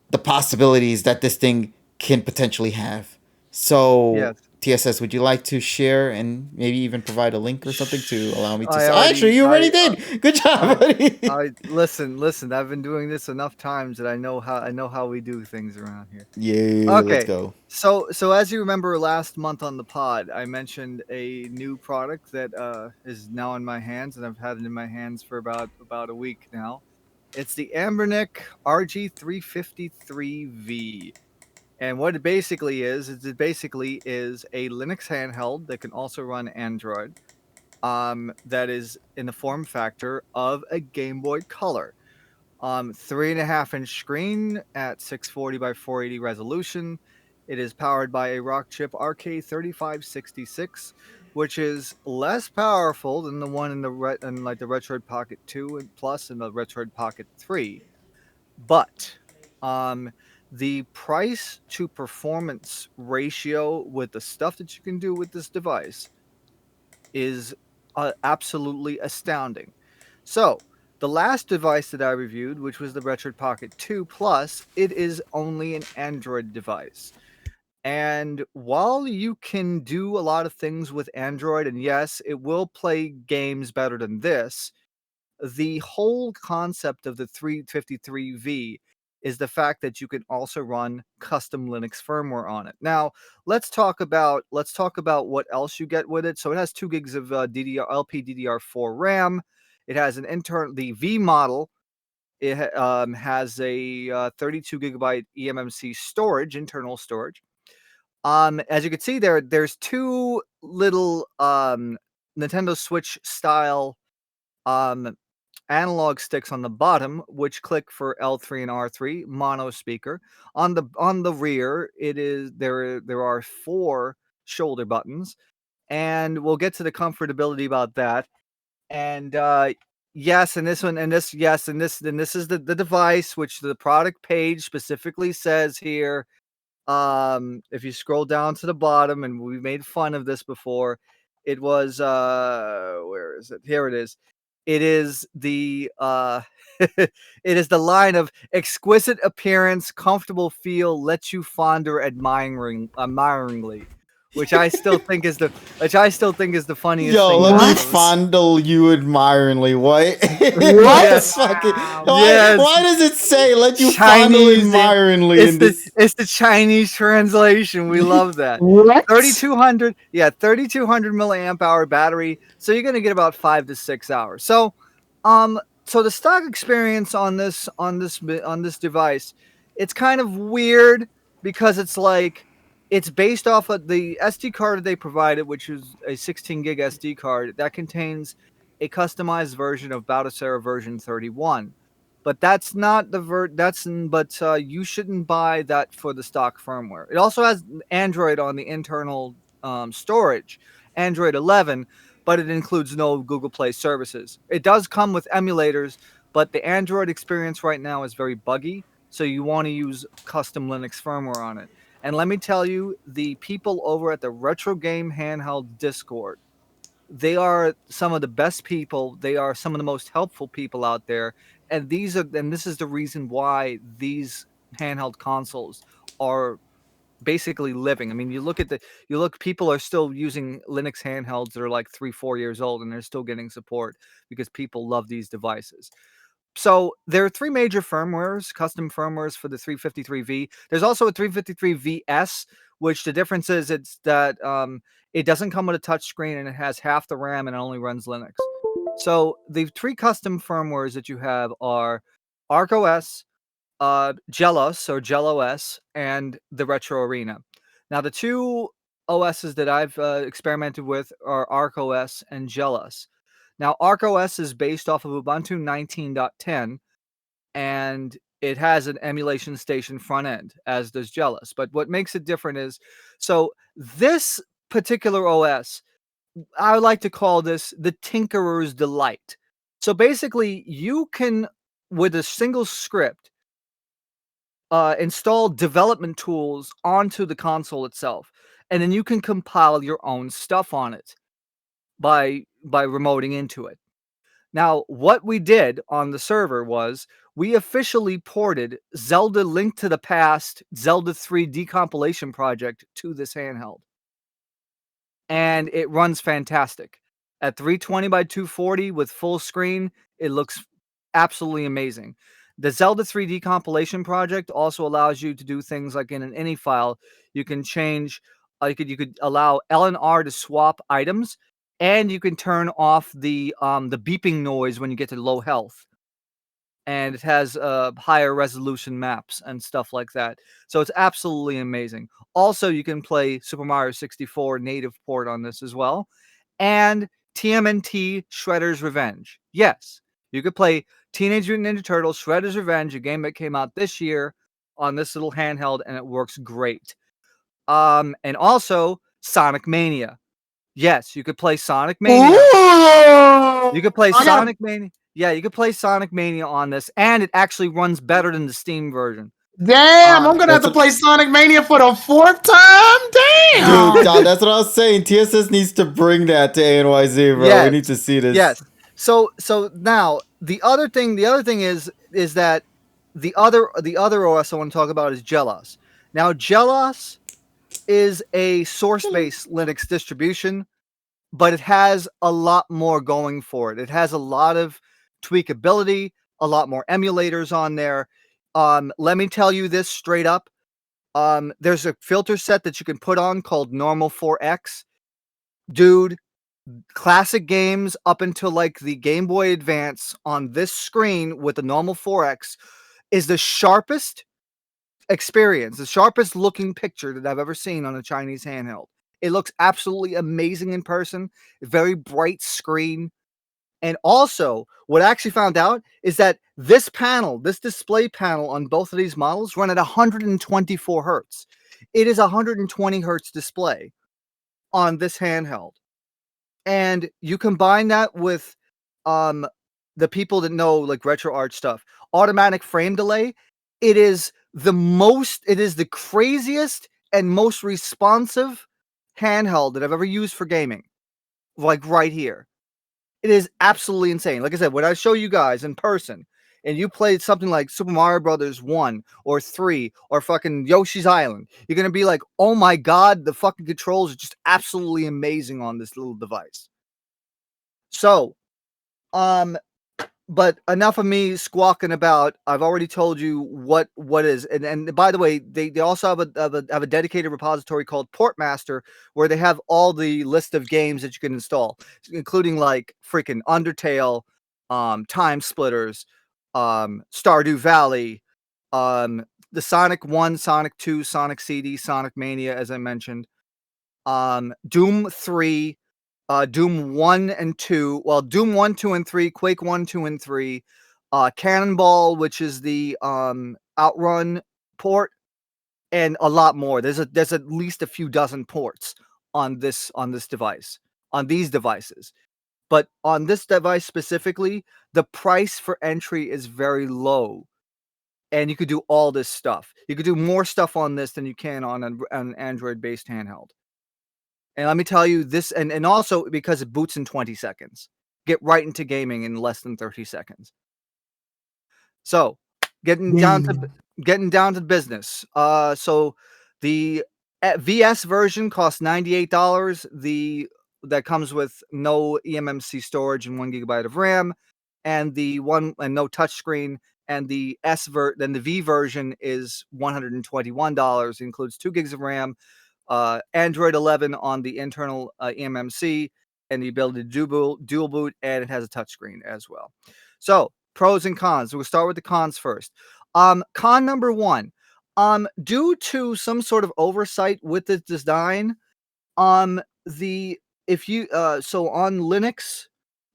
the possibilities that this thing can potentially have. So, Yes. TSS, would you like to share and maybe even provide a link or something to allow me to? I already- Actually, you already I- did. Good job, buddy. Listen. I've been doing this enough times that I know how we do things around here. Yeah, Okay. let's go. So as you remember, last month on the pod, I mentioned a new product that is now in my hands, and I've had it in my hands for about a week now. It's the Ambernick RG353V. And what it basically is a Linux handheld that can also run Android. That is in the form factor of a Game Boy Color. 3.5-inch screen at 640 by 480 resolution. It is powered by a Rockchip RK3566, which is less powerful than the one in the Retroid Pocket 2 and Plus and the Retroid Pocket 3. But the price to performance ratio with the stuff that you can do with this device is absolutely astounding. So, the last device that I reviewed, which was the Retro Pocket 2 Plus, it is only an Android device. And while you can do a lot of things with Android, and yes, it will play games better than this, the whole concept of the 353V is the fact that you can also run custom Linux firmware on it. Now, let's talk about what else you get with it. So it has 2 gigs of LPDDR4 RAM. It has the V model. It has a 32 gigabyte eMMC storage, internal storage. As you can see there's 2 little Nintendo Switch style analog sticks on the bottom, which click for L3 and R3 mono speaker. On the rear, there are 4 shoulder buttons, and we'll get to the comfortability about that. And yes, and this one, and this, yes, and this is the device, which the product page specifically says here. If you scroll down to the bottom, and we made fun of this before, it was where is it? Here it is. It is the it is the line of exquisite appearance, comfortable feel, lets you fonder admiringly, which I still think is the funniest Yo, thing. let me about those. fondle you admiringly. What? Yes. Yes. Why does it say let you fondle Chinese, admiringly in this? It's the Chinese translation. We love that. What? 3200 milliamp hour battery, so you're going to get about 5 to 6 hours. So the stock experience on this device, it's kind of weird because it's based off of the SD card that they provided, which is a 16 gig SD card that contains a customized version of Battlesera version 31. But that's not the you shouldn't buy that for the stock firmware. It also has Android on the internal storage, Android 11, but it includes no Google Play services. It does come with emulators, but the Android experience right now is very buggy, so you want to use custom Linux firmware on it. And let me tell you, the people over at the Retro Game Handheld Discord, they are some of the best people. They are some of the most helpful people out there. And this is the reason why these handheld consoles are basically living. I mean, people are still using Linux handhelds that are like 3-4 years old, and they're still getting support because people love these devices. So there are 3 major firmwares, custom firmwares for the 353V. There's also a 353VS, which the difference is it's that it doesn't come with a touchscreen, and it has half the RAM, and it only runs Linux. So the 3 custom firmwares that you have are ArcOS, Gelos or GelOS, and the Retro Arena. Now, the 2 OSs that I've experimented with are ArcOS and Gelos. Now, ArcOS is based off of Ubuntu 19.10, and it has an emulation station front end, as does Gelos. But what makes it different is, so this particular OS, I would like to call this the Tinkerer's Delight. So basically, you can, with a single script, install development tools onto the console itself, and then you can compile your own stuff on it by remoting into it. Now, what we did on the server was we officially ported Zelda Link to the Past Zelda 3 decompilation project to this handheld. And it runs fantastic. At 320 by 240 with full screen, it looks absolutely amazing. The Zelda 3 decompilation project also allows you to do things like in an ini file, you can change, you could allow L and R to swap items, and you can turn off the beeping noise when you get to low health. And it has higher resolution maps and stuff like that. So it's absolutely amazing. Also, you can play Super Mario 64 native port on this as well. And TMNT Shredder's Revenge. Yes, you could play Teenage Mutant Ninja Turtles Shredder's Revenge, a game that came out this year on this little handheld, and it works great. And also Sonic Mania. Yes, you could play Sonic Mania. You could play Sonic Mania. Yeah, you could play Sonic Mania on this, and it actually runs better than the Steam version. Damn, I'm gonna have That's to play Sonic Mania for the 4th time. Damn. Dude, that's what I was saying. TSS needs to bring that to ANYZ, bro. Yes. We need to see this. Yes. So now the other thing is that the other OS I want to talk about is Gelos. Now Gelos is a source-based Linux distribution, but it has a lot more going for it. It has a lot of tweakability, a lot more emulators on there. Let me tell you this straight up. There's a filter set that you can put on called Normal 4X. Dude, classic games up until like the Game Boy Advance on this screen with the Normal 4X is the sharpest experience, the sharpest looking picture that I've ever seen on a Chinese handheld. It looks absolutely amazing in person, very bright screen. And also, what I actually found out is that this display panel on both of these models run at 124 hertz. It is a 120 hertz display on this handheld. And you combine that with the people that know like retro art stuff, automatic frame delay, it is the craziest and most responsive handheld that I've ever used for gaming. Like right here. It is absolutely insane. Like I said, when I show you guys in person and you played something like Super Mario Brothers 1 or 3 or fucking Yoshi's Island, you're going to be like, oh my God, the fucking controls are just absolutely amazing on this little device. So, but enough of me squawking about. I've already told you what is, and by the way, they also have a dedicated repository called Portmaster where they have all the list of games that you can install, including like freaking Undertale, Time Splitters, Stardew Valley, the Sonic 1, Sonic 2, Sonic CD, Sonic Mania, as I mentioned, Doom 3. Doom 1 and 2. Well, Doom 1, 2, and 3, Quake 1, 2, and 3, Cannonball, which is the Outrun port, and a lot more. There's at least a few dozen ports on this device, on these devices. But on this device specifically, the price for entry is very low. And you could do all this stuff. You could do more stuff on this than you can on an Android-based handheld. And let me tell you this, and also because it boots in 20 seconds. Get right into gaming in less than 30 seconds. So, getting down to business. So the VS version costs $98. That comes with no eMMC storage and 1 gigabyte of RAM, and no touchscreen. And the then the V version is $121. It includes 2 gigs of RAM. Android 11 on the internal eMMC, and the ability to dual boot, and it has a touchscreen as well. So, pros and cons. We'll start with the cons first. Con number 1. Due to some sort of oversight with the design, so on Linux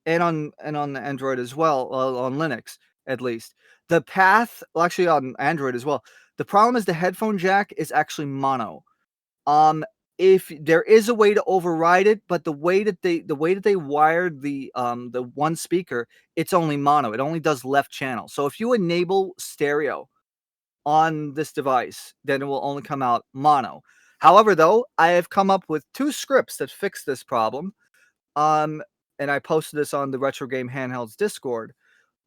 and on Android as well, on Linux at least, the path, well, actually on Android as well, the problem is the headphone jack is actually mono. If there is a way to override it, but the way that they wired the one speaker, it's only mono. It only does left channel. So if you enable stereo on this device, then it will only come out mono. However, though, I have come up with 2 scripts that fix this problem. And I posted this on the Retro Game Handhelds Discord.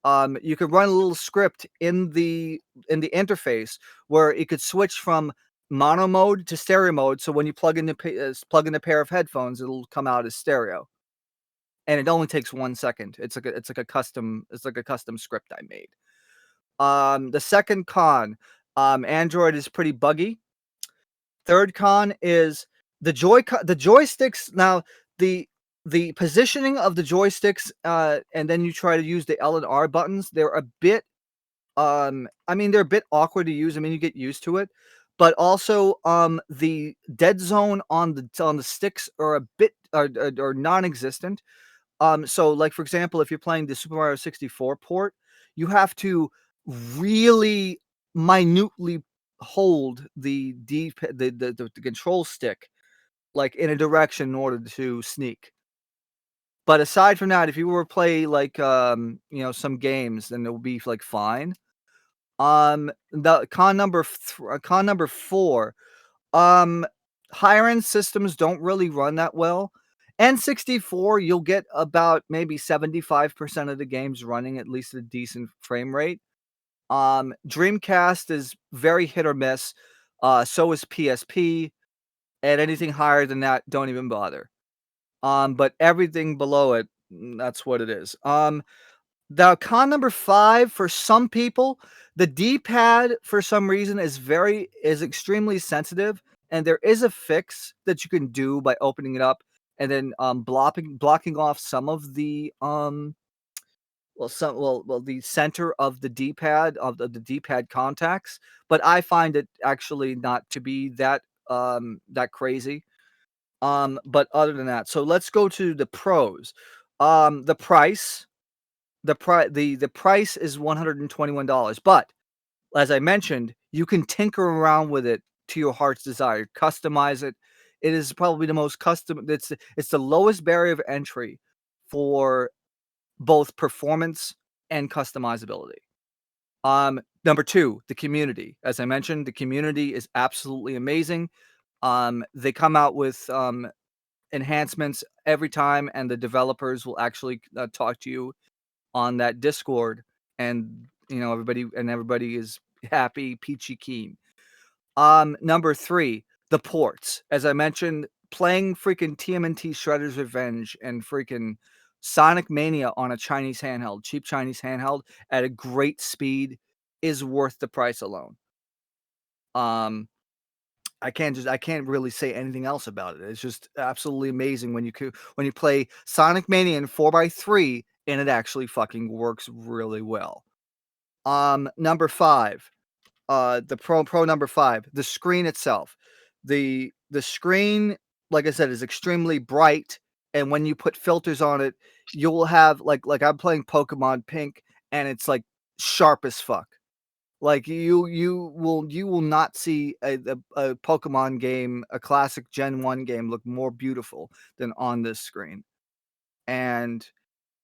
You could run a little script in the interface where it could switch from mono mode to stereo mode. So when you plug in a pair of headphones, it'll come out as stereo, and it only takes 1 second. It's like a custom script I made. The second con, Android is pretty buggy. Third con is the joysticks. Now the positioning of the joysticks, and then you try to use the L and R buttons. They're a bit, they're a bit awkward to use. You get used to it, but also, the dead zone on the sticks are a bit are non-existent. So like for example, if you're playing the Super Mario 64 port, you have to really minutely hold the control stick like in a direction in order to sneak. But aside from that, if you were to play like some games, then it will be like fine. The con number 4. Higher end systems don't really run that well. N64, you'll get about maybe 75% of the games running at least a decent frame rate. Dreamcast is very hit or miss. So is PSP, and anything higher than that, don't even bother. But everything below it, that's what it is. The con number 5, for some people, the D-pad for some reason is extremely sensitive, and there is a fix that you can do by opening it up and then blocking off some of the the center of the D-pad of the D-pad contacts. But I find it actually not to be that crazy. But other than that, so let's go to the pros. The price. The price is $121, but as I mentioned, you can tinker around with it to your heart's desire, customize it. It is probably the most custom. It's the lowest barrier of entry for both performance and customizability. Number 2, the community. As I mentioned, the community is absolutely amazing. They come out with enhancements every time, and the developers will actually talk to you on that Discord, and everybody is happy, peachy keen. Number 3, the ports. As I mentioned, playing freaking TMNT Shredder's Revenge and freaking Sonic Mania on a cheap Chinese handheld at a great speed is worth the price alone. I can't really say anything else about it. It's just absolutely amazing when you play Sonic Mania in 4x3 and it actually fucking works really well. Number 5, the pro number 5, the screen itself. The screen, like I said, is extremely bright, and when you put filters on it, you'll have like I'm playing Pokemon Pink, and it's like sharp as fuck. Like you will not see a Pokemon game, a classic Gen 1 game, look more beautiful than on this screen. And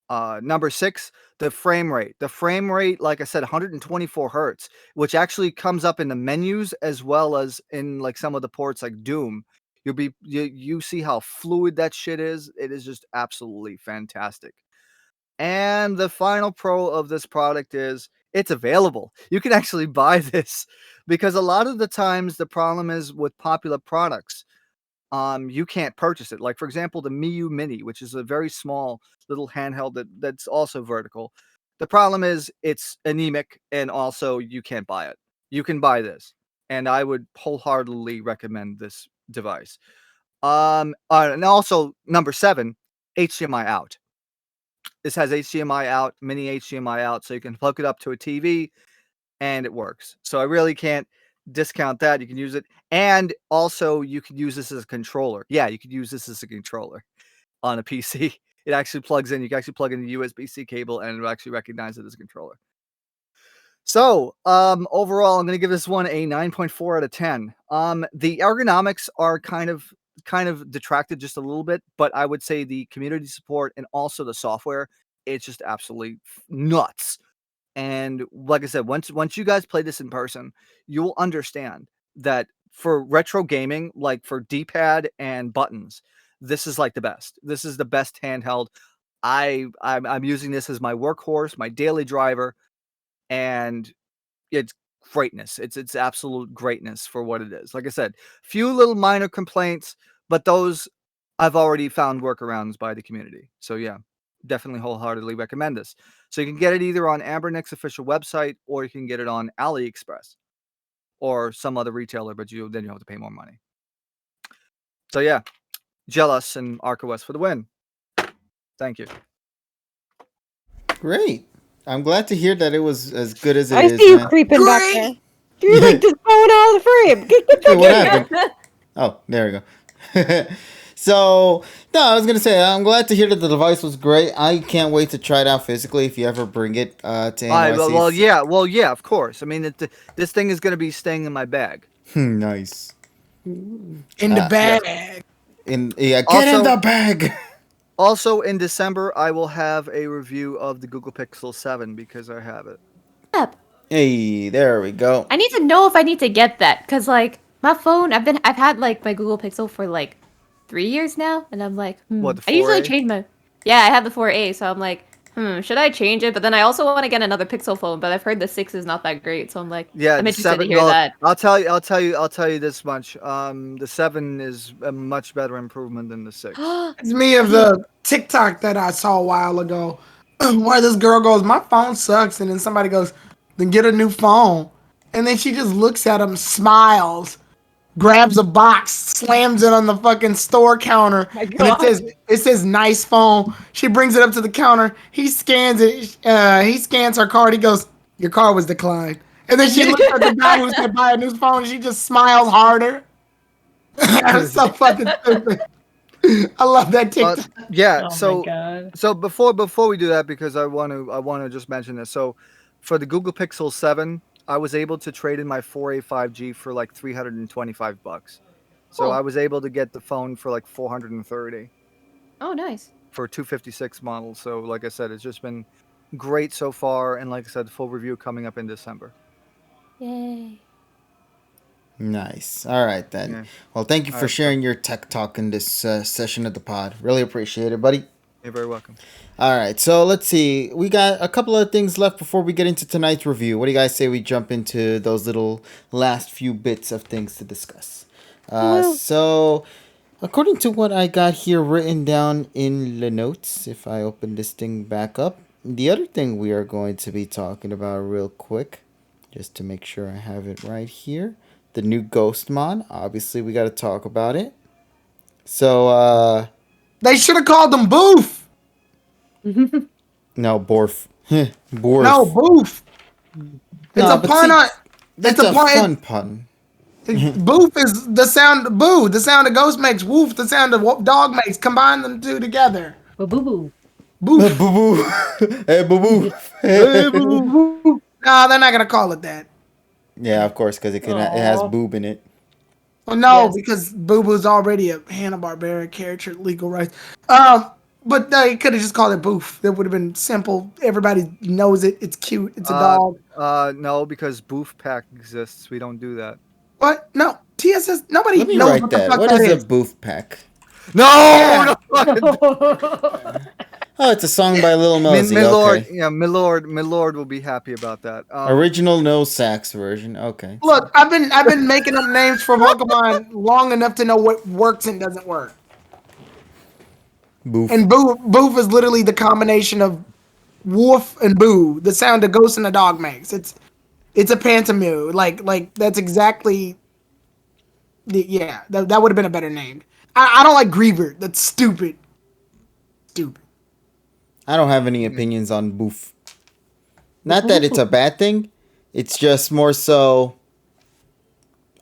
number 6, the frame rate. The frame rate, like I said, 124 hertz, which actually comes up in the menus as well as in like some of the ports like Doom. You see how fluid that shit is. It is just absolutely fantastic. And the final pro of this product is it's available. You can actually buy this, because a lot of the times the problem is with popular products. You can't purchase it. Like, for example, the Miu Mini, which is a very small little handheld that's also vertical. The problem is it's anemic, and also you can't buy it. You can buy this, and I would wholeheartedly recommend this device. And also number 7, HDMI out. This has HDMI out, mini HDMI out, so you can plug it up to a TV and it works. So I really can't discount that. You can use it. And also you could use this as a controller. Yeah, you could use this as a controller on a PC. It actually plugs in. You can actually plug in the USB-C cable and it'll actually recognize it as a controller. So overall, I'm going to give this one a 9.4 out of 10. The ergonomics are kind of detracted just a little bit, but I would say the community support and also the software, it's just absolutely nuts. And like I said, once you guys play this in person, you will understand that for retro gaming, like for D-pad and buttons, this is like the best. This is the best handheld. I'm using this as my workhorse, my daily driver, and it's greatness. It's absolute greatness for what it is. Like I said, few little minor complaints, but those I've already found workarounds by the community. So yeah, definitely wholeheartedly recommend this. So you can get it either on Ambernick's official website, or you can get it on AliExpress or some other retailer, but then you have to pay more money. So yeah, Jealous and ArcaWest for the win. Thank you. Great. I'm glad to hear that it was as good as it I is. see you Man. creeping back there. You're like just going out of the frame. Hey, what happened? Oh, there we go. So, no, I was going to say, I'm glad to hear that the device was great. I can't wait to try it out physically if you ever bring it to NYC. Well, yeah, of course. I mean, this thing is going to be staying in my bag. Nice. In the bag. Get in the bag. Also, in December, I will have a review of the Google Pixel 7 because I have it. Hey, there we go. I need to know if I need to get that because like my phone, I've had like my Google Pixel for like 3 years now, and I'm like, What, the I usually 4A? change my. Yeah, I have the 4A, so I'm like, should I change it? But then I also want to get another Pixel phone, but I've heard the 6 is not that great, so I'm like, Yeah, I'm the interested to 7. hear No, that. I'll tell you this much. The 7 is a much better improvement than the 6. It's me of the TikTok that I saw a while ago, where this girl goes, "My phone sucks," and then somebody goes, "Then get a new phone," and then she just looks at him, smiles, grabs a box, slams it on the fucking store counter, My and God. it says "nice phone." She brings it up to the counter. He scans it. He scans her card. He goes, "Your card was declined." And then she looks at the guy who said buy a new phone. And she just smiles harder. That's so fucking stupid. I love that TikTok. Yeah. Oh my so god. so before we do that, because I want to just mention this. So for the Google Pixel 7, I was able to trade in my 4A 5G for like $325. So Cool. I was able to get the phone for like 430 Oh, nice. for a 256 model. So like I said, it's just been great so far, and like I said, full review coming up in December. Yay. Nice. All right, then. Yeah. Well, thank you All for right. sharing your tech talk in this session of the pod. Really appreciate it, buddy. You're very welcome. All right, so let's see. We got a couple of things left before we get into tonight's review. What do you guys say we jump into those little last few bits of things to discuss? So, according to what I got here written down in the notes, if I open this thing back up, the other thing we are going to be talking about real quick, just to make sure I have it right here, the new Ghost mod. Obviously, we got to talk about it. So, They should have called them Boof. no, Borf. Borf. No, Boof. It's No, a but pun see, on. That's It's a a pun. fun pun. Boof is the sound. Boo, the sound a ghost makes. Woof, the sound a dog makes. Combine them two together. Boo boo boo. Boof. Boo boo. Hey, boo boo. Hey, boo-boo. No, they're not gonna call it that. Yeah, of course, because it has Aw. boob in it. Well, no, Yes. because Boo Boo's already a Hanna-Barbera character, legal rights. But they could have just called it Boof. That would have been simple. Everybody knows it. It's cute. It's a dog. No, because Boof Pack exists. We don't do that. What? No. TSS. Nobody Let me knows write what the that. fuck What that is is. a boof pack? No, Oh, it's a song by Lil My Mosey. lord, Okay. yeah, my lord will be happy about that. Original no sax version. Okay. Look, I've been making up names for Pokemon long enough to know what works and doesn't work. Boof. And Boof is literally the combination of woof and boo, the sound a ghost and a dog makes. It's a pantomew. Like that's exactly. Yeah, that would have been a better name. I don't like Griever. That's stupid. Stupid. I don't have any opinions on boof. Not that it's a bad thing. It's just more so.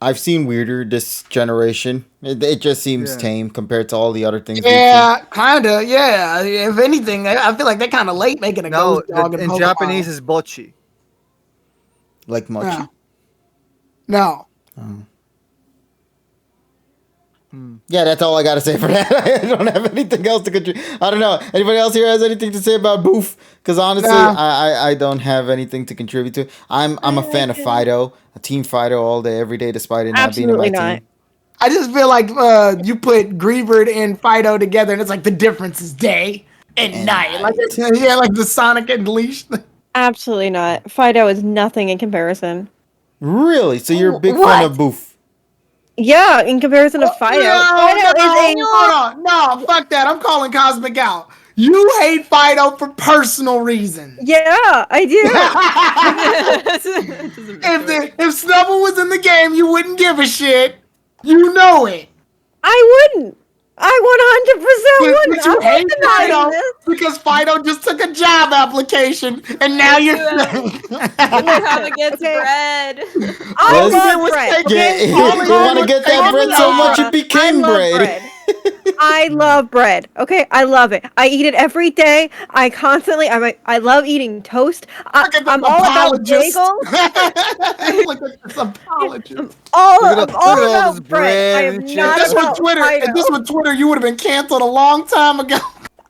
I've seen weirder this generation. It just seems Yeah. tame compared to all the other things. we've Yeah, kinda. Yeah. If anything, I feel like they're kind of late making a no, ghost dog in Pokemon. Japanese is Bochi. seen. Like Mochi. Yeah. No. Yeah, that's all I gotta say for that. I don't have anything else to contribute. I don't know. Anybody else here has anything to say about Boof? Because honestly, Nah. I don't have anything to contribute to. I'm a fan of Fido, a Team Fido all day, every day, despite it not being in my Absolutely not. team. I just feel like you put Griever and Fido together, and it's like the difference is day and night. Like yeah, like the Sonic and Leash. Absolutely not. Fido is nothing in comparison. Really? So you're a big fan What? of Boof? Yeah, in comparison to Fido. Fido is a hold on. No, fuck that. I'm calling Cosmic out. You hate Fido for personal reasons. yeah, I do. If Snubble was in the game, you wouldn't give a shit. You know it. I wouldn't. I 100% wouldn't. But you I'm hate not denying Fido this. because Fido just took a job application, and now you're. Come against Okay. bread. I Well, love was bread. taken- Okay? You all he want to was get that taking bread the so much job. it became I love bread. I love bread. Okay, I love it. I eat it every day. I constantly. I love eating toast. Look at this I'm all about apologist. bagels. Look at this apologist. All Look at I'm all all this about bread. I bread am and shit. not If this about was Twitter, Fido. if this was Twitter, you would have been canceled a long time ago.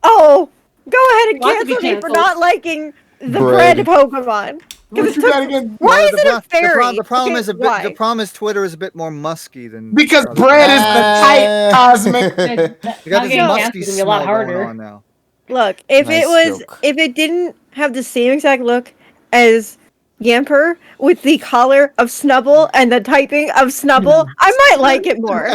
Oh, go ahead and Why to be cancel me for canceled? not liking the Bread. bread Pokemon. What you got against? Why Well, is it a fairy? The problem Okay, is a bit. why? The problem is Twitter is a bit more musky than Because other bread is places. the tight cosmic. You got Not this getting musky canceled would be a lot smell going harder. on now. Look, if Nice it was, joke. if it didn't have the same exact look as Yamper with the collar of Snubble and the typing of Snubble, I might like it more.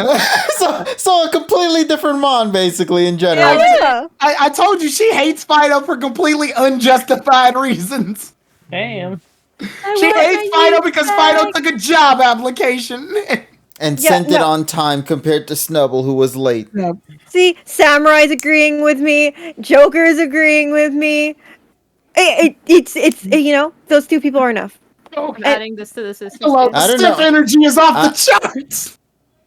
so a completely different Mon, basically, in general. Yeah. I told you she hates Fido for completely unjustified reasons. Damn. She hates Fido because Fido took a job application. And Yeah, sent it no. on time compared to Snubble, who was late. See, Samurai's agreeing with me. Joker's agreeing with me. It's you know, those two people are enough. I'm adding this to the sister. Hello, I don't stiff know. energy is off the charts.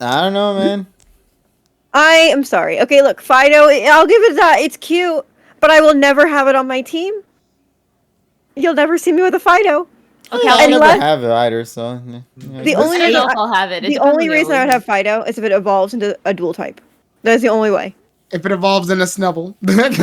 I don't know, man. I am sorry. Okay, look, Fido, I'll give it that. It's cute, but I will never have it on my team. You'll never see me with a Fido. Okay, I I'll never unless- have it either, so. Yeah. The only I don't reason know if I'll have it. It the depends only on reason I would evolution. have Fido is if it evolves into a dual type. That's the only way. If it evolves in a Snubble. Yes.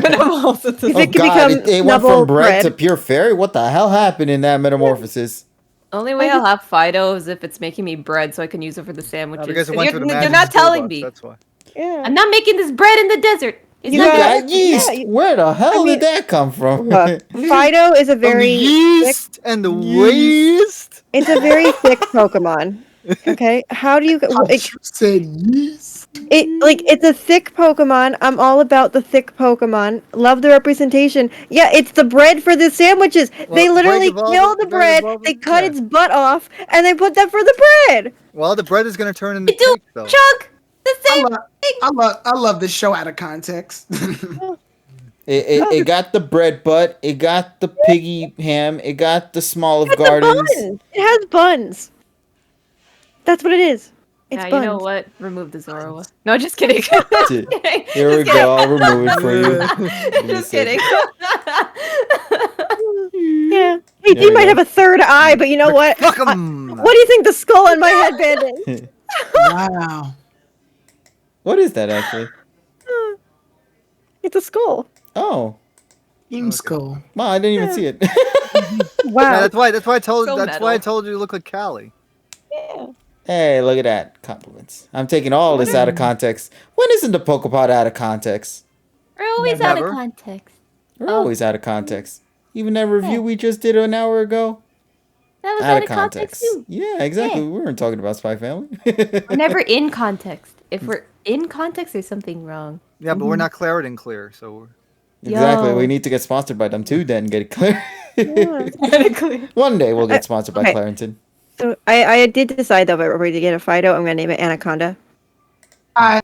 If it evolves into If Oh it could god, become it went Snubble from bread to bread. pure fairy? What the hell happened in that metamorphosis? Only way I'll have Fido is if it's making me bread so I can use it for the sandwiches. Because it 'Cause went through the you're magic not school telling bus, me. That's why. Yeah. I'm not making this bread in the desert. It's You not got good. yeast! yeah, Where the hell mean, did that come from? Look, Fido is a From the very thick, yeast and the waste. it's a very thick Pokemon. Okay, how do you You said yeast. it's a thick Pokemon. I'm all about the thick Pokemon. Love the representation. Yeah, it's the bread for the sandwiches. They Well, literally bread evolved- kill the bread bread, evolved- they cut yeah. its butt off, and they put that for the bread. Well, the bread is going to turn into You do cake, though. chug the same. I love this show out of context. It got the bread butt, it got the piggy ham, it got the small of It's gardens. a bun. It has buns. That's what it is. It's Yeah, buns. you know what? Remove the Zoroa. No, just kidding. Dude, Here we go, I'll remove it for you. Give me a Just kidding. Yeah. Hey, There he we might go. have a third eye, but you know what? Fuck 'em. What do you think the skull on my headband is? Wow. What is that actually? It's a skull. Oh, Team Skull. wow, I didn't even see it. Wow. Yeah, that's why I told So that's why I metal. told you to look like Callie. Hey, look at that. Compliments. I'm taking all this out of context. When isn't the PokePod out of context? We're always out Never. of context. We're always out of context. Even that review we just did an hour ago? That was Out of context. too. Yeah, exactly. Yeah. We weren't talking about Spy Family. We're never in context. If we're in context, there's something wrong. Yeah, but we're not Claritin clear, so we're... Exactly. Yo. We need to get sponsored by them too, then get it clear. Yeah. One day we'll get sponsored by okay. Clarington. So I did decide though, if we're going to get a Fido, I'm going to name it Anaconda. Ty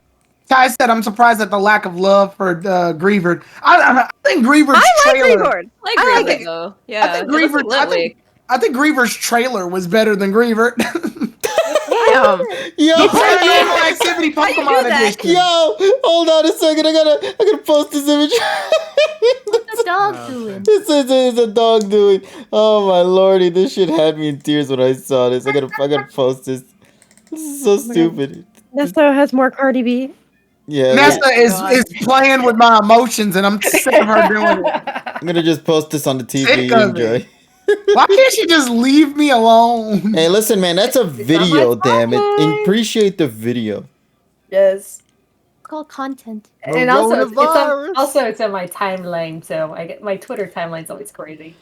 said I'm surprised at the lack of love for Griever. I think Griever's I like trailer. Reborn. Like I like Griever, it. though. Yeah. I think it looks Griever. like Litwick. I think Griever's trailer was better than Griever. Damn. Yo, Paranormal Activity Pokemon that? Edition. yo, hold on a second. I gotta post this image. What's the dog doing? This is a dog doing. Oh my lordy, this shit had me in tears when I saw this. I gotta post this. This is so stupid. Nesta has more Cardi B. Yeah, Nesta is playing with my emotions, and I'm sick of her doing it. I'm gonna just post this on the TV. Sick of Enjoy. Why can't she just leave me alone? Hey, listen, man, that's a video. Damn it! Appreciate the video. Yes. It's called content. And also, Coronavirus. it's on my timeline, so I get my Twitter timeline's always crazy.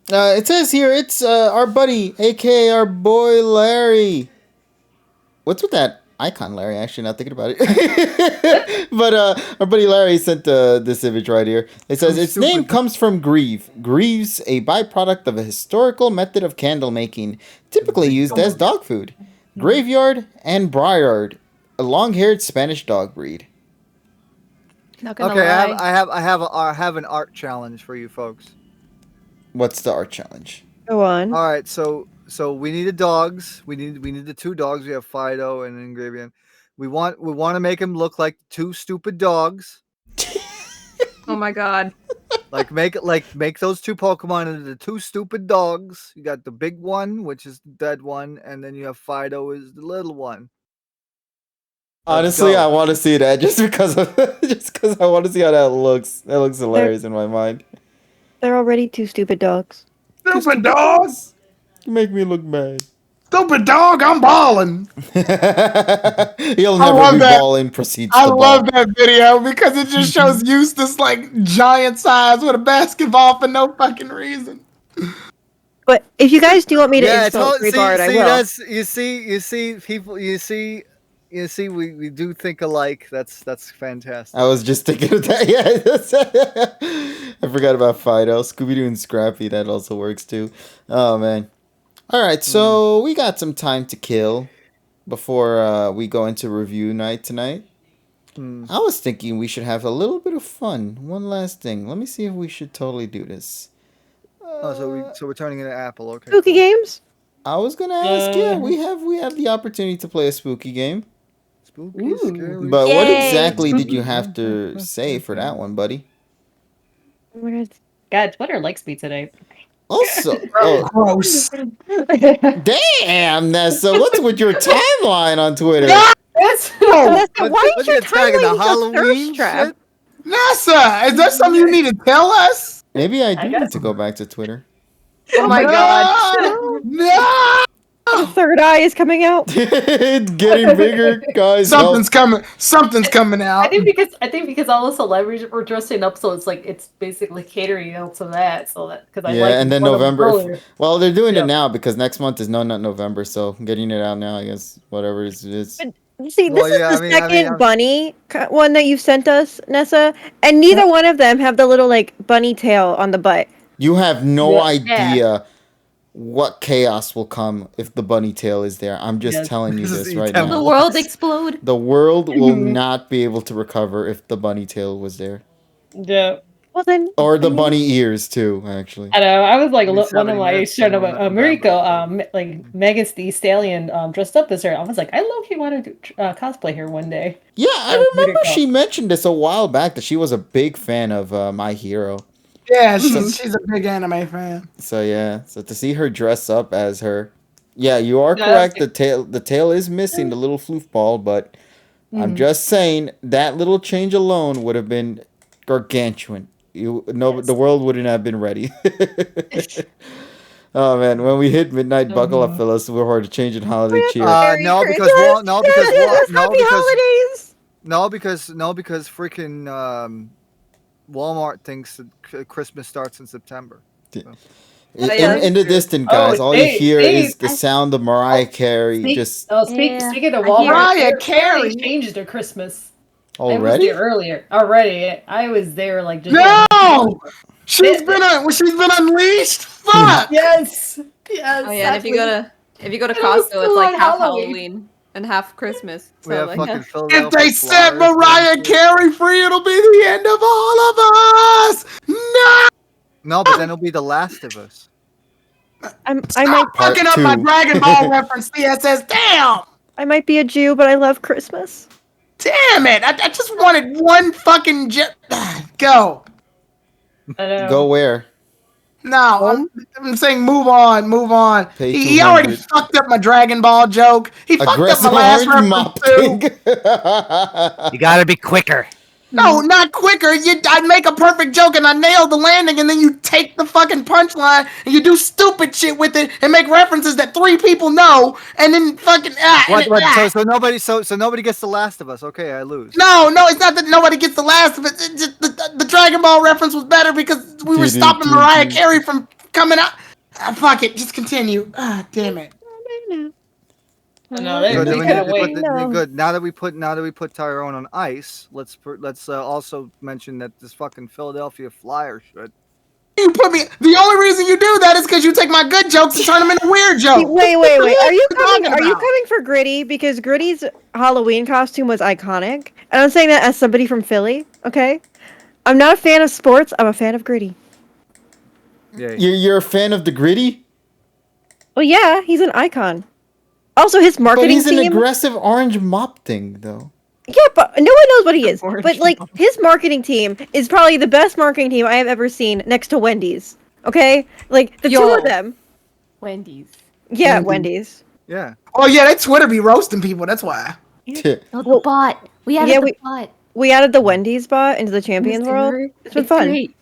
It says here it's our buddy, aka our boy Larry. What's with that icon, Larry? Actually, not thinking about it. But our buddy Larry sent this image right here. It says its name comes from Grieve. Grieve's a byproduct of a historical method of candle making, typically used as dog food. Graveyard and Briard, a long-haired Spanish dog breed. Not gonna Okay, lie. I have an art challenge for you folks. What's the art challenge? Go on. All right, so we need the dogs. We need the two dogs. We have Fido and Ingravian. We want to make them look like two stupid dogs. Oh my god. Make those two Pokemon into the two stupid dogs. You got the big one, which is the dead one, and then you have Fido is the little one. Honestly, go. I want to see that just because I want to see how that looks. That looks hilarious in my mind. They're already two stupid dogs. Stupid dog. You make me look bad. Stupid dog. I'm balling. He'll I never love be that. balling. Proceeds I to love ball. that video because it just shows Eustace like giant size with a basketball for no fucking reason. But if you guys do want me to Yeah, insult see, Retard, I see, will. that's you see people, we do think alike. That's fantastic. I was just thinking of that. Yeah, I forgot about Fido, Scooby Doo, and Scrappy. That also works too. Oh man. All right, so we got some time to kill before we go into review night tonight. I was thinking we should have a little bit of fun. One last thing. Let me see if we should totally do this. Oh, so we're turning into Apple. Okay. Spooky cool. games? I was gonna ask. Yeah, we have the opportunity to play a spooky game. Spooky, scary. But what Yay. exactly did you have to say for that one, buddy? Oh my God. God, Twitter likes me today. Also, oh, Gross. damn, Nessa, what's with your timeline on Twitter? Yes. Nessa, What- why what is your you tagging, the timeline a Halloween thirst trap? shit? NASA, is there something you need to tell us? Maybe I do I need guess- to go back to Twitter. Oh my god. No! The third eye is coming out. It's getting bigger, guys. Something's coming. Something's coming I out. think because all the celebrities were dressing up, so it's like it's basically catering out to that. So that because I Yeah, like and then one of them November. earlier. Well, they're doing Yeah. it now because next month is No Nut November, so getting it out now, I guess, whatever it is. See, this Well, is yeah, the second I'm- bunny one that you've sent us, Nessa, and neither one of them have the little like bunny tail on the butt. You have no Yeah. idea what chaos will come if the bunny tail is there. I'm just Yes. telling you This is this right Eternal. The now. world explode. The world will not be able to recover if the bunny tail was there. Yeah, Well then, Or the bunny ears, too, actually. I know. I was like, Only one of 70 my minutes shared to about November, Mariko, so- like Megan Thee Stallion, dressed up this year. I was like, I low-key wanted to cosplay her one day. Yeah, I Let remember it go. she mentioned this a while back that she was a big fan of My Hero. Yeah, she's a big anime fan. So yeah, so to see her dress up as her, yeah, you are Yeah, correct. that's The tail is missing, the little floof ball, but I'm Mhm. just saying that little change alone would have been gargantuan. The world wouldn't have been ready. Oh man, when we hit midnight, buckle up, fellas. We're hard to change in holiday cheer. Merry No, because Christmas! Wal- no, because Yes, Wal- no, happy because holidays! no, because freaking Walmart thinks that Christmas starts in September. In the distance, guys, all you hear is the sound of Mariah Carey. Just Yeah, Speaking of I hear Walmart, Mariah they Carey changed their Christmas. I was already. there earlier. Already, I was there like just No! She's been unleashed. Fuck! Yes, yes. Oh yeah, and if you go to It was Costco, it's still like on half Halloween. Halloween and half Christmas. We have like, fucking If Philadelphia. they set Flyers, Mariah dude. Carey free, it'll be the end of all of us. No! No, but then it'll be The Last of Us. I might Stop fucking up my 2. Dragon Ball reference, CSS. Damn! I might be a Jew, but I love Christmas. Damn it! I just wanted one fucking go. I know. Go where? No, I'm saying move on. Pay He already 200. fucked up my Dragon Ball joke. He fucked up Aggressive my last orange reference too. mopping. You gotta be quicker. No, not quicker. I'd make a perfect joke and I nailed the landing, and then you take the fucking punchline and you do stupid shit with it and make references that 3 people know, and then fucking What? So nobody gets The Last of Us. Okay, I lose. No, it's not that nobody gets the last of it. It's just the Dragon Ball reference was better because we were stopping Mariah Carey from coming out. Fuck it, just continue. Damn it. I know, they Good, then we need could've to put waited. No. good. Now that we put Tyrone on ice, let's also mention that this fucking Philadelphia Flyer shit. You put me. The only reason you do that is because you take my good jokes and turn them into weird jokes. Wait. Are you talking about? coming for Gritty? Because Gritty's Halloween costume was iconic. And I'm saying that as somebody from Philly, okay? I'm not a fan of sports, I'm a fan of Gritty. Yeah. You're a fan of the Gritty? Well, yeah, he's an icon. Also, his But marketing he's an team. aggressive orange mop thing, though. Yeah, but no one knows what he is. Orange But like his marketing team is probably the best marketing team I have ever seen next to Wendy's. Okay? Like the two Yo. of them. Wendy's. Yeah, Wendy's. Yeah. Oh yeah, that Twitter be roasting people. That's why. Oh, the bot. We added yeah, the bot. We added the Wendy's bot into the Champions World. It's been fun. Great.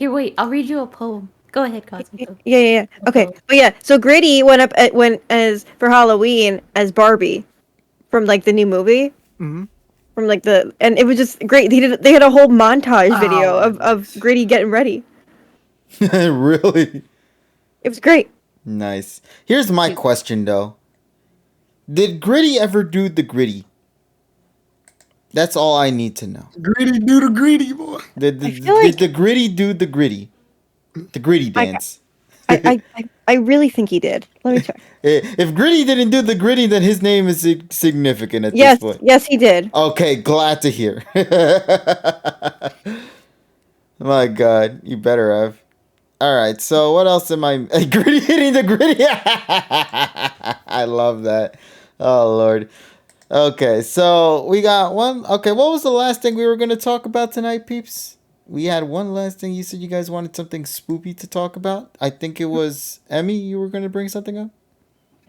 Here, wait. I'll read you a poem. Go ahead, Cosmo. Yeah. Okay, but yeah. So Gritty went as for Halloween as Barbie from like the new movie. Mhm. From like and it was just great. They had a whole montage video of Gritty getting ready. Really? It was great. Nice. Here's my question though. Did Gritty ever do the gritty? That's all I need to know. Greedy do the greedy, boy. Did like- the gritty do the gritty? The gritty dance. I really think he did. Let me check. If Gritty didn't do the gritty, then his name is significant at Yes, this point. yes, he did. Okay, glad to hear. My God, you better have. All right, so what else am I? Gritty hitting the gritty. I love that. Oh Lord. Okay, so we got one. Okay, what was the last thing we were gonna talk about tonight, peeps? We had one last thing. You said you guys wanted something spoopy to talk about. I think it was Emmy. You were gonna bring something up.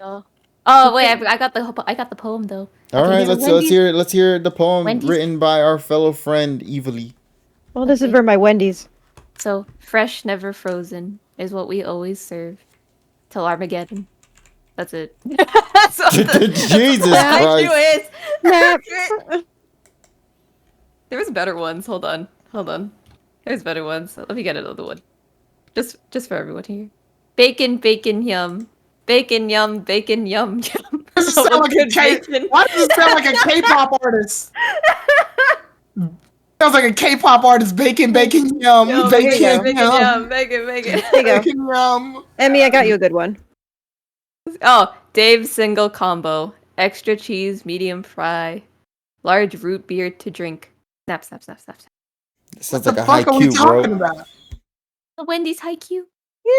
Oh wait, I got the poem though. All right, let's hear the poem Wendy's. written by our fellow friend Evilly. Well, this is for my Wendy's. So fresh, never frozen is what we always serve till Armageddon. That's it. That's what Jesus Christ! There was better ones. Hold on. There's better ones. Let me get another one. Just for everyone here. Bacon, bacon, yum. Bacon, yum, bacon, yum, yum. Does it sound like a Why does it sound like a K-pop artist? Sounds like a K-pop artist. Bacon, bacon, yum. Bacon, yum. Bacon. There you go. Bacon, yum. Emmy, I got you a good one. Oh, Dave's single combo. Extra cheese, medium fry. Large root beer to drink. Snap. Sounds What like the a fuck are we haiku, talking bro. about? The Wendy's haiku.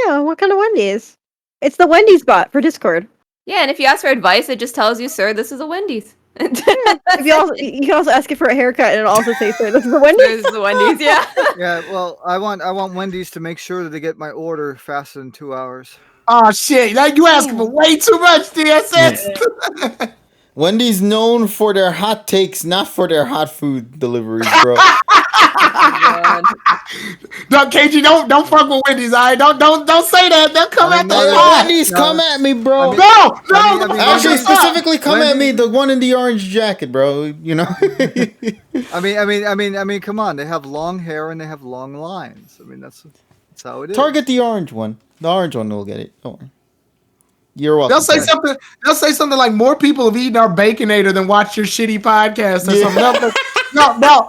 Yeah, what kind of Wendy's? It's the Wendy's bot for Discord. Yeah, and if you ask for advice, it just tells you, sir, this is a Wendy's. If you can also ask it for a haircut, and it'll also say, "Sir, this is the Wendy's." This is the Wendy's, yeah. Yeah, well, I want Wendy's to make sure that they get my order faster than 2 hours. Oh shit! Now you asking for way too much, DSS. Wendy's known for their hot takes, not for their hot food deliveries, bro. No, KG, don't fuck with Wendy's. All right, don't say that. Don't come at Hey, the Wendy's, come at me, bro. Actually, Wendy's- specifically, come at me, Wendy's- the one in the orange jacket, bro. You know. I mean, come on. They have long hair and they have long lines. I mean, that's how it is. Target the orange one. The orange one will get it. Don't worry. You're welcome. They'll say sir. something. They'll say something like, "More people have eaten our Baconator than watched your shitty podcast," or something. They'll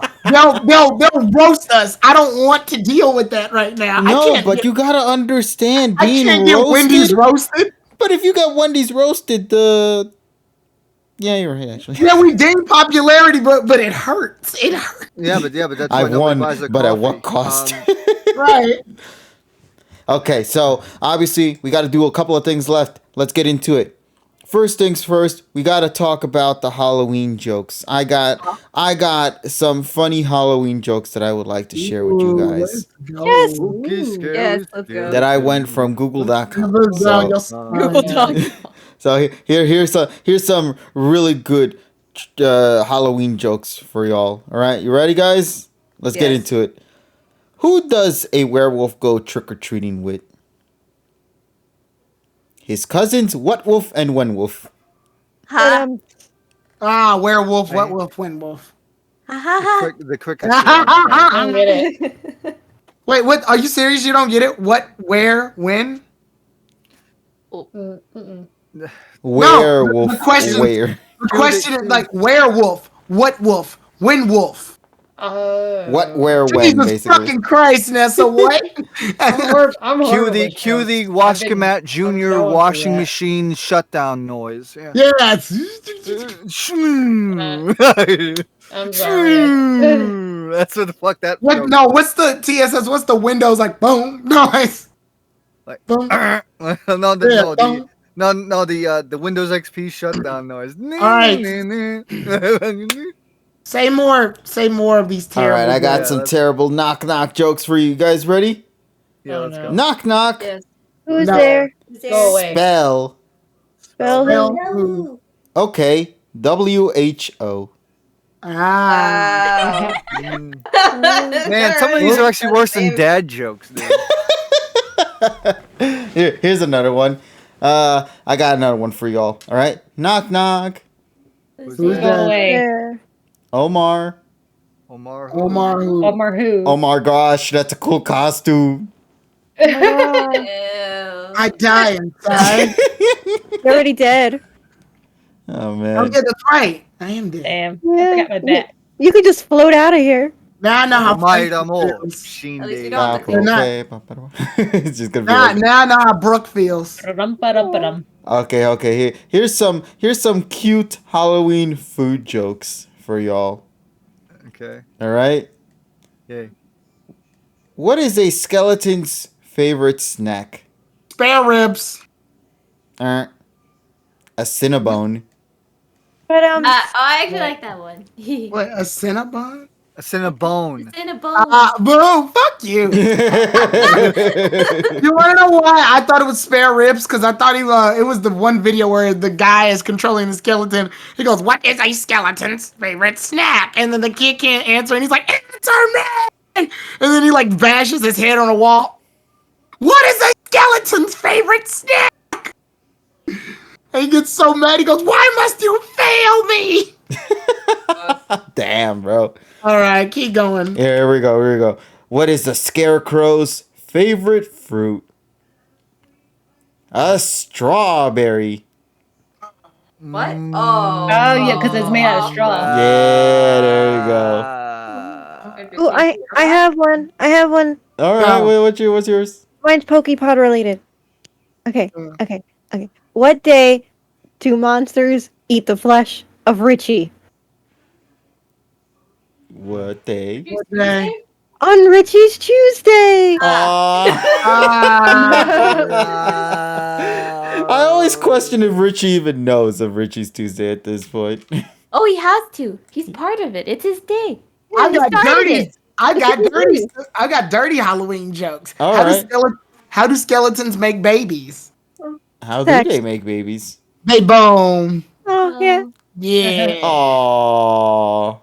roast us. I don't want to deal with that right now. No, but you gotta understand I being can't get roasted. Wendy's roasted. But if you got Wendy's roasted, yeah, you're right. Actually, Yeah, we gain popularity, but it hurts. It hurts. Yeah, but that's I why nobody won, buys their but at coffee. what cost? Right. Okay, so obviously we got to do a couple of things left. Let's get into it. First things first, we got to talk about the Halloween jokes. I got some funny Halloween jokks that I would like to share with you guys. Yes. Yes, let's go. That I went from Google.com. So here's some really good Halloween jokes for y'all. All right, you ready, guys? Let's get Yes. into it. Who does a werewolf go trick-or-treating with? His cousins, What Wolf and When Wolf. Werewolf, what wolf, when wolf. The cricket. I get it. Wait, what? Are you serious? You don't get it? What, where, when? Werewolf. the question- Where? The question is like werewolf, what wolf, when wolf. What, where, when, Jesus basically. fucking Christ, Nessa, what? I'm Cue the horrible. Washcomat Junior washing machine shutdown noise. Yeah. Yes. I'm sorry. That's what the fuck that. What? joke- No, what's the TSS? What's the Windows like? Boom, noise. Like, Boom. no, boom. the Windows XP shutdown noise. right. Say more of these All terrible. right, I got Yeah, some that's- terrible knock-knock jokes for you. You guys ready? Yeah, let's go. Knock-knock. Yes. Who's No. there? Go away. Spell. Spell Well, who? Okay. WHO. Ah. Wow. Man, some of these are actually worse than dad jokes, dude. Here's another one. I got another one for y'all. All right. Knock knock. Who's Who's that? that? Go away. There. Omar. Omar. Who? Omar who? Omar who? Oh my gosh, that's a cool costume. Oh my God. Ew. I die inside. You're already dead. Oh Oh man. yeah, that's right. I am dead. Damn. Yeah. I forgot my bat. You could just float out of here. Now I know how Might Frank I'm old. feels. Sheen At least you Day. don't have to They're not- It's just gonna be Now, like, now I know how Brooke feels. Rum-pa-dum-pa-dum. okay. Here's some cute Halloween food jokes for y'all. Okay. All right. Yay. What is a skeleton's favorite snack? Spare ribs. A Cinnabone. But I actually like that one. What, a Cinnabon? A Cinnabone. Cinnabon. Boo, fuck you. You want to know why I thought it was spare ribs? Because I thought it was the one video where the guy is controlling the skeleton. He goes, "What is a skeleton's favorite snack?" And then the kid can't answer, and he's like, "Answer me!" And then he like bashes his head on a wall. What is a skeleton's favorite snack? And he gets so mad, he goes, "Why must you fail me?" Damn, bro. All right, keep going. Here we go. What is the scarecrow's favorite fruit? A strawberry. What? Mm. Oh. Oh, yeah, 'cause it's made out of straw. Yeah, there you go. oh, I have one. I have one. All right, No. what's yours? Mine's PokePod related. Okay. Uh. Okay. What day do monsters eat the flesh of Richie? What day? What day? On Richie's Tuesday. Aw. I always question if Richie even knows of Richie's Tuesday at this point. Oh, he has to. He's part of it. It's his day. I got started dirty. it. I got It's dirty. dirty. I got dirty Halloween jokes. All how, right. how do skeletons make babies? How do Sex. they make babies? They bone. Oh yeah. Yeah. Aww.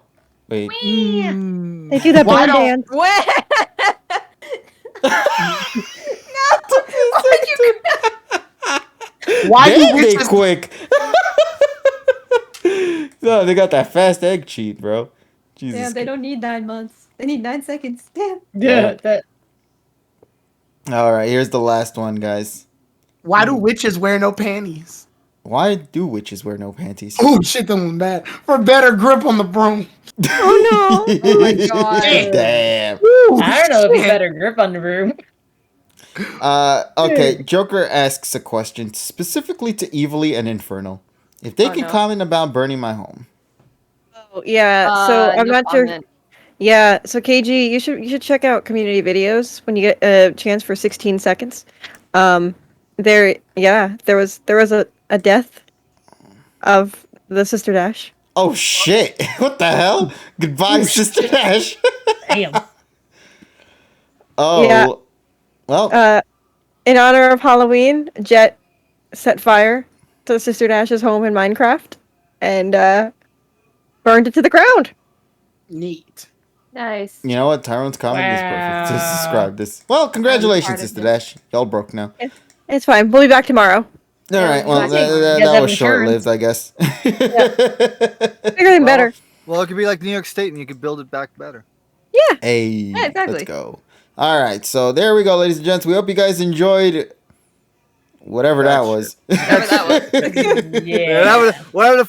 Wait. They do that Why bone don't- dance. What? Why do Damn, they witches? quick. No, they got that fast egg cheat, bro. Jesus. Damn, they don't need 9 months. They need 9 seconds. Damn. Yeah, that. All right, here's the last one, guys. Why do witches wear no panties? Why do witches wear no panties? Oh shit, that was bad. For better grip on the broom. Oh no. Oh my god. Damn. Ooh, I don't know if you shit. better grip on the room. Okay, Joker asks a question specifically to Evilly and Infernal. If they Oh, can no. comment about burning my home. Oh, yeah. So I'm No not sure. comment. Yeah. So KG, you should check out community videos when you get a chance for 16 seconds. There was a death of the Sister Dash. Oh shit! What the hell? Goodbye, Sister Dash. Damn. Oh. Yeah. Well, In honor of Halloween, Jet set fire to Sister Dash's home in Minecraft and burned it to the ground. Neat. Nice. you know what? Tyrone's comment is perfect to Wow. describe this. Well, congratulations, part of Sister it. Dash. Y'all broke now. It's fine. We'll be back tomorrow. All right. Well, exactly. that You guys was have short-lived, I guess. Bigger and better. Well, it could be like New York State, and you could build it back better. Hey, Yeah, exactly. let's go. All right, so there we go, ladies and gents. We hope you guys enjoyed whatever that That was. Whatever that was. Yeah. Whatever the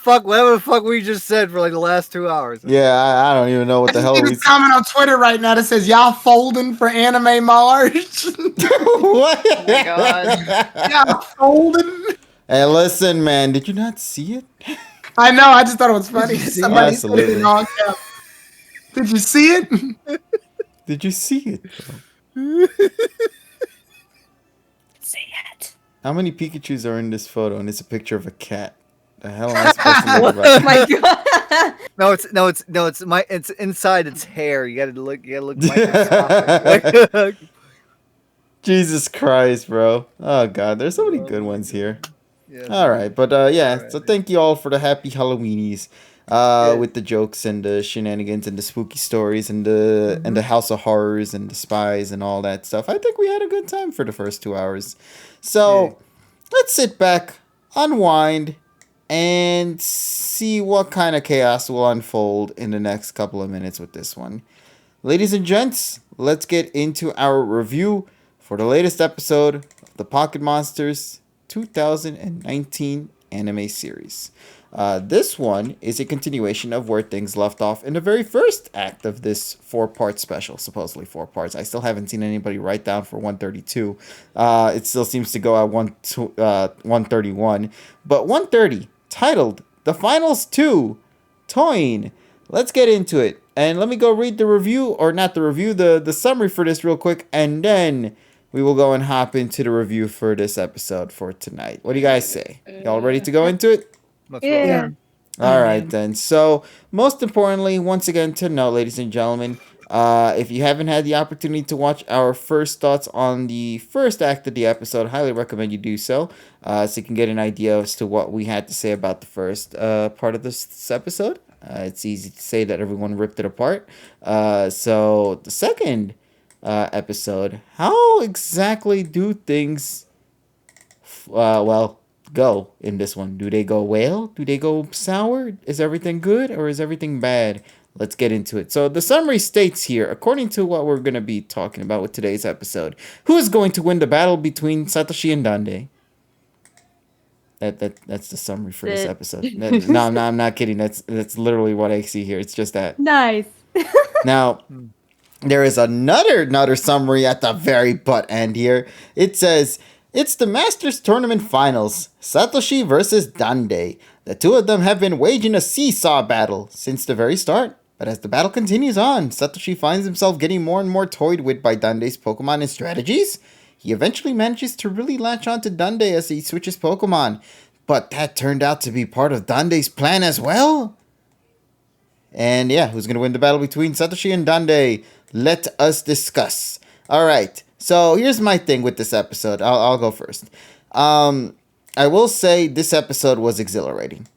fuck we just said for like the last 2 hours. Yeah, I don't even know what the I hell just we. see this comment on Twitter right now that says y'all folding for Anime March. What? Oh my god. Y'all folding. Hey, listen, man. Did you not see it? I know. I just thought it was funny. see Somebody it? said it in all caps. Did you see it? Did you see it? Bro? Say it. How many Pikachu's are in this photo? And it's a picture of a cat. The hell am I supposed to look Oh about? my god. It's inside its hair. You gotta look microscopic. Jesus Christ, bro. Oh god, there's so many good ones here. Yeah. All right, but yeah. All right. So thank you all for the happy Halloweenies. with the jokes and the shenanigans and the spooky stories and the House of Horrors and the spies and all that stuff. I think we had a good time for the first 2 hours. So let's sit back, unwind, and see what kind of chaos will unfold in the next couple of minutes with this one. Ladies and gents, let's get into our review for the latest episode of the Pocket Monsters 2019 anime series. This one is a continuation of where things left off in the very first act of this 4-part special, supposedly 4 parts. I still haven't seen anybody write down for 132. It still seems to go at 131. But 130, titled The Finals 2, Toin. Let's get into it. And let me go read the review, or not the review, the summary for this real quick, and then we will go and hop into the review for this episode for tonight. What do you guys say? Y'all ready to go into it? Yeah. All right, then. So, most importantly, once again, to note, ladies and gentlemen, if you haven't had the opportunity to watch our first thoughts on the first act of the episode, highly recommend you do so, so you can get an idea as to what we had to say about the first part of this episode. It's easy to say that everyone ripped it apart. So, the second episode, how exactly do things, go in this one? Do they go well? Do they go sour? Is everything good or is everything bad? Let's get into it. So the summary states here, according to what we're going to be talking about with today's episode, who is going to win the battle between Satoshi and Dande? That's the summary for this episode. No, I'm not kidding. That's literally what I see here. It's just that. Nice. Now, there is another summary at the very butt end here. It says, it's the Masters Tournament Finals, Satoshi versus Dande. The two of them have been waging a seesaw battle since the very start. But as the battle continues on, Satoshi finds himself getting more and more toyed with by Dande's Pokemon and strategies. He eventually manages to really latch on to Dande as he switches Pokemon. But that turned out to be part of Dande's plan as well. And yeah, who's going to win the battle between Satoshi and Dande? Let us discuss. Alright, so here's my thing with this episode. I'll go first. I will say this episode was exhilarating.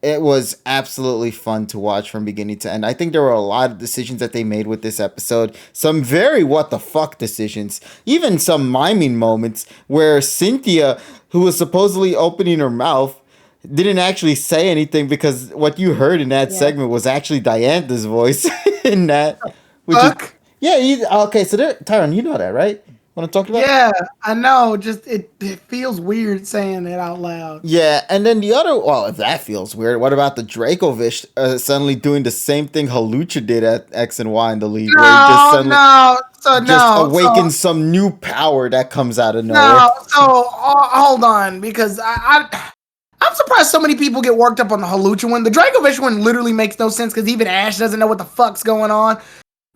It was absolutely fun to watch from beginning to end. I think there were a lot of decisions that they made with this episode. Some very what the fuck decisions. Even some miming moments where Cynthia, who was supposedly opening her mouth, didn't actually say anything because what you heard in that segment was actually Diantha's voice in that. Which Fuck. Okay, so there, Tyron, you know that, right? Want to talk about? Yeah, I know. Just it feels weird saying it out loud. Yeah, and then the other, well, if that feels weird, what about the Dracovish suddenly doing the same thing Halucha did at X and Y in the league? Where he just awakens some new power that comes out of nowhere. Hold on, because I'm surprised so many people get worked up on the Halucha one. The Dracovish one literally makes no sense because even Ash doesn't know what the fuck's going on.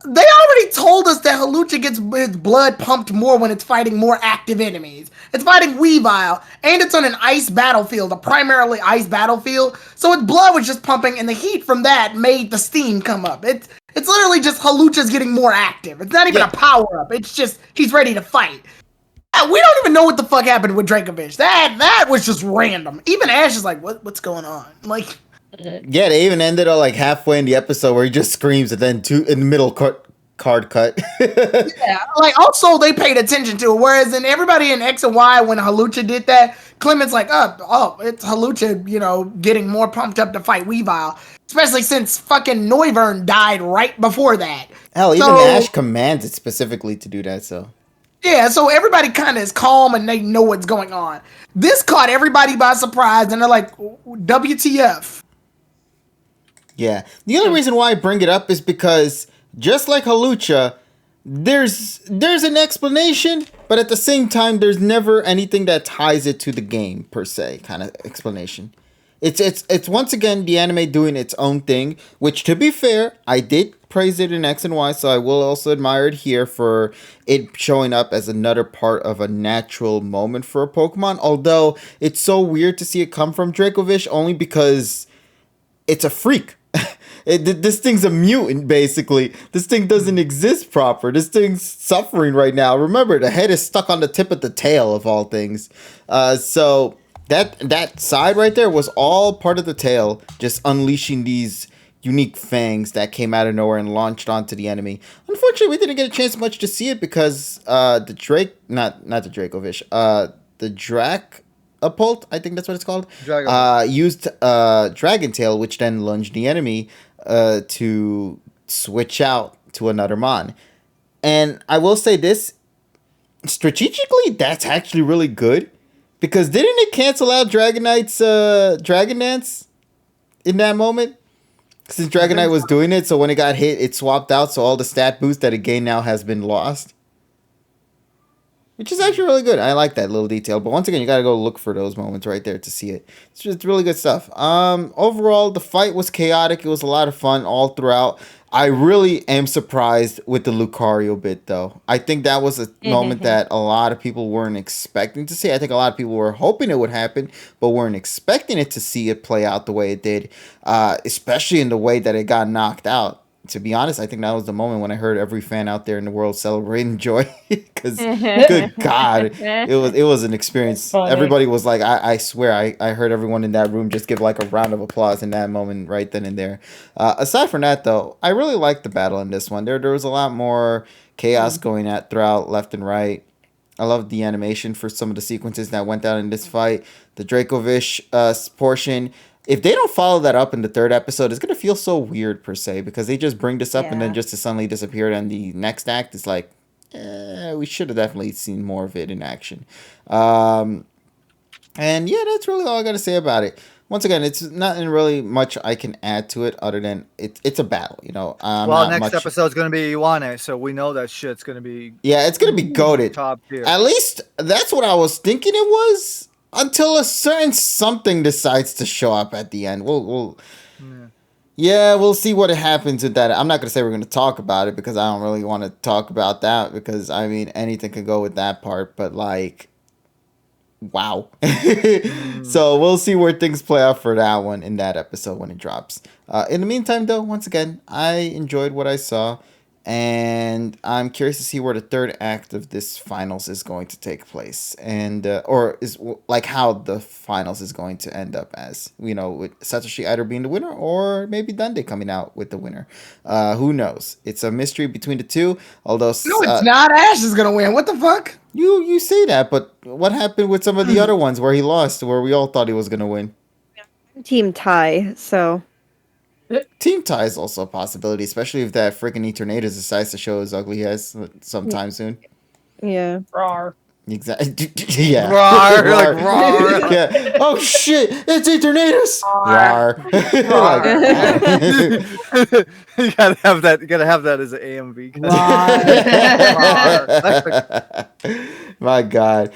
They already told us that Halucha gets its blood pumped more when it's fighting more active enemies. It's fighting Weavile, and it's on an ice battlefield, a primarily ice battlefield, so its blood was just pumping, and the heat from that made the steam come up. It's literally just Halucha's getting more active. It's not even a power-up. It's just, he's ready to fight. We don't even know what the fuck happened with Dracovish. That was just random. Even Ash is like, what's going on? Like... Yeah, they even ended up like halfway in the episode where he just screams and then in the middle card cut. Yeah, like also they paid attention to it. Whereas in everybody in X and Y, when Halucha did that, Clement's like, it's Halucha, getting more pumped up to fight Weavile. Especially since fucking Noivern died right before that. Hell, even Ash commands it specifically to do that, so. Yeah, so everybody kind of is calm and they know what's going on. This caught everybody by surprise and they're like, WTF. Yeah. The only reason why I bring it up is because, just like Halucha, there's an explanation, but at the same time, there's never anything that ties it to the game, per se, kind of explanation. It's once again the anime doing its own thing, which, to be fair, I did praise it in X and Y, so I will also admire it here for it showing up as another part of a natural moment for a Pokemon, although it's so weird to see it come from Dracovish, only because it's a freak. This thing's a mutant, basically. This thing doesn't exist proper. This thing's suffering right now. Remember, the head is stuck on the tip of the tail, of all things. So, that side right there was all part of the tail, just unleashing these unique fangs that came out of nowhere and launched onto the enemy. Unfortunately, we didn't get a chance much to see it because the Drake, not the Dracovish, the Dracapult, I think that's what it's called, used Dragon Tail, which then lunged the enemy to switch out to another Mon. And I will say this, strategically, that's actually really good. Because didn't it cancel out Dragonite's Dragon Dance in that moment? Since Dragonite was doing it, so when it got hit, it swapped out, so all the stat boost that it gained now has been lost. Which is actually really good. I like that little detail. But once again, you gotta go look for those moments right there to see it. It's just really good stuff. Overall, the fight was chaotic. It was a lot of fun all throughout. I really am surprised with the Lucario bit, though. I think that was a moment that a lot of people weren't expecting to see. I think a lot of people were hoping it would happen, but weren't expecting it to see it play out the way it did, especially in the way that it got knocked out. To be honest, I think that was the moment when I heard every fan out there in the world celebrating joy. Because, good God, it was an experience. Funny. Everybody was like, I swear, I heard everyone in that room just give like a round of applause in that moment right then and there. Aside from that, though, I really liked the battle in this one. There was a lot more chaos going at throughout left and right. I loved the animation for some of the sequences that went down in this fight. The Dracovish portion. If they don't follow that up in the third episode, it's going to feel so weird, per se, because they just bring this up and then just to suddenly disappear. And the next act is like, we should have definitely seen more of it in action. And yeah, that's really all I got to say about it. Once again, it's not really much I can add to it other than it's a battle, you know. Next episode's going to be Iwane, so we know that shit's going to be... Yeah, it's going to be goated. Top tier. At least that's what I was thinking it was. Until a certain something decides to show up at the end. We'll see what happens with that. I'm not going to say we're going to talk about it because I don't really want to talk about that because, I mean, anything could go with that part. But, like, wow. So we'll see where things play out for that one in that episode when it drops. In the meantime, though, once again, I enjoyed what I saw. And I'm curious to see where the third act of this finals is going to take place, and or is like how the finals is going to end up as, you know, with Satoshi either being the winner or maybe Dundee coming out with the winner. Who knows? It's a mystery between the two. Although no, it's not. Ash is gonna win. What the fuck? You say that, but what happened with some of the other ones where he lost, where we all thought he was gonna win? Team tie, so. Team tie is also a possibility, especially if that freaking Eternatus decides to show as ugly as sometime soon. Yeah. Rawr. Exactly. Yeah. Rawr. Like, rawr. Yeah. Oh shit! It's Eternatus. Rawr. You gotta have that. You gotta have that as an AMV. My God.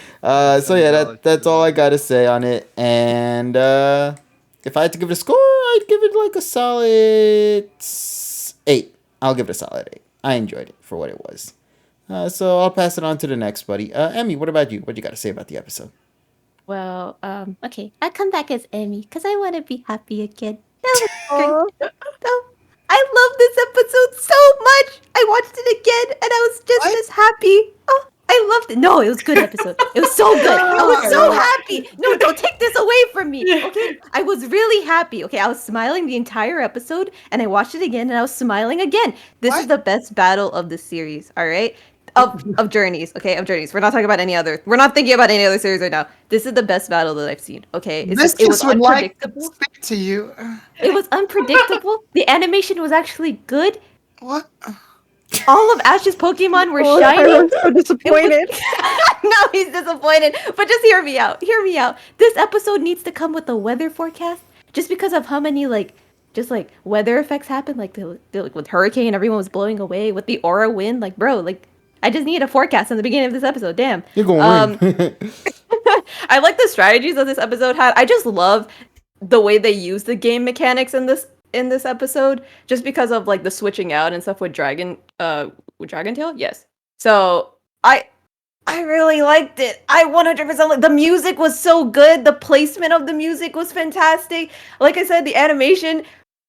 So yeah, that's all I gotta say on it, and if I had to give it a score, I'd give it like a solid 8. I'll give it a solid 8. I enjoyed it for what it was. So I'll pass it on to the next buddy. Emmy, what about you? What do you got to say about the episode? Well, okay. I'll come back as Emmy because I want to be happy again. That was great. I love this episode so much. I watched it again and I was just as happy. Oh, I loved it. No, it was a good episode. It was so good. I was so happy. No, don't take this away from me. Okay, I was really happy. Okay, I was smiling the entire episode, and I watched it again, and I was smiling again. This is the best battle of the series. All right, of Journeys. Okay, of Journeys. We're not talking about any other. We're not thinking about any other series right now. This is the best battle that I've seen. Okay, it was unpredictable. Like to speak to you. It was unpredictable. The animation was actually good. What? All of Ash's Pokemon were shiny. I'm so disappointed. Now he's disappointed. But just hear me out. Hear me out. This episode needs to come with a weather forecast, just because of how many just weather effects happen. Like with hurricane, everyone was blowing away with the aura wind. Like, bro, I just need a forecast in the beginning of this episode. Damn. You're going win. I like the strategies that this episode had. I just love the way they use the game mechanics in this episode, just because of the switching out and stuff with Dragon Tail. Yes. So I really liked it. I 100% the music was so good. The placement of the music was fantastic. Like I said, the animation,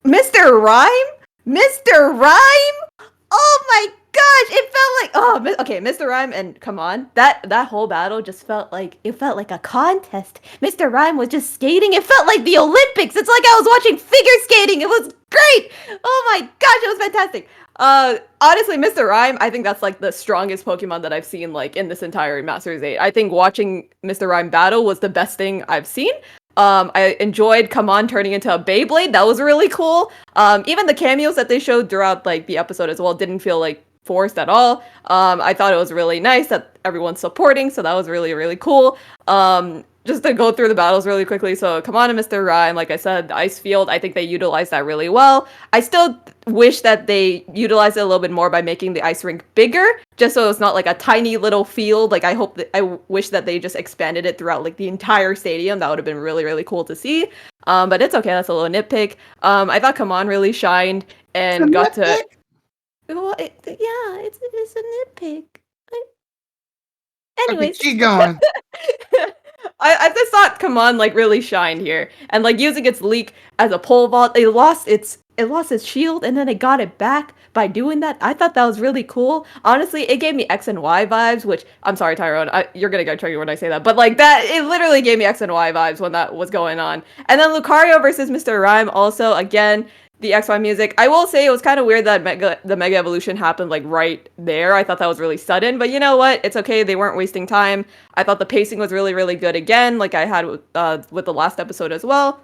Mr. Rhyme. Oh my gosh, it felt like okay, Mr. Rhyme, and come on, that whole battle just felt like a contest. Mr. Rhyme was just skating. It felt like the Olympics. It's like I was watching figure skating. It was great. Oh my gosh, it was fantastic. Honestly, Mr. Rhyme, I think that's like the strongest Pokemon that I've seen like in this entire Masters 8. I think watching Mr. Rhyme battle was the best thing I've seen. I enjoyed Come On turning into a Beyblade. That was really cool. Even the cameos that they showed throughout like the episode as well didn't feel like forced at all. I thought it was really nice that everyone's supporting, so that was really, really cool. Just to go through the battles really quickly. So Come On and Mr. Rhyme, like I said, the ice field, I think they utilized that really well. I still wish that they utilized it a little bit more by making the ice rink bigger, just so it's not like a tiny little field. Like I wish that they just expanded it throughout like the entire stadium. That would have been really, really cool to see. But it's okay, that's a little nitpick. I thought Come On really shined and got to... Well, it's a nitpick. Anyways. Okay, keep going. I just thought Come On like really shined here, and like using its leak as a pole vault, it lost its shield and then it got it back by doing that. I thought that was really cool. Honestly, it gave me X and Y vibes, which I'm sorry, Tyrone, you're gonna get triggered when I say that, but like that, it literally gave me X and Y vibes when that was going on. And then Lucario versus Mr. Rhyme, also again, the XY music. I will say it was kind of weird that the Mega Evolution happened like right there. I thought that was really sudden, but you know what? It's okay. They weren't wasting time. I thought the pacing was really, really good again, like I had with the last episode as well.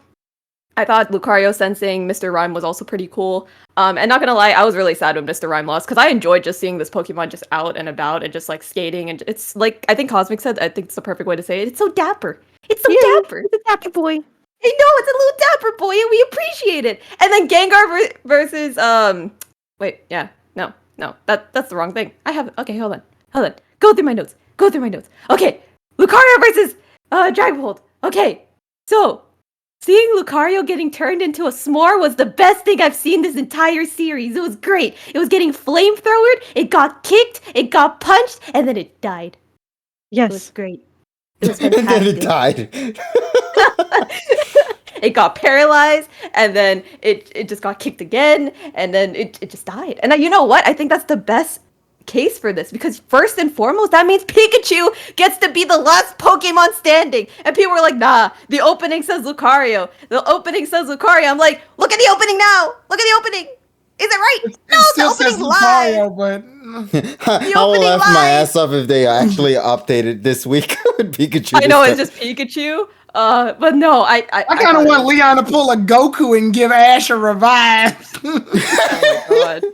I thought Lucario sensing Mr. Rhyme was also pretty cool. And not gonna lie, I was really sad when Mr. Rhyme lost because I enjoyed just seeing this Pokemon just out and about and just like skating. And it's like, I think Cosmic said, I think it's the perfect way to say it. It's so dapper. It's so dapper. It's a dapper boy. I know, it's a little dapper boy, and we appreciate it. And then Gengar versus that's the wrong thing. Okay, hold on. Go through my notes. Okay, Lucario versus Dragapult. Okay, so seeing Lucario getting turned into a s'more was the best thing I've seen this entire series. It was great. It was getting flamethrowered. It got kicked. It got punched, and then it died. Yes. It was great. It was And fantastic. then it died. It got paralyzed, and then it just got kicked again, and then it just died. And you know what? I think that's the best case for this, because first and foremost, that means Pikachu gets to be the last Pokemon standing. And people were like, nah, the opening says Lucario. I'm like, look at the opening now. Look at the opening. Is it right? No, It still the says opening's live. Lucario, but I will opening laugh my live. ass off if they actually updated this week with Pikachu. I know it's just Pikachu. But no, I kind of want Leon to pull a Goku and give Ash a revive. Oh my god.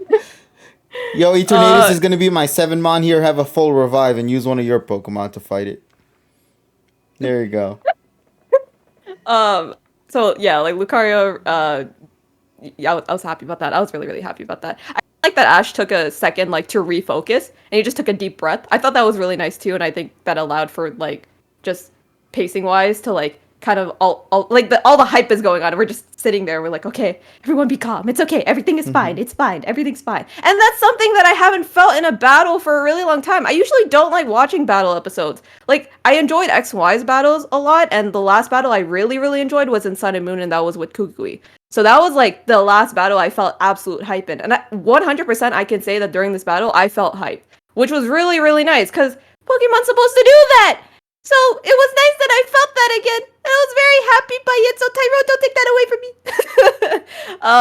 Yo, Eternatus is gonna be my 7-mon here. Have a full revive and use one of your Pokemon to fight it. There you go. So yeah, like Lucario, yeah, I was happy about that. I was really, really happy about that. I like that Ash took a second like to refocus and he just took a deep breath. I thought that was really nice too, and I think that allowed for like just pacing wise to like kind of all the hype is going on and we're just sitting there, we're like, okay, everyone be calm, it's okay, everything is fine, it's fine, everything's fine. And that's something that I haven't felt in a battle for a really long time. I usually don't like watching battle episodes. Like, I enjoyed XY's battles a lot, and the last battle I really, really enjoyed was in Sun and Moon, and that was with Kukui. So that was like the last battle I felt absolute hype in. And 100% I can say that during this battle I felt hype, which was really, really nice because Pokemon's supposed to do that. So it was nice that I felt that again. And I was very happy by it. So Tyrone, don't take that away from me.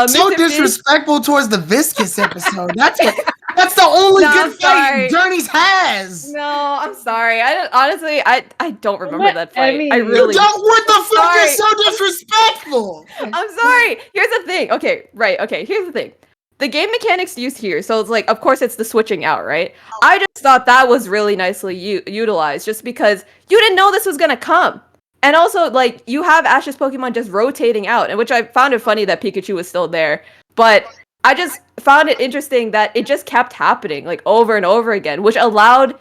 So Mr. disrespectful towards the Viscous episode. That's the only No, I'm good fight sorry. Journeys has. No, I'm sorry. I don't remember that fight. I I mean, really What the fuck sorry. is so disrespectful? I'm sorry. Here's the thing. Okay, right. Okay, here's the thing. The game mechanics used here, so it's like, of course, it's the switching out, right? I just thought that was really nicely utilized, just because you didn't know this was gonna come. And also, like, you have Ash's Pokemon just rotating out, and which I found it funny that Pikachu was still there. But I just found it interesting that it just kept happening, like, over and over again, which allowed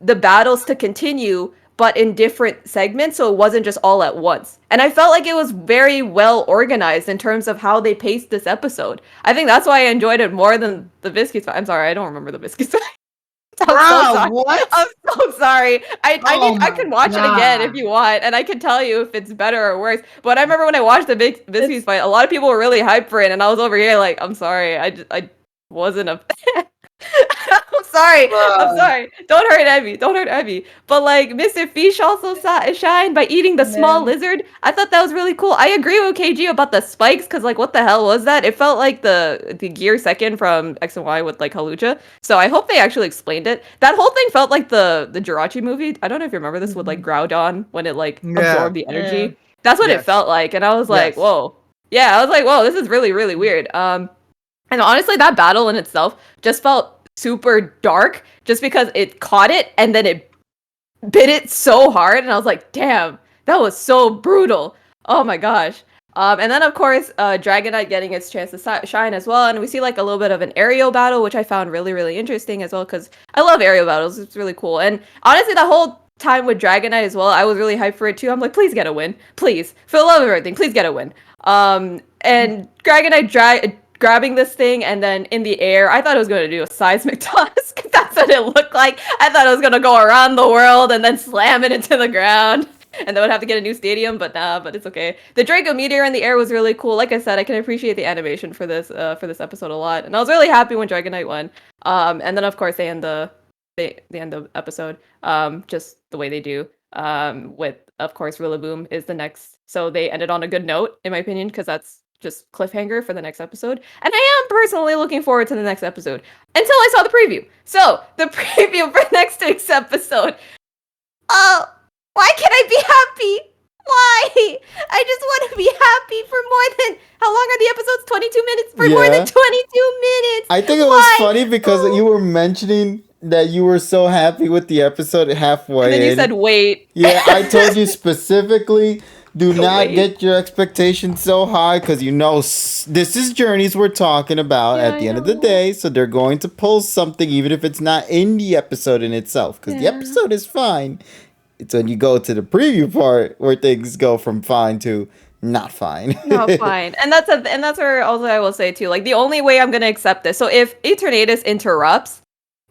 the battles to continue, but in different segments, so it wasn't just all at once. And I felt like it was very well organized in terms of how they paced this episode. I think that's why I enjoyed it more than the Viscous fight. I'm sorry, I don't remember the Viscous fight. I'm so sorry. What? I'm so sorry. I can watch it again if God. you want, and I can tell you if it's better or worse. But I remember when I watched the Viscous fight, a lot of people were really hyped for it, and I was over here like, I'm sorry, I wasn't a fan. I'm sorry. I'm sorry. Don't hurt Evie. Don't hurt Evie. But like Mr. Fish also shined by eating the small lizard. I thought that was really cool. I agree with KG about the spikes because like what the hell was that? It felt like the Gear Second from X and Y with like Halucha. So I hope they actually explained it. That whole thing felt like the Jirachi movie. I don't know if you remember this with like Groudon when it like absorbed the energy. That's what it felt like, and I was like, whoa. Yeah, I was like, whoa, this is really really weird. And honestly, that battle in itself just felt super dark just because it caught it and then it bit it so hard. And I was like, damn, that was so brutal. Oh my gosh. And then, of course, Dragonite getting its chance to shine as well. And we see like a little bit of an aerial battle, which I found really, really interesting as well because I love aerial battles. It's really cool. And honestly, the whole time with Dragonite as well, I was really hyped for it too. I'm like, please get a win. Please. For the love of everything, please get a win. And Dragonite grabbing this thing and then in the air, I thought it was going to do a seismic toss. That's what it looked like. I thought it was going to go around the world and then slam it into the ground. And then would have to get a new stadium, but nah, but it's okay. The Draco Meteor in the air was really cool. Like I said, I can appreciate the animation for this episode a lot. And I was really happy when Dragonite won. And then of course they end the episode just the way they do. With of course Rillaboom is the next. So they ended on a good note, in my opinion, because that's just cliffhanger for the next episode. And I am personally looking forward to the next episode until I saw the preview. So the preview for next week's episode. Why can't I be happy? Why? I just want to be happy for more than how long are the episodes? 22 minutes for more than 22 minutes. I think it was funny because you were mentioning that you were so happy with the episode halfway. And then you said wait. Yeah, I told you specifically do not get your expectations so high because you know this is Journeys we're talking about at the end of the day. So they're going to pull something even if it's not in the episode in itself because the episode is fine. It's when you go to the preview part where things go from fine to not fine. Not fine. And that's where also I will say too, like the only way I'm gonna accept this. So if Eternatus interrupts,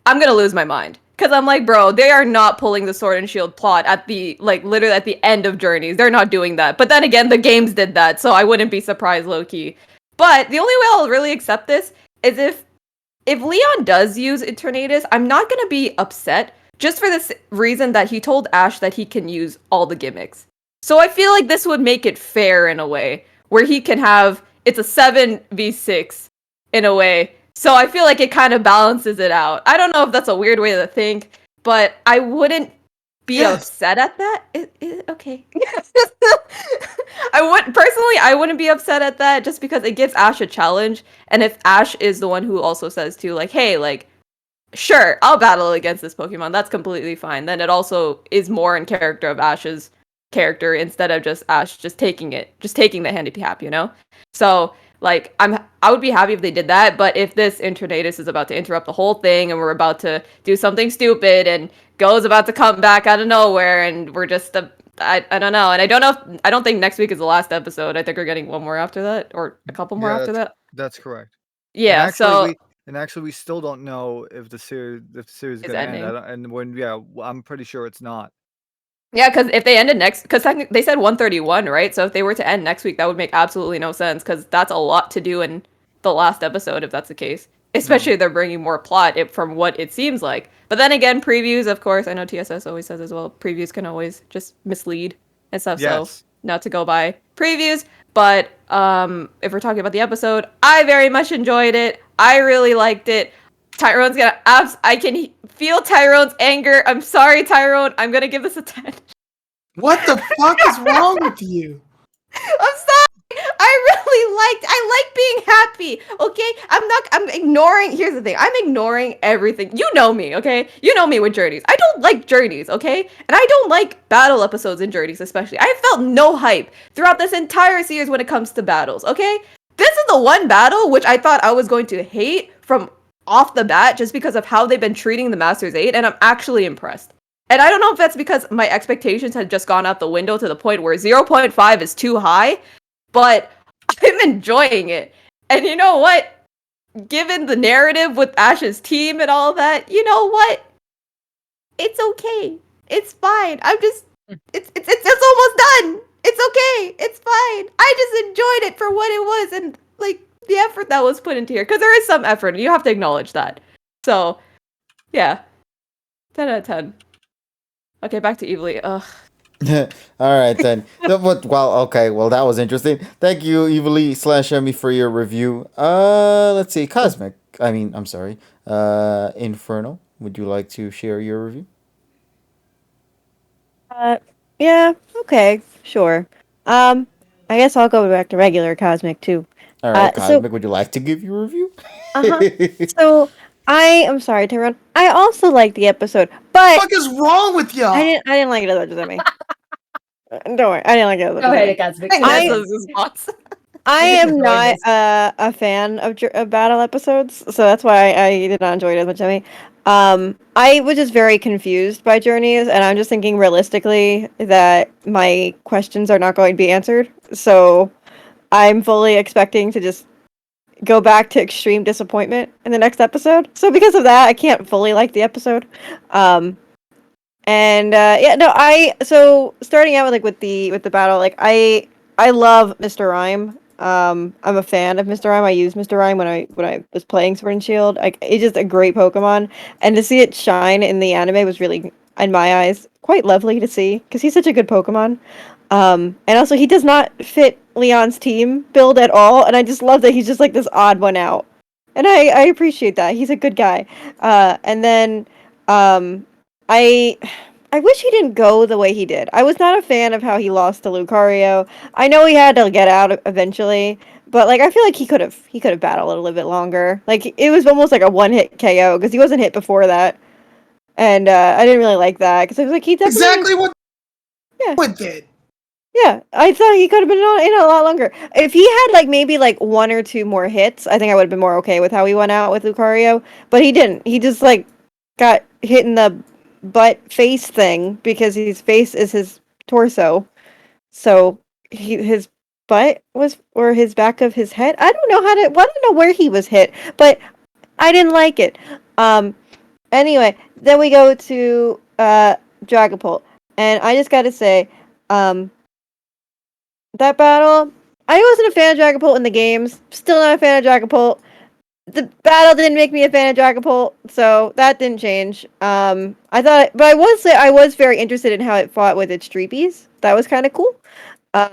I'm gonna lose my mind. Cause I'm like, bro, they are not pulling the Sword and Shield plot at the literally at the end of Journeys. They're not doing that. But then again, the games did that, so I wouldn't be surprised low key. But the only way I'll really accept this is if Leon does use Eternatus, I'm not gonna be upset. Just for this reason that he told Ash that he can use all the gimmicks. So I feel like this would make it fair in a way, where he can have, it's a 7v6 in a way. So I feel like it kind of balances it out. I don't know if that's a weird way to think, but I wouldn't be upset at that. Okay. I wouldn't be upset at that just because it gives Ash a challenge. And if Ash is the one who also says too, like, hey, like, sure, I'll battle against this Pokemon. That's completely fine. Then it also is more in character of Ash's character instead of just Ash just taking the handicap, you know? So, like, I would be happy if they did that, but if this Eternatus is about to interrupt the whole thing and we're about to do something stupid and Go's about to come back out of nowhere and we're just I don't know. And I don't think next week is the last episode. I think we're getting one more after that or a couple more after that. That's correct. Yeah, And actually, we still don't know if the series is going to end. I'm pretty sure it's not. Yeah, because if they ended because they said 131, right? So if they were to end next week, that would make absolutely no sense because that's a lot to do in the last episode if that's the case. Especially if they're bringing more plot from what it seems like. But then again, previews, of course, I know TSS always says as well, previews can always just mislead and stuff. Yes. So not to go by previews. But if we're talking about the episode, I very much enjoyed it. I really liked it. Tyrone's gonna I can feel Tyrone's anger. I'm sorry, Tyrone. I'm gonna give this a 10. What the fuck is wrong with you? I'm sorry. I like being happy. Okay? I'm ignoring, here's the thing. I'm ignoring everything. You know me, okay? You know me with Journeys. I don't like Journeys, okay? And I don't like battle episodes in Journeys especially. I felt no hype throughout this entire series when it comes to battles, okay? This is the one battle which I thought I was going to hate from off the bat just because of how they've been treating the Masters 8, and I'm actually impressed. And I don't know if that's because my expectations had just gone out the window to the point where 0.5 is too high, but I'm enjoying it. And you know what? Given the narrative with Ash's team and all that, you know what? It's okay. It's fine. It's almost done. It's okay. It's fine. I just enjoyed it for what it was and like the effort that was put into here. Because there is some effort and you have to acknowledge that. So, yeah, 10 out of 10. Okay, back to Evely. Ugh. All right then. Okay. Well, that was interesting. Thank you, Evely / Emmy, for your review. Let's see, Cosmic. I'm sorry. Infernal. Would you like to share your review? Yeah, okay, sure. I guess I'll go back to regular Cosmic too. All right, So Cosmic. Would you like to give your review? uh-huh. So I am sorry, Tyrone. I also liked the episode, but What the fuck is wrong with y'all? I didn't like it as much as Emmy. Don't worry, I didn't like it as much Go as ahead, Emmy. Cosmic. I think I- that's his response. I You can am enjoy not this. a fan of battle episodes, so that's why I did not enjoy it as much as Emmy. I was just very confused by journeys, and I'm just thinking realistically that my questions are not going to be answered. So I'm fully expecting to just go back to extreme disappointment in the next episode. So because of that, I can't fully like the episode. Yeah, no, so starting out with the battle, like I love Mr. Rhyme. I'm a fan of Mr. Rhyme. I used Mr. Rhyme when I was playing Sword and Shield. Like it's just a great Pokemon, and to see it shine in the anime was really, in my eyes, quite lovely to see because he's such a good Pokemon. And also he does not fit Leon's team build at all, and I just love that he's just like this odd one out, and I appreciate that. He's a good guy. And then I I wish he didn't go the way he did. I was not a fan of how he lost to Lucario. I know he had to get out eventually, but like I feel like he could have battled a little bit longer. Like it was almost like a one-hit KO because he wasn't hit before that, and I didn't really like that because I was like he definitely Exactly what Yeah. what did. Yeah, I thought he could have been in a lot longer. If he had like maybe like one or two more hits, I think I would have been more okay with how he went out with Lucario. But he didn't. He just like got hit in the butt face thing because his face is his torso. So his butt was or his back of his head. I don't know I don't know where he was hit, but I didn't like it. Anyway, then we go to Dragapult, and I just got to say, that battle, I wasn't a fan of Dragapult in the games. Still not a fan of Dragapult. The battle didn't make me a fan of Dragapult, so that didn't change. But I would say I was very interested in how it fought with its Treepies. That was kind of cool. Uh,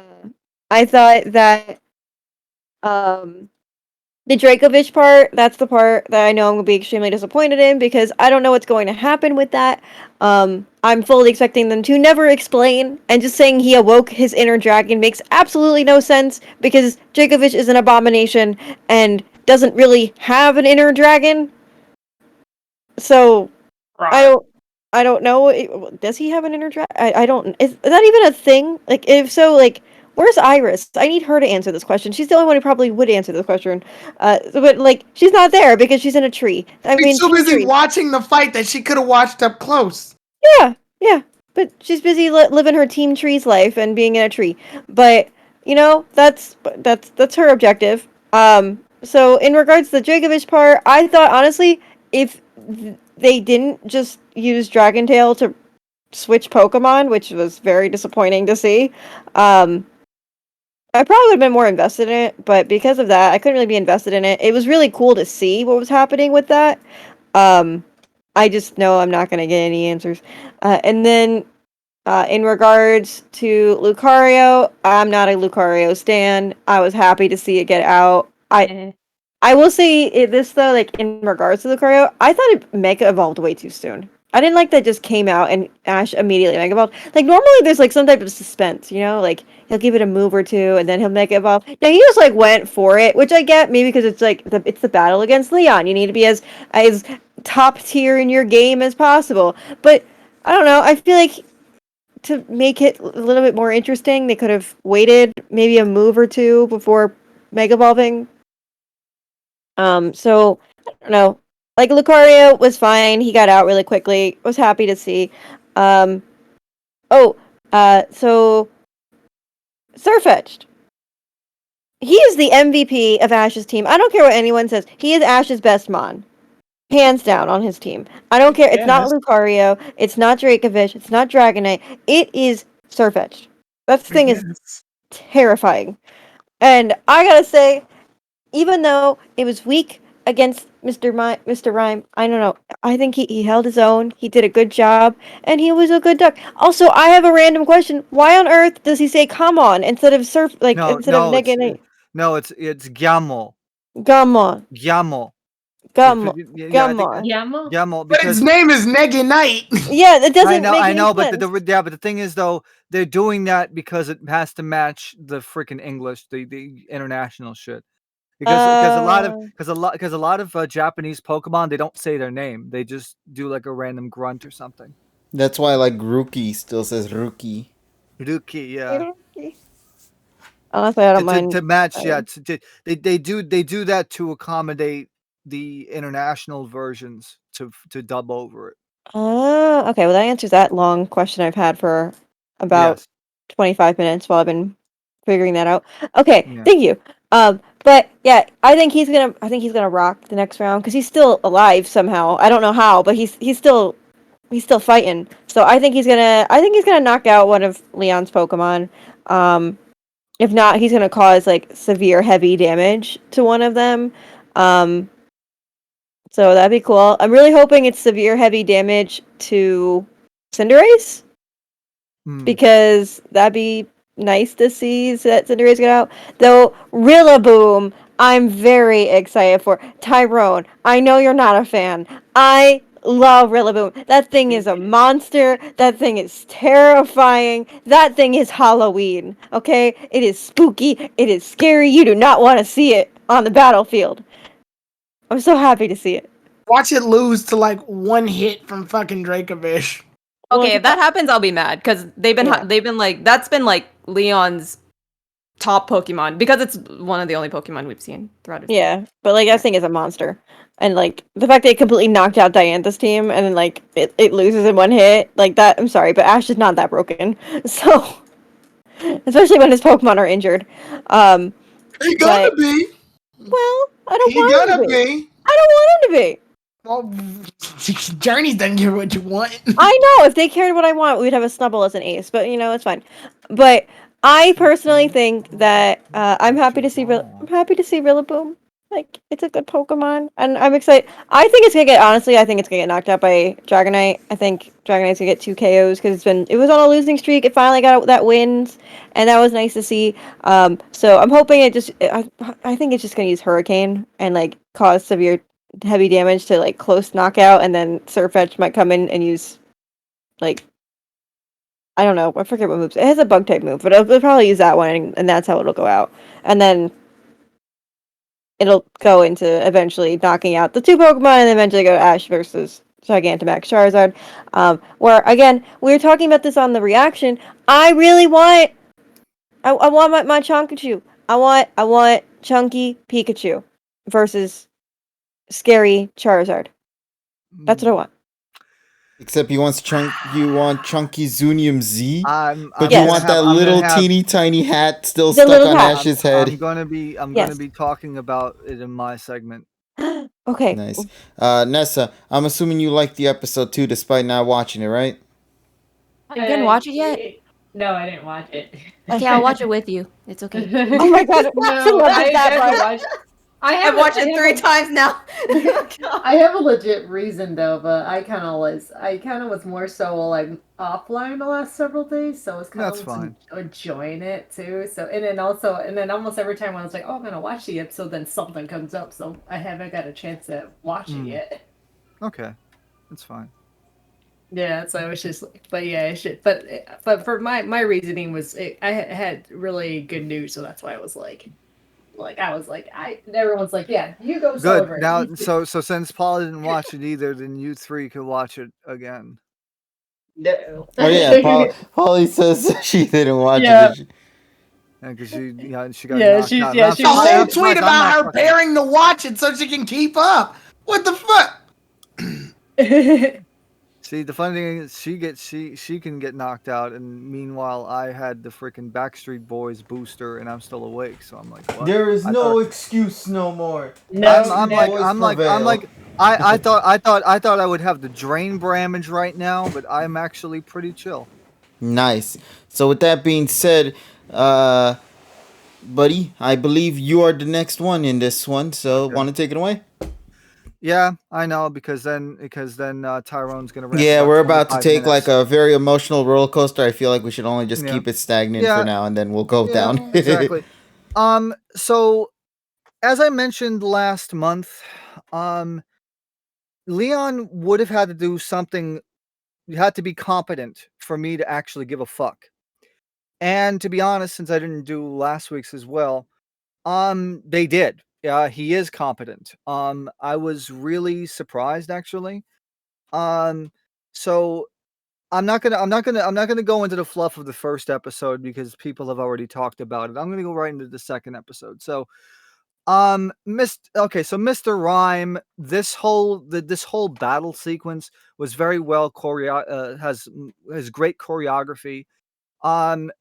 I thought that the Dracovish part, that's the part that I know I'm going to be extremely disappointed in because I don't know what's going to happen with that. I'm fully expecting them to never explain, and just saying he awoke his inner dragon makes absolutely no sense because Dracovish is an abomination and doesn't really have an inner dragon. So I don't know. Does he have an inner dragon? I don't. Is that even a thing? Like, if so, like, where's Iris? I need her to answer this question. She's the only one who probably would answer this question. But like, she's not there because she's in a tree. She's too Team busy tree. watching the fight that she could have watched up close. Yeah. But she's busy living her Team Tree's life and being in a tree. But that's her objective. So in regards to the Dracovish part, I thought honestly, if they didn't just use Dragon Tail to switch Pokemon, which was very disappointing to see, I probably would have been more invested in it. But because of that, I couldn't really be invested in it. It was really cool to see what was happening with that. I just know I'm not going to get any answers. And then in regards to Lucario, I'm not a Lucario stan. I was happy to see it get out. I will say this though, like in regards to Lucario, I thought it Mega evolved way too soon. I didn't like that it just came out and Ash immediately Mega evolved. Like normally there's like some type of suspense, like he'll give it a move or two and then he'll Mega evolve. Now he just like went for it, which I get maybe because it's like it's the battle against Leon. You need to be as top tier in your game as possible. But I don't know. I feel like to make it a little bit more interesting, they could have waited maybe a move or two before Mega evolving. So I don't know. Like Lucario was fine. He got out really quickly. Was happy to see. So Sirfetch'd. He is the MVP of Ash's team. I don't care what anyone says. He is Ash's best mon. Hands down on his team. I don't care. It's not Lucario. It's not Dracovish. It's not Dragonite. It is Sirfetch'd. That thing is terrifying. And I gotta say, even though it was weak against Mr. Rhyme, I don't know. I think he held his own. He did a good job, and he was a good duck. Also, I have a random question. Why on earth does he say "come on" instead of No, instead of no, negative? it's Gyamo. Come on, Gyamo. come on, Yeah, I come think on. Yamo? Gyamo But his because name is Negi Knight. Yeah, that doesn't make I any know, but sense. but the thing is though, they're doing that because it has to match the freaking English, the international shit. Because a lot of Japanese Pokemon, they don't say their name. They just do like a random grunt or something. That's why like Rookie still says Rookie. Ruki, yeah. Honestly, I don't mind. To match, yeah. They do that to accommodate the international versions to dub over it. Okay. Well, that answers that long question I've had for about Yes. 25 minutes while I've been figuring that out. Okay, Yeah. thank you. But yeah, I think he's gonna rock the next round because he's still alive somehow. I don't know how, but he's still fighting. So I think he's gonna knock out one of Leon's Pokemon. If not, he's gonna cause like severe heavy damage to one of them. Um, so that'd be cool. I'm really hoping it's severe heavy damage to Cinderace Hmm. because that'd be nice to see that Cinderace get out. Though Rillaboom, I'm very excited for. Tyrone, I know you're not a fan. I love Rillaboom. That thing is a monster. That thing is terrifying. That thing is Halloween. Okay? It is spooky. It is scary. You do not want to see it on the battlefield. I'm so happy to see it. Watch it lose to like one hit from fucking Dracovish. Okay, if that happens, I'll be mad because they've been like that's been like Leon's top Pokemon because it's one of the only Pokemon we've seen throughout his Yeah, but like that thing is a monster, and like the fact that it completely knocked out Diantha's team, and then like it loses in one hit, like that. I'm sorry, but Ash is not that broken. So, especially when his Pokemon are injured. He gonna But be. well, I don't He want him gonna to be. be. I don't want him to be. Well, Journey doesn't give what you want. I know if they cared what I want, we'd have a Snubble as an ace. But you know, it's fine. But I personally think that I'm happy to see I'm happy to see Rillaboom. Like it's a good Pokemon, and I'm excited. I think it's gonna get honestly. I think it's gonna get knocked out by Dragonite. I think Dragonite's gonna get 2 KOs because it was on a losing streak. It finally got that wins, and that was nice to see. So I'm hoping I think it's just gonna use Hurricane and like cause severe heavy damage to like close knockout, and then Surfetch might come in and use like I don't know. I forget what moves. It has a bug type move, but it'll probably use that one, and that's how it'll go out. And then it'll go into eventually knocking out the 2 Pokemon, and then eventually go to Ash versus Gigantamax Charizard. Where again, we were talking about this on the reaction. I really want. I want my Chonkachu. I want Chunky Pikachu versus Scary Charizard. That's what I want. Except you want Chunky Zunium Z, but Yes. you want that little teeny tiny hat still The stuck little on hat. Ash's head. I'm gonna be talking about it in my segment. Okay. Nice. Nessa, I'm assuming you liked the episode too, despite not watching it, right? You didn't watch it yet? No, I didn't watch it. Okay, I'll watch it with you. It's okay. Oh my god! No, I've watched it 3 times now. I have a legit reason though, but I kind of was more so like offline the last several days, so I was kind of enjoying it too. So and then almost every time I was like, oh, I'm gonna watch the episode, then something comes up, so I haven't got a chance to watch it yet. Okay, that's fine. Yeah, so it's just, but yeah, it should. But for my reasoning was, I had really good news, so that's why I was like, everyone's like, yeah, you go. Good. Now, so since Paula didn't watch it either, then you 3 could watch it again. No. Oh yeah, Polly says she didn't watch it. Because she got knocked out. The whole tweet about her pairing to watch it so she can keep up. What the fuck? See, the funny thing is, she can get knocked out, and meanwhile, I had the freaking Backstreet Boys booster, and I'm still awake. So I'm like, what? There is no excuse no more. I thought I would have the drain damage right now, but I'm actually pretty chill. Nice. So with that being said, buddy, I believe you are the next one in this one. So want to take it away? Yeah, I know because then Tyrone's gonna rant Yeah, about we're about to 25 take like minutes. a very emotional roller coaster. I feel like we should only just Yeah. keep it stagnant for Yeah. now, and then we'll go down. Yeah, exactly. So as I mentioned last month, Leon would have had to do something. You had to be competent for me to actually give a fuck. And to be honest, since I didn't do last week's as well, they did. Yeah, he is competent. I was really surprised actually. So I'm not gonna go into the fluff of the first episode because people have already talked about it. I'm gonna go right into the second episode. So, so Mr. Rhyme, this whole battle sequence was very well has great choreography. Um,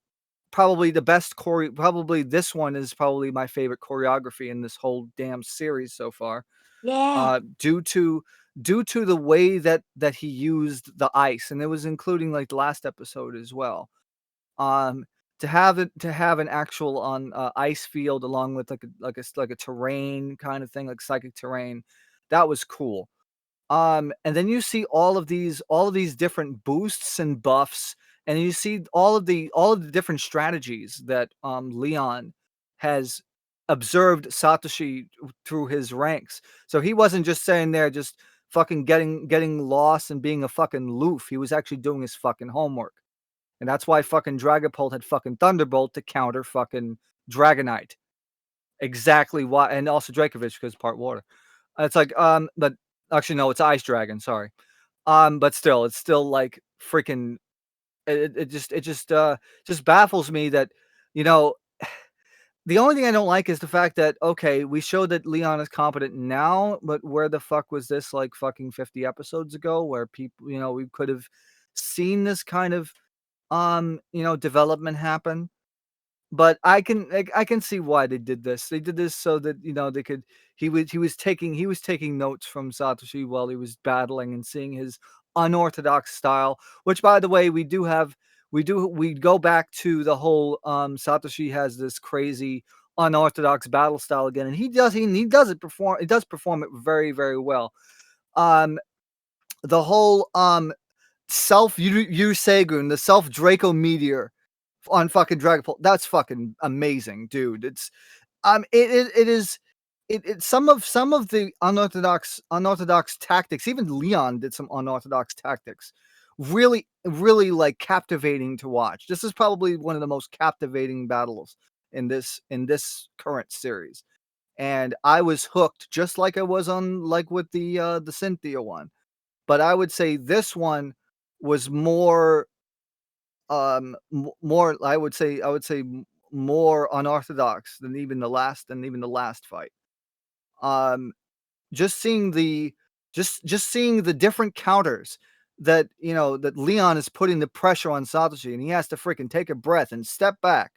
probably the best probably this one is probably my favorite choreography in this whole damn series so far. Yeah. Due to the way that he used the ice, and it was including like the last episode as well. Um, to have an actual on ice field along with like a terrain kind of thing, like psychic terrain, that was cool. And then you see all of these different boosts and buffs, and you see all of the different strategies that Leon has observed Satoshi through his ranks. So he wasn't just sitting there just fucking getting lost and being a fucking loof. He was actually doing his fucking homework. And that's why fucking Dragapult had fucking Thunderbolt to counter fucking Dragonite. Exactly why, and also Dracovish because part water. It's like but actually no, it's Ice Dragon. Sorry. But still, it's still like freaking. It just baffles me that you know the only thing I don't like is the fact that okay, we showed that Leon is competent now, but where the fuck was this like fucking 50 episodes ago, where people we could have seen this kind of development happen. But I can see why they did this. They did this so that they could. He was taking notes from Satoshi while he was battling and seeing his unorthodox style. Which, by the way, we go back to the whole Satoshi has this crazy unorthodox battle style again, and he does perform it very very well. Um, the whole self Yusegun, the self Draco meteor on fucking Dragapult. That's fucking amazing, dude. It's it is some of the unorthodox tactics. Even Leon did some unorthodox tactics. Really, really like captivating to watch. This is probably one of the most captivating battles in this current series. And I was hooked just like I was on like with the Cynthia one. But I would say this one was more more I would say more unorthodox than even the last fight. um just seeing the just seeing the different counters that that Leon is putting the pressure on Satoshi, and he has to freaking take a breath and step back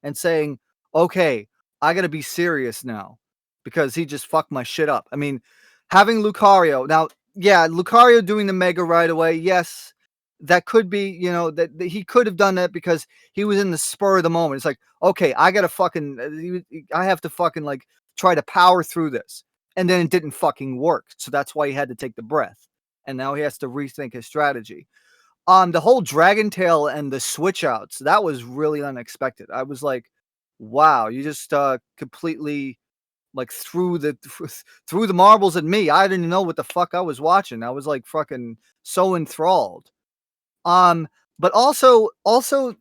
and saying, okay, I gotta be serious now because he just fucked my shit up. I mean, having Lucario now, yeah, Lucario doing the Mega right away, yes, that could be, that he could have done that because he was in the spur of the moment. It's like, okay, I gotta fucking, I have to fucking like try to power through this. And then it didn't fucking work. So that's why he had to take the breath. And now he has to rethink his strategy. The whole Dragon Tail and the switch outs, that was really unexpected. I was like, wow, you just completely like threw the marbles at me. I didn't know what the fuck I was watching. I was like fucking so enthralled. Um, but also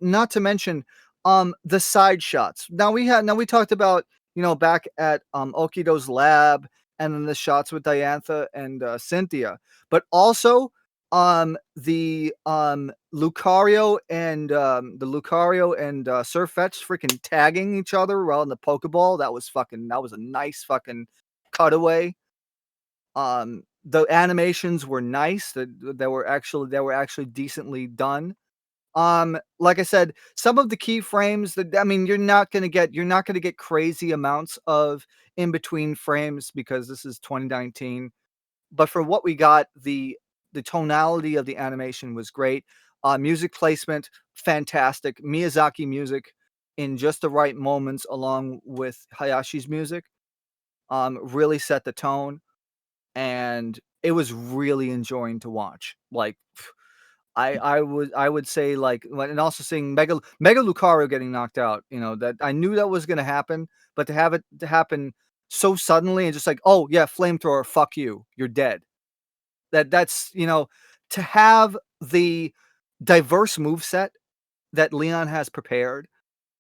not to mention the side shots. Now we talked about back at Okido's lab and then the shots with Diantha and Cynthia, but also the Lucario and Surfetch freaking tagging each other around the Pokeball. That was a nice fucking cutaway. The animations were nice. They were actually decently done. Like I said, some of the keyframes that I mean, you're not gonna get crazy amounts of in between frames because this is 2019. But for what we got, the tonality of the animation was great. Music placement, fantastic. Miyazaki music in just the right moments, along with Hayashi's music, really set the tone. and it was really enjoying to watch. Like, I would say, like, and also seeing Mega Lucario getting knocked out. That I knew that was going to happen, but to have it to happen so suddenly and just like, oh yeah, flamethrower, fuck you, you're dead. That's to have the diverse moveset that Leon has prepared,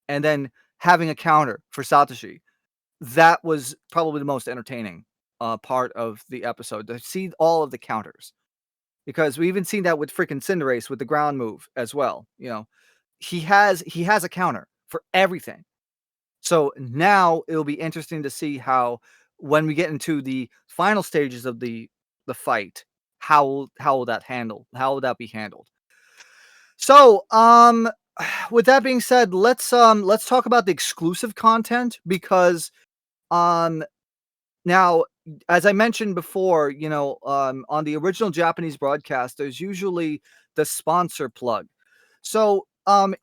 and then having a counter for Satoshi. That was probably the most entertaining part of the episode, to see all of the counters, because we even seen that with freaking Cinderace with the ground move as well. He has a counter for everything. So now it'll be interesting to see how, when we get into the final stages of the fight, how will that be handled. So with that being said, let's talk about the exclusive content, because now, as I mentioned before, on the original Japanese broadcast, there's usually the sponsor plug. So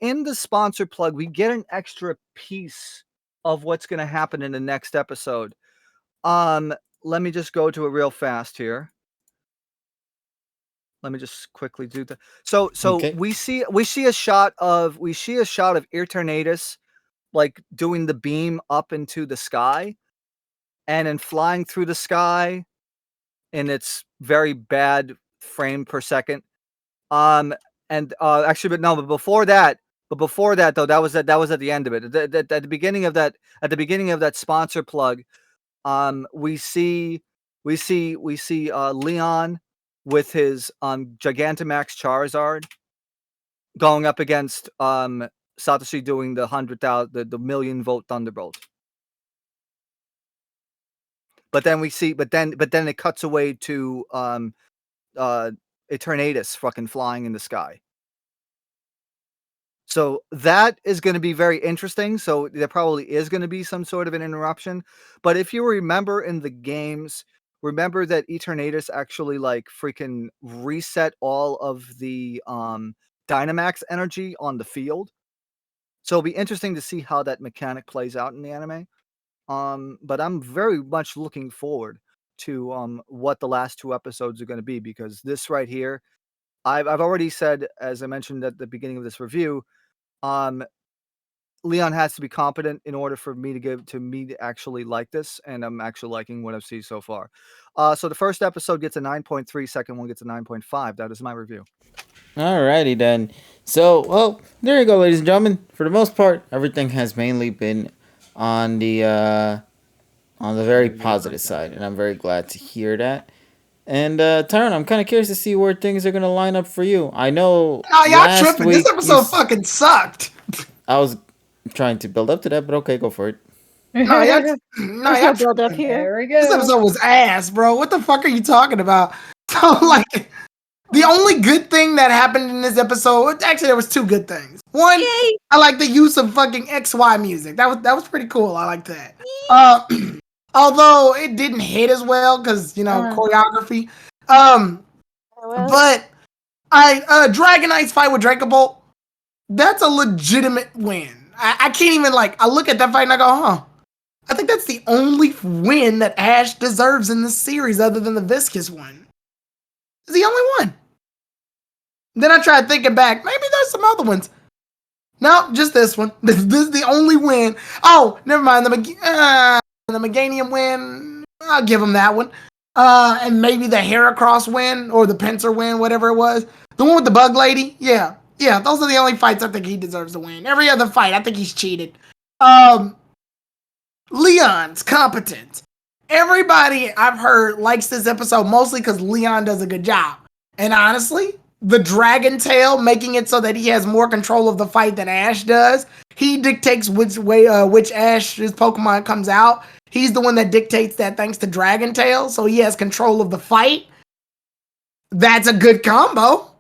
in the sponsor plug, we get an extra piece of what's going to happen in the next episode. Let me just go to it real fast here. Let me just quickly do that. So Okay. we see a shot of Eternatus, like, doing the beam up into the sky, and then flying through the sky in its very bad frame per second. Actually, but before that, though, that was at the end of it. At the beginning of that sponsor plug, we see Leon with his Gigantamax Charizard going up against Satoshi, doing the 100,000, the million volt Thunderbolt. But then it cuts away to Eternatus fucking flying in the sky. So that is going to be very interesting. So there probably is going to be some sort of an interruption. But if you remember in the games, remember that Eternatus actually, like, freaking reset all of the Dynamax energy on the field. So it'll be interesting to see how that mechanic plays out in the anime. But I'm very much looking forward to what the last 2 episodes are going to be, because this right here, I've already said, as I mentioned at the beginning of this review, Leon has to be competent in order for me to actually like this, and I'm actually liking what I've seen so far. So the first episode gets a 9.3, second one gets a 9.5. That is my review. Alrighty then. So, well, there you go, ladies and gentlemen. For the most part, everything has mainly been on the very positive side, and I'm very glad to hear that. And Tyrone, I'm kind of curious to see where things are gonna line up for you. I know No, y'all last tripping. week This episode fucking sucked. I was trying to build up to that, but okay, go for it. No, y'all There's no build up here. There we This go. episode was ass, bro. What the fuck are you talking about? So, like, the only good thing that happened in this episode, actually, there was 2 good things. One, Yay! I like the use of fucking XY music. That was pretty cool. I like that. Although it didn't hit as well because choreography. But Dragonite's fight with Dracobolt, that's a legitimate win. I can't even, like, I look at that fight and I go, huh. I think that's the only win that Ash deserves in this series other than the Viscous one. It's the only one. Then I tried thinking back. Maybe there's some other ones. No, just this one. This is the only win. Oh, never mind. The Meganium win, I'll give him that one. And maybe the Heracross win or the Pinsir win, whatever it was. The one with the bug lady. Yeah, those are the only fights I think he deserves to win. Every other fight, I think he's cheated. Leon's competent. Everybody I've heard likes this episode mostly because Leon does a good job. And honestly, the Dragon Tail making it so that he has more control of the fight than Ash does. He dictates which Ash's Pokemon comes out. He's the one that dictates that thanks to Dragon Tail, so he has control of the fight. That's a good combo.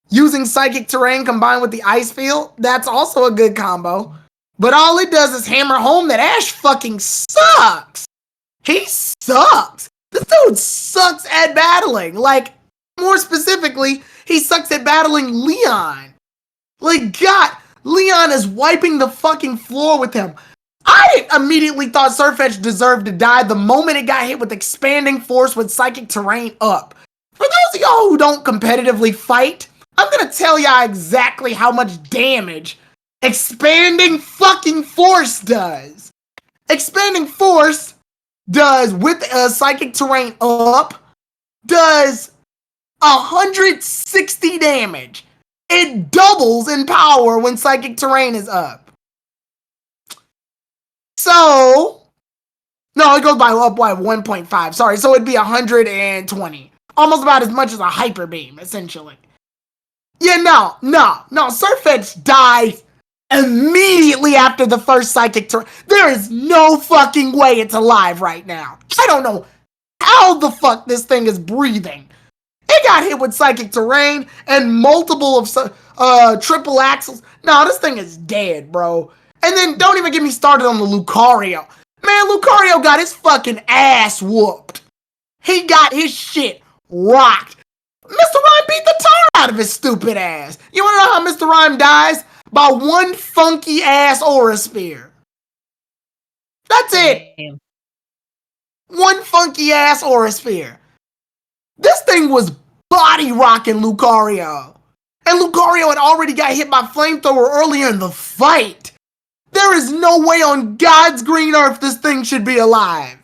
Using Psychic Terrain combined with the Ice Field, that's also a good combo. But all it does is hammer home that Ash fucking sucks. He sucks. This dude sucks at battling. Like, more specifically, he sucks at battling Leon. Like, God, Leon is wiping the fucking floor with him. I immediately thought Surfetch deserved to die the moment it got hit with expanding force with psychic terrain up. For those of y'all who don't competitively fight, I'm gonna tell y'all exactly how much damage expanding fucking force does. Expanding force does, with psychic terrain up, does 160 damage. It doubles in power when psychic terrain is up. So, no, it goes by up by 1.5. Sorry, so it'd be 120. Almost about as much as a hyper beam, essentially. Yeah, no. Surfetch dies immediately after the first psychic terrain. There is no fucking way it's alive right now. I don't know how the fuck this thing is breathing. It got hit with psychic terrain and multiple of triple axles. No, this thing is dead, bro. And then don't even get me started on the Lucario. Man, Lucario got his fucking ass whooped. He got his shit rocked. Mr. Rhyme beat the tar out of his stupid ass. You wanna know how Mr. Rhyme dies? By one funky ass Aura Spear. That's it. Damn. One funky ass Aura Spear. This thing was body rocking Lucario. And Lucario had already got hit by Flamethrower earlier in the fight. There is no way on God's green earth this thing should be alive.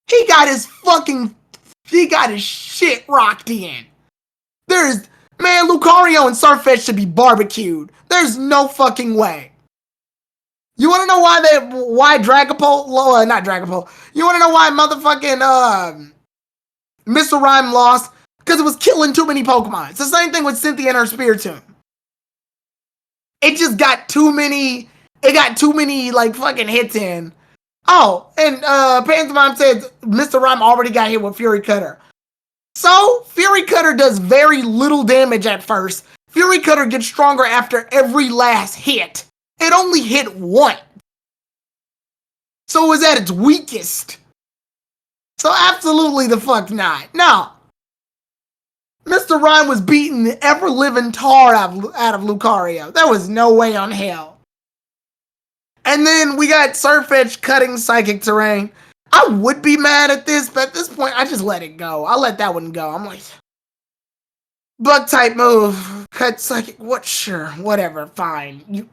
He got his shit rocked in. Man, Lucario and Surfetch should be barbecued. There's no fucking way. You wanna know why Dragapult, not Dragapult. You wanna know why motherfucking, Mr. Rhyme lost? Because it was killing too many Pokemon. It's the same thing with Cynthia and her Spiritomb. It just got too many, like, fucking hits in. Oh, and Pantomime said Mr. Rhyme already got hit with Fury Cutter. So, Fury Cutter does very little damage at first. Fury Cutter gets stronger after every last hit. It only hit once. So it was at its weakest. So absolutely the fuck not. No. Mr. Rhyme was beating the ever-living tar out of Lucario. There was no way on hell. And then we got Surfetch cutting psychic terrain. I would be mad at this, but at this point, I just let it go. I let that one go. I'm like, bug type move, cut psychic. What? Sure, whatever, fine.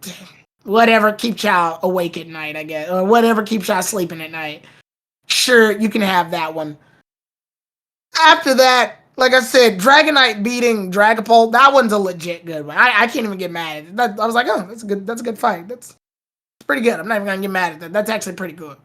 Whatever keeps y'all awake at night, I guess, or whatever keeps y'all sleeping at night. Sure, you can have that one. After that, like I said, Dragonite beating Dragapult, that one's a legit good one. I can't even get mad at it. I was like, oh, that's a good fight. That's pretty good. I'm not even gonna get mad at that. That's actually pretty good.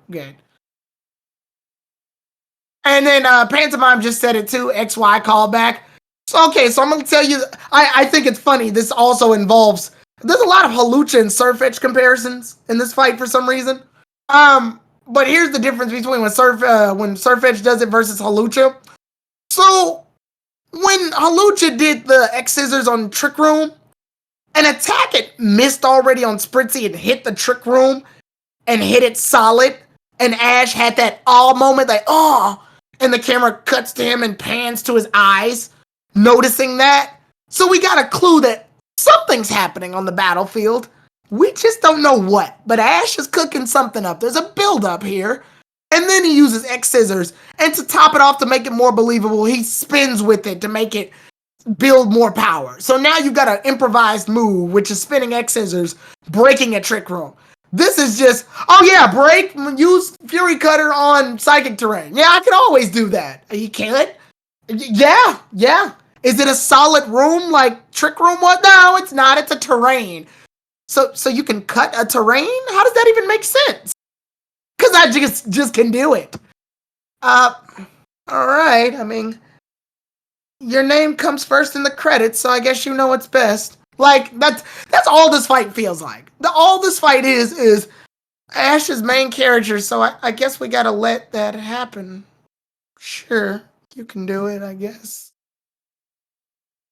And then Pantomime just said it too, XY callback. So I'm gonna tell you, I think it's funny. This also involves, there's a lot of Hawlucha and Surfetch comparisons in this fight for some reason. But here's the difference between when Surfetch does it versus Hawlucha. So when Hawlucha did the X Scissors on Trick Room, an attack it missed already on Spritzy and hit the Trick Room and hit it solid. And Ash had that awe moment, like, oh, and the camera cuts to him and pans to his eyes, noticing that. So we got a clue that something's happening on the battlefield. We just don't know what, but Ash is cooking something up. There's a build-up here. And then he uses X Scissors. And to top it off, to make it more believable, he spins with it to make it build more power. So now you've got an improvised move, which is spinning X Scissors, breaking a Trick Room. This is just, oh yeah, break, use Fury Cutter on Psychic Terrain. Yeah, I can always do that. You can't? Yeah. Is it a solid room like Trick Room was? No, it's not. It's a terrain. So you can cut a terrain? How does that even make sense? Because I just can do it. All right. I mean, your name comes first in the credits, so I guess you know what's best. Like, that's all this fight feels like. All this fight is Ash's main character, so I guess we gotta let that happen. Sure, you can do it, I guess.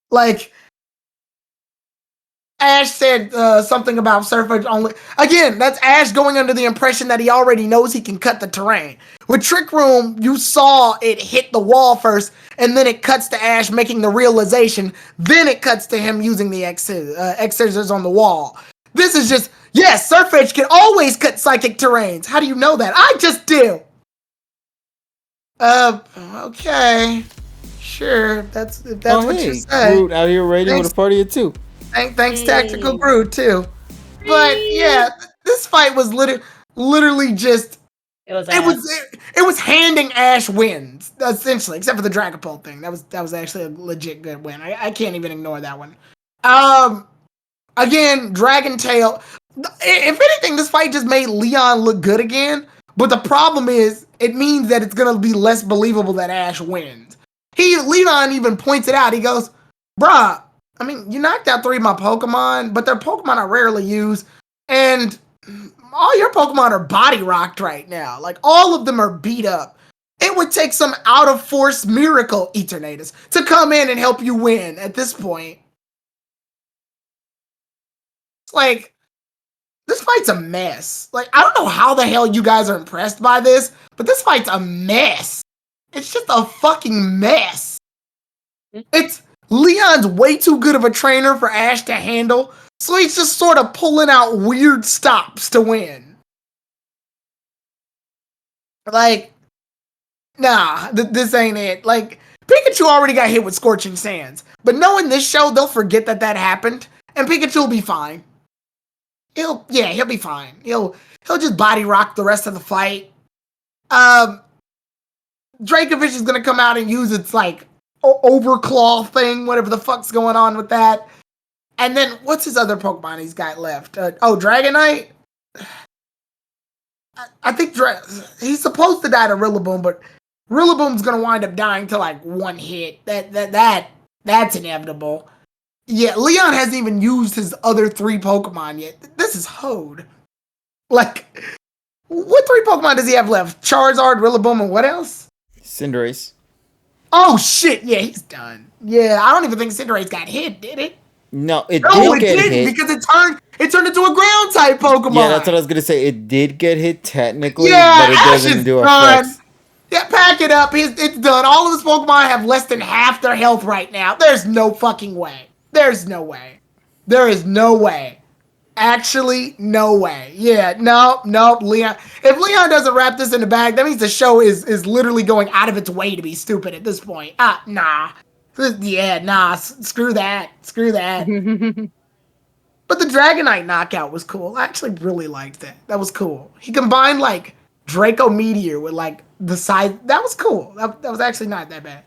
Like, Ash said something about Surfetch only. Again, that's Ash going under the impression that he already knows he can cut the terrain. With Trick Room, you saw it hit the wall first, and then it cuts to Ash making the realization. Then it cuts to him using the X Scissors on the wall. This is just, Yes, Surf Edge can always cut psychic terrains. How do you know that? I just do. Okay. Sure, that's what you say. Groot out here raiding with a party of two. Thanks, Tactical Groot, too. But, yeah, this fight was literally just... It was handing Ash wins, essentially, except for the Dragapult thing. That was actually a legit good win. I can't even ignore that one. Again, Dragon Tail. If anything, this fight just made Leon look good again. But the problem is, it means that it's gonna be less believable that Ash wins. Leon even points it out. He goes, "Bruh, I mean, you knocked out 3 of my Pokemon, but they're Pokemon I rarely use, and all your Pokemon are body rocked right now. Like, all of them are beat up. It would take some out of force miracle, Eternatus, to come in and help you win at this point." It's like, this fight's a mess. Like, I don't know how the hell you guys are impressed by this, but this fight's a mess. It's just a fucking mess. Leon's way too good of a trainer for Ash to handle, so he's just sort of pulling out weird stops to win. Like, nah, this ain't it. Like, Pikachu already got hit with Scorching Sands, but knowing this show, they'll forget that happened, and Pikachu will be fine. He'll be fine. He'll just body rock the rest of the fight. Dracovish is gonna come out and use its like overclaw thing, whatever the fuck's going on with that. And then what's his other Pokemon he's got left? Dragonite. I think he's supposed to die to Rillaboom, but Rillaboom's gonna wind up dying to like one hit. That's inevitable. Yeah, Leon hasn't even used his other 3 Pokemon yet. This is Hode. Like, what 3 Pokemon does he have left? Charizard, Rillaboom, and what else? Cinderace. Oh shit! Yeah, he's done. Yeah, I don't even think Cinderace got hit, did it? No, it did hit because it turned into a ground type Pokemon. Yeah, that's what I was gonna say. It did get hit technically, but it doesn't do effects. Yeah, pack it up. It's done. All of his Pokemon have less than half their health right now. There's no fucking way. There's no way. There is no way. Actually, no way. Yeah, no, Leon. If Leon doesn't wrap this in the bag, that means the show is literally going out of its way to be stupid at this point. Nah. Yeah, nah. Screw that. But the Dragonite knockout was cool. I actually really liked that. That was cool. He combined like Draco Meteor with like the size. That was cool. That was actually not that bad.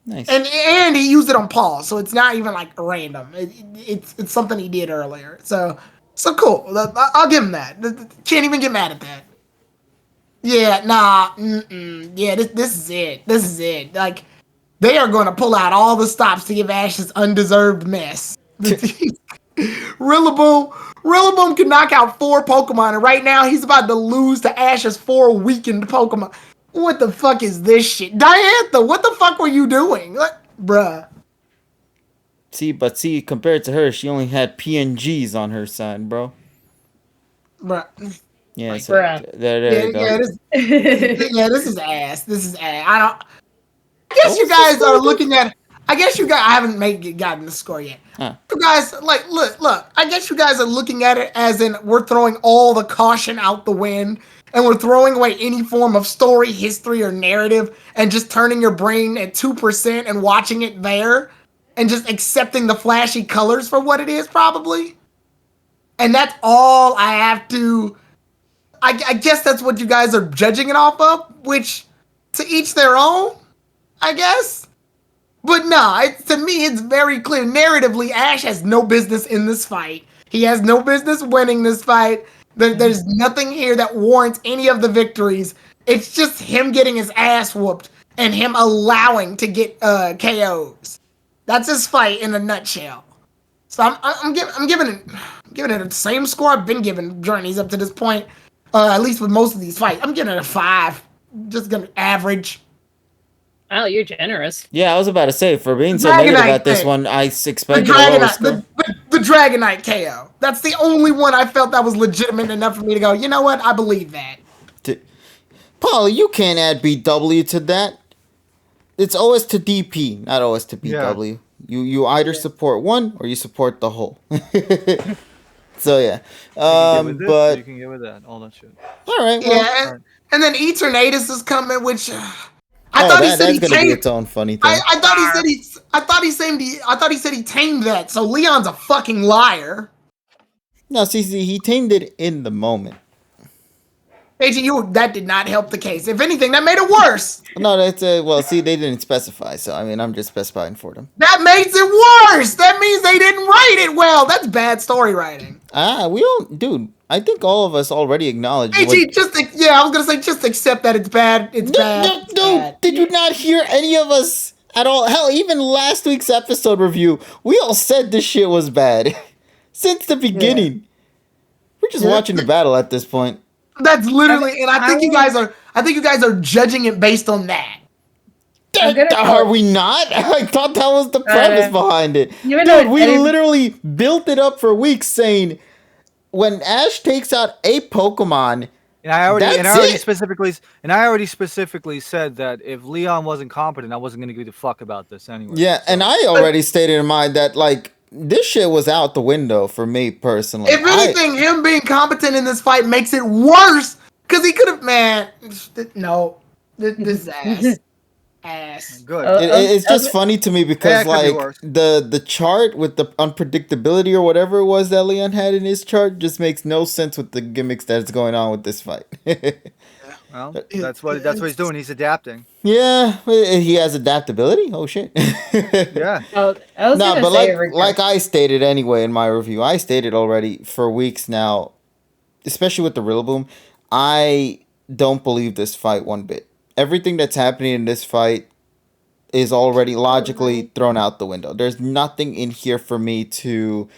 Nice. And he used it on Paul, so it's not even like random. It's something he did earlier. So cool. I'll give him that. Can't even get mad at that. Yeah, nah. Yeah, this is it. This is it. Like, they are going to pull out all the stops to give Ash his undeserved mess. Rillaboom can knock out 4 Pokemon, and right now he's about to lose to Ash's 4 weakened Pokemon. What the fuck is this shit? Diantha, what the fuck were you doing? Bruh. See, compared to her, she only had PNGs on her side, bro. Bruh. Yeah, Like, so bruh. there you go. This is ass. This is ass. I guess you guys are looking at... I haven't gotten the score yet. Huh. You guys, like, look. I guess you guys are looking at it as in we're throwing all the caution out the wind, and we're throwing away any form of story, history, or narrative, and just turning your brain at 2% and watching it there, and just accepting the flashy colors for what it is, probably. And that's all I have to... I guess that's what you guys are judging it off of, which, to each their own, I guess. But nah, to me, it's very clear. Narratively, Ash has no business in this fight. He has no business winning this fight. There's nothing here that warrants any of the victories. It's just him getting his ass whooped and him allowing to get KOs. That's his fight in a nutshell. So I'm giving it the same score I've been giving journeys up to this point. At least with most of these fights, I'm giving it a 5. Just gonna average. Wow, you're generous. Yeah, I was about to say, for being so negative about this one, I expected a lower score. The Dragonite KO. That's the only one I felt that was legitimate enough for me to go, you know what? I believe that. Paul, you can't add BW to that. It's OS to DP, not OS to BW. Yeah. You either support one or you support the whole. So yeah, You can get with this, or but you can get with that. All that shit. all right. Well, Yeah, and then Eternatus is coming, which I oh, thought he said that's he gonna be tamed. its own funny thing. I thought he said he. I thought he said he tamed that. So Leon's a fucking liar. No, see, he tamed it in the moment. AJ, that did not help the case. If anything, that made it worse. No, that's well. See, they didn't specify, so I mean, I'm just specifying for them. That makes it worse. That means they didn't write it well. That's bad story writing. We don't, dude. I think all of us already acknowledge. AJ, I was gonna say, just accept that it's bad. It's bad. No, did you not hear any of us at all? Hell, even last week's episode review, we all said this shit was bad since the beginning. We're just watching the battle at this point. That's literally, and I think you guys are judging it based on that. Are we not? I thought that was the premise behind it. Dude, we literally built it up for weeks saying when Ash takes out a Pokemon. And I already specifically said that if Leon wasn't competent, I wasn't gonna give a fuck about this anyway. Yeah, so. And I already stated in mind that like this shit was out the window for me personally. If anything, him being competent in this fight makes it worse because he could have. This ass. Good. It's just funny to me because like the chart with the unpredictability or whatever it was that Leon had in his chart just makes no sense with the gimmicks that's going on with this fight. Well, that's what he's doing. He's adapting. Yeah, he has adaptability. Oh shit. Yeah. Like I stated anyway in my review, I stated already for weeks now, especially with the Rillaboom, I don't believe this fight one bit. Everything that's happening in this fight is already logically thrown out the window. There's nothing in here for me to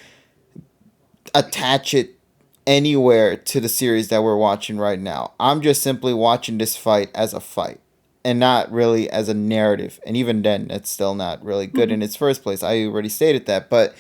attach it anywhere to the series that we're watching right now. I'm just simply watching this fight as a fight and not really as a narrative. And even then, it's still not really good in its first place. I already stated that. But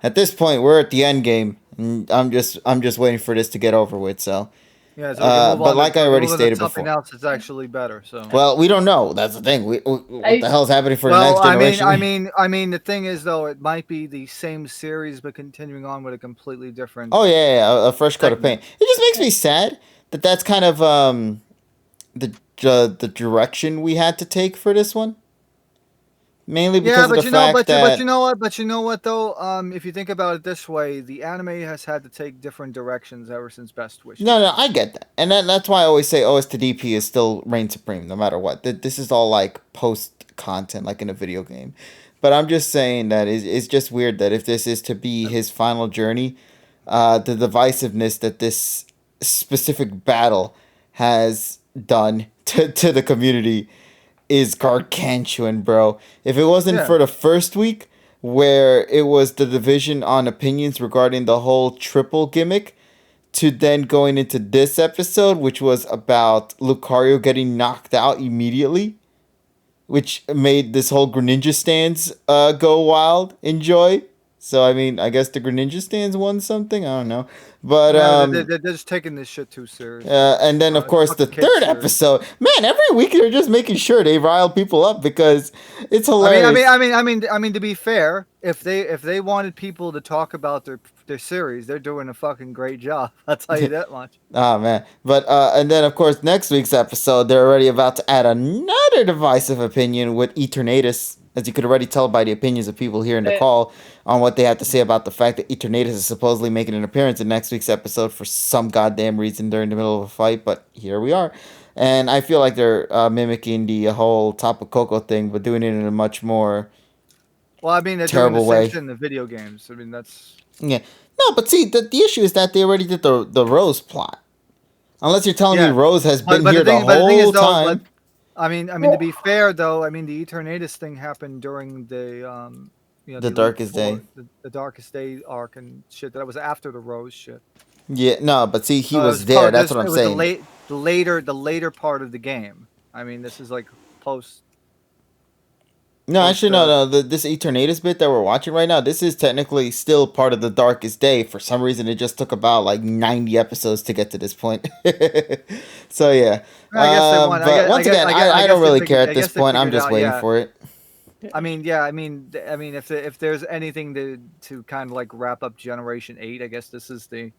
at this point, we're at the end game. And I'm just waiting for this to get over with. So. Yeah, so but like I already stated before, something else is actually better. So well, we don't know. That's the thing. What the hell's happening for the next generation? I mean, the thing is though, it might be the same series but continuing on with a completely different. Oh yeah, a fresh coat of paint. It just makes me sad that that's kind of the direction we had to take for this one. Mainly because of the fact that... But you know what though? If you think about it this way, the anime has had to take different directions ever since Best Wishes. No, I get that. And that's why I always say OS to DP is still reign supreme, no matter what. This is all like post-content, like in a video game. But I'm just saying that it's just weird that if this is to be his final journey, the divisiveness that this specific battle has done to the community is gargantuan, bro. If it wasn't for the first week where it was the division on opinions regarding the whole triple gimmick to then going into this episode, which was about Lucario getting knocked out immediately, which made this whole Greninja stands go wild in joy. So, I mean, I guess the Greninja stands won something. I don't know. But they're just taking this shit too serious. And then, of course, the third episode. Man, every week they're just making sure they rile people up because it's hilarious. I mean, to be fair, if they wanted people to talk about their series, they're doing a fucking great job. I'll tell you that much. Oh, man. But, and then, of course, next week's episode, they're already about to add another divisive opinion with Eternatus. As you could already tell by the opinions of people here in the call on what they have to say about the fact that Eternatus is supposedly making an appearance in next week's episode for some goddamn reason during the middle of a fight, but here we are. And I feel like they're mimicking the whole Tapu Koko thing, but doing it in a much more they're terrible doing the way. same shit in the video games. I mean, that's... Yeah. No, but see, the issue is that they already did the Rose plot. Unless you're telling me Rose has been here the whole time. I mean, to be fair though, I mean the Eternatus thing happened during the the Darkest Day, the Darkest Day arc and shit. That was after the Rose shit. Yeah, no, but see, he was there. That's what I'm saying. The later part of the game. I mean, this is like post. No, actually, no. This Eternatus bit that we're watching right now, this is technically still part of the Darkest Day. For some reason, it just took about like 90 episodes to get to this point. So yeah. I guess they want. But once again, I don't really care at this point. I'm just waiting for it. I mean, yeah, if there's anything to kind of like wrap up Generation 8, I guess this is the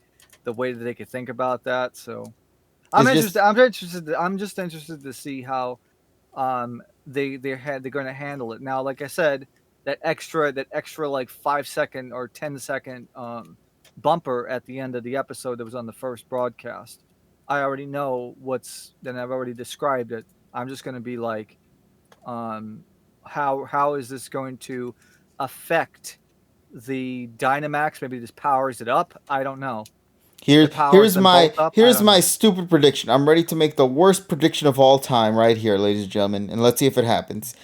way that they could think about that. So I'm It's interested. just I'm just interested to see how they're going to handle it. Now, like I said, that extra like 5 second or 10 second bumper at the end of the episode that was on the first broadcast. I already know then I've already described it. I'm just going to be like, how is this going to affect the Dynamax? Maybe this powers it up. I don't know. It powers them both up. I here's don't my know. stupid prediction. I'm ready to make the worst prediction of all time right here, ladies and gentlemen, and let's see if it happens.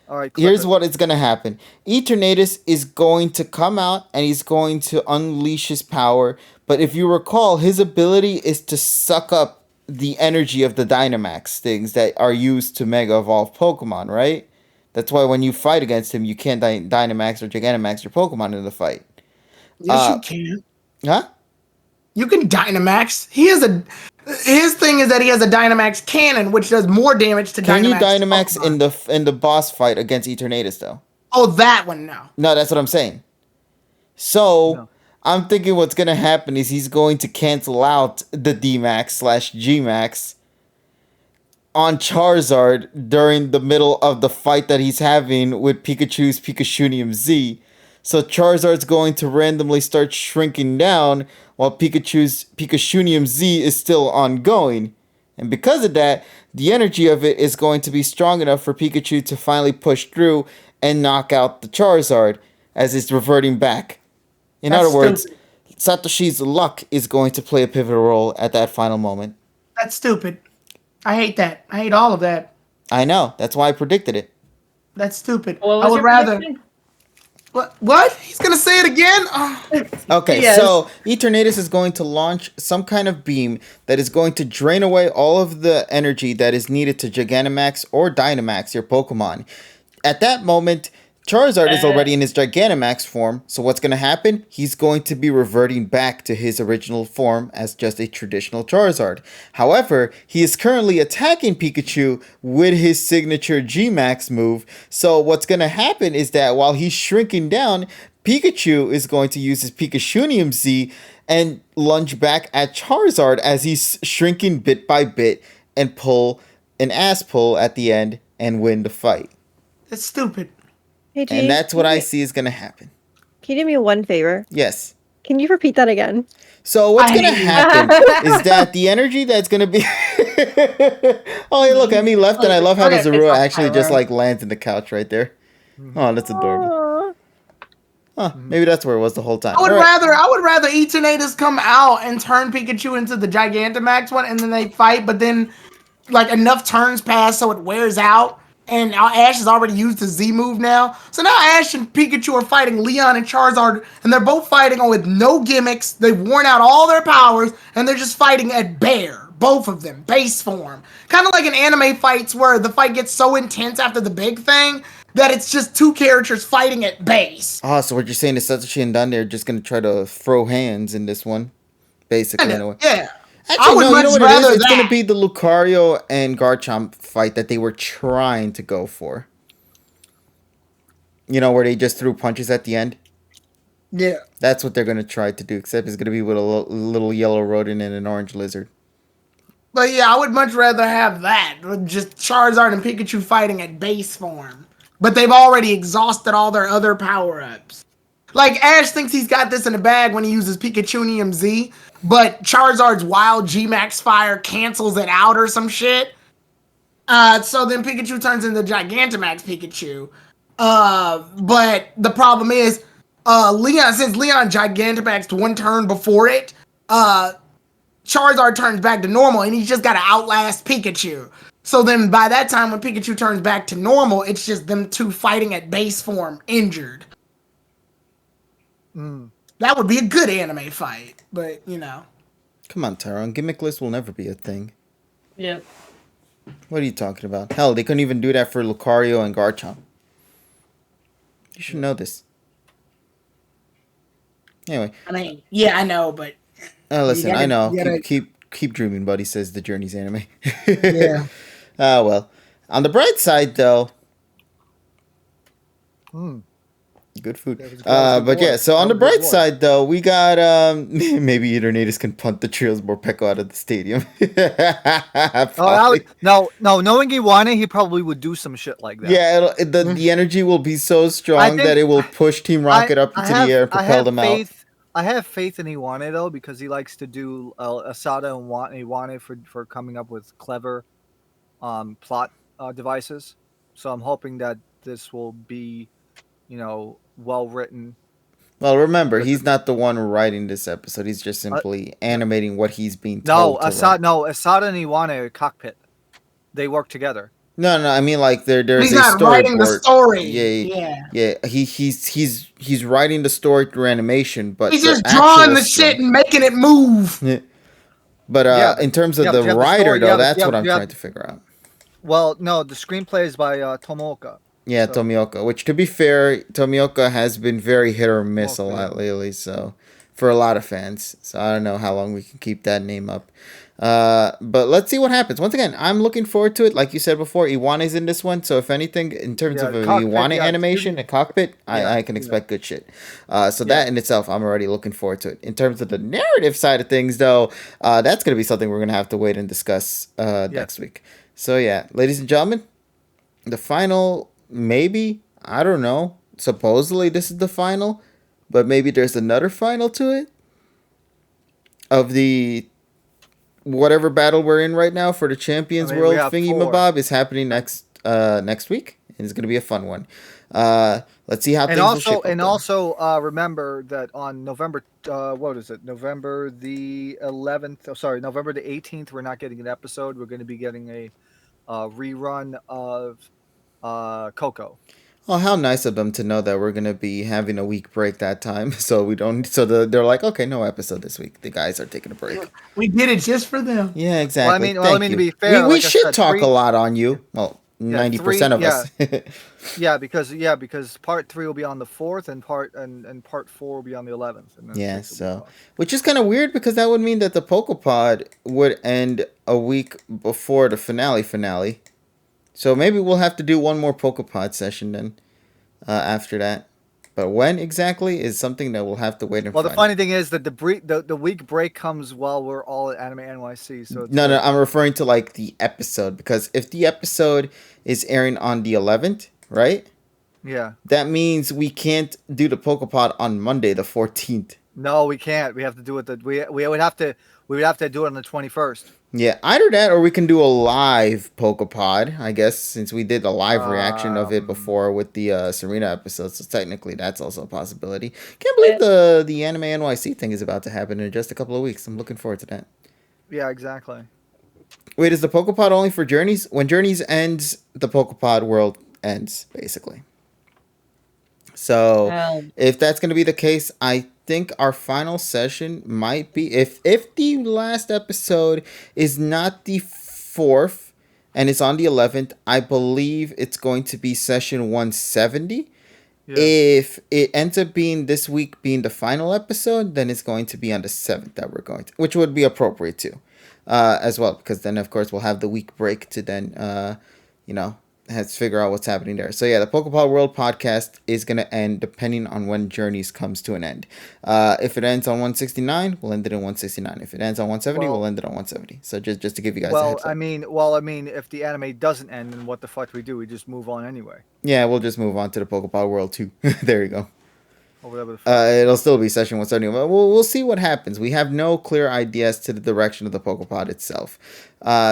All right, clip Here's it. what is going to happen. Eternatus is going to come out and he's going to unleash his power. But if you recall, his ability is to suck up the energy of the Dynamax things that are used to Mega Evolve Pokemon, right? That's why when you fight against him, you can't Dynamax or Gigantamax your Pokemon in the fight. Yes, you can. Huh? You can Dynamax. His thing is that he has a Dynamax cannon, which does more damage to Can Dynamax. you Dynamax Pokemon. in the boss fight against Eternatus though? Oh, that one no. No, that's what I'm saying. So No. I'm thinking what's gonna happen is he's going to cancel out the D-Max/G-Max on Charizard during the middle of the fight that he's having with Pikachu's Pikachunium Z. So Charizard's going to randomly start shrinking down while Pikachu's Pikachunium Z is still ongoing. And because of that, the energy of it is going to be strong enough for Pikachu to finally push through and knock out the Charizard as it's reverting back. In That's other words, stupid. Satoshi's luck is going to play a pivotal role at that final moment. That's stupid. I hate that. I hate all of that. I know. That's why I predicted it. That's stupid. What was I would your rather. prediction? What? He's gonna say it again? Oh. Okay, Yes. so Eternatus is going to launch some kind of beam that is going to drain away all of the energy that is needed to Gigantamax or Dynamax your Pokemon. At that moment, Charizard is already in his Gigantamax form, so what's going to happen? He's going to be reverting back to his original form as just a traditional Charizard. However, he is currently attacking Pikachu with his signature G-Max move, so what's going to happen is that while he's shrinking down, Pikachu is going to use his Pikachunium Z and lunge back at Charizard as he's shrinking bit by bit and pull an ass pull at the end and win the fight. That's stupid. Hey, G, And that's what I see is going to happen. Can you do me one favor? Yes. Can you repeat that again? So what's I going to hate you. happen is that the energy that's going to be... Oh, hey, look, Emmy left, and I love how the Okay, Zorua it's actually just, Tyler. like, lands in the couch right there. Oh, that's adorable. Aw. Huh, maybe that's where it was the whole time. I would All right. rather Eternatus come out and turn Pikachu into the Gigantamax one, and then they fight. But then, like, enough turns pass so it wears out, and Ash has already used the Z move now. So now Ash and Pikachu are fighting Leon and Charizard, and they're both fighting with no gimmicks. They've worn out all their powers, and they're just fighting at bare. Both of them, base form. Kind of like in anime fights where the fight gets so intense after the big thing that it's just two characters fighting at base. Oh, so what you're saying is Satoshi and Dundee are just going to try to throw hands in this one? Basically, in a way. Yeah. Actually, would no, you much know what it rather is? It's going to that. be the Lucario and Garchomp fight that they were trying to go for. You know, where they just threw punches at the end? Yeah. That's what they're going to try to do, except it's going to be with a little yellow rodent and an orange lizard. But yeah, I would much rather have that. With just Charizard and Pikachu fighting at base form. But they've already exhausted all their other power-ups. Like, Ash thinks he's got this in the bag when he uses Pikachunium Z, but Charizard's wild G-Max Fire cancels it out or some shit. So then Pikachu turns into Gigantamax Pikachu. But the problem is, since Leon Gigantamaxed one turn before it, Charizard turns back to normal, and he's just got to outlast Pikachu. So then by that time, when Pikachu turns back to normal, it's just them two fighting at base form, injured. That would be a good anime fight, but, you know. Come on, Tyrone. Gimmickless will never be a thing. Yep. What are you talking about? Hell, they couldn't even do that for Lucario and Garchomp. You should know this. Anyway. I mean, yeah, I know, but... Listen, gotta- I know. you gotta- Keep dreaming, buddy, says the Journey's anime. Yeah. Well. On the bright side, though, Good food. That was good But yeah, boy. so on That the was good bright boy. side, though, we got maybe Eternatus can punt the Trios Morpeko out of the stadium. Oh, Probably. no. Knowing Iwane, he probably would do some shit like that. Yeah, the energy will be so strong think that it will push Team Rocket up into the air and propel them out. I have faith in Iwane though, because he likes to do Asada and Iwane for coming up with clever plot devices. So I'm hoping that this will be, well written. Well, remember, he's not the one writing this episode. He's just simply animating what he's being No, told to write. Asada and Iwane are cockpit. They work together. No, I mean like there's He's a not writing the storyboard. story. Yeah. Yeah. He's writing the story through animation, but He's the just drawing actual the shit and making it move. But in terms of the you have writer, story, though, that's what I'm trying to figure out. Well, no, the screenplay is by Tomooka. Yeah, So- Tomioka. Which, to be fair, Tomioka has been very hit or miss a Okay. lot lately. So, for a lot of fans, so I don't know how long we can keep that name up. But let's see what happens. Once again, I'm looking forward to it. Like you said before, Iwane's in this one. So if anything, in terms Yeah, of a cockpit, Iwane yeah, animation, a cockpit, Yeah, I can expect good shit. So that in itself, I'm already looking forward to it. In terms of the narrative side of things, though, that's going to be something we're going to have to wait and discuss next week. So yeah, ladies and gentlemen, the final, maybe, I don't know. Supposedly this is the final, but maybe there's another final to it of the whatever battle we're in right now for the Champions I mean, World we have thingy four. mabob is happening next week, and it's gonna be a fun one. Let's see how things will shape up And then. also remember that on November what is it? November the 11th. Oh, sorry, November the 18th. We're not getting an episode. We're going to be getting a rerun of Coco. Oh, how nice of them to know that we're gonna be having a week break that time, so we don't. So they're like, okay, no episode this week. The guys are taking a break. We did it just for them. Yeah, exactly. Well, I mean, to be fair, we like I should said, talk a lot on you. Well, 90% of us. because part 3 will be on the 4th, and part 4 will be on the 11th. And then Yeah, 6th will be so off. which is kind of weird because that would mean that the PokePod would end a week before the finale. So maybe we'll have to do one more PokePod session then after that. But when exactly is something that we'll have to wait and Well, the find. funny thing is that the week break comes while we're all at Anime NYC. So it's No, I'm referring to like the episode because if the episode is airing on the 11th, right? yeah. That means we can't do the PokePod on Monday the 14th. No, we can't. We have to do it. We would have to do it on the 21st. Yeah, either that or we can do a live PokePod, I guess, since we did a live reaction of it before with the Serena episode. So technically, that's also a possibility. Can't believe the Anime NYC thing is about to happen in just a couple of weeks. I'm looking forward to that. Yeah, exactly. Wait, is the PokePod only for Journeys? When Journeys ends, the PokePod world ends, basically. So if that's going to be the case, I think our final session might be if the last episode is not the 4th and it's on the 11th, I believe it's going to be session 170. Yeah. If it ends up being this week being the final episode, then it's going to be on the 7th that we're going to, which would be appropriate too, as well, because then of course we'll have the week break to then, has to figure out what's happening there. So yeah, the PokePod World podcast is going to end depending on when Journeys comes to an end. If it ends on 169, we'll end it in 169. If it ends on 170, we'll end it on 170. So just to give you guys a heads up. I mean, if the anime doesn't end, then what the fuck do we do? We just move on anyway. Yeah, we'll just move on to the PokePod World 2. There you go. Or whatever the fuck. It'll still be session 170. But we'll see what happens. We have no clear ideas to the direction of the PokePod itself.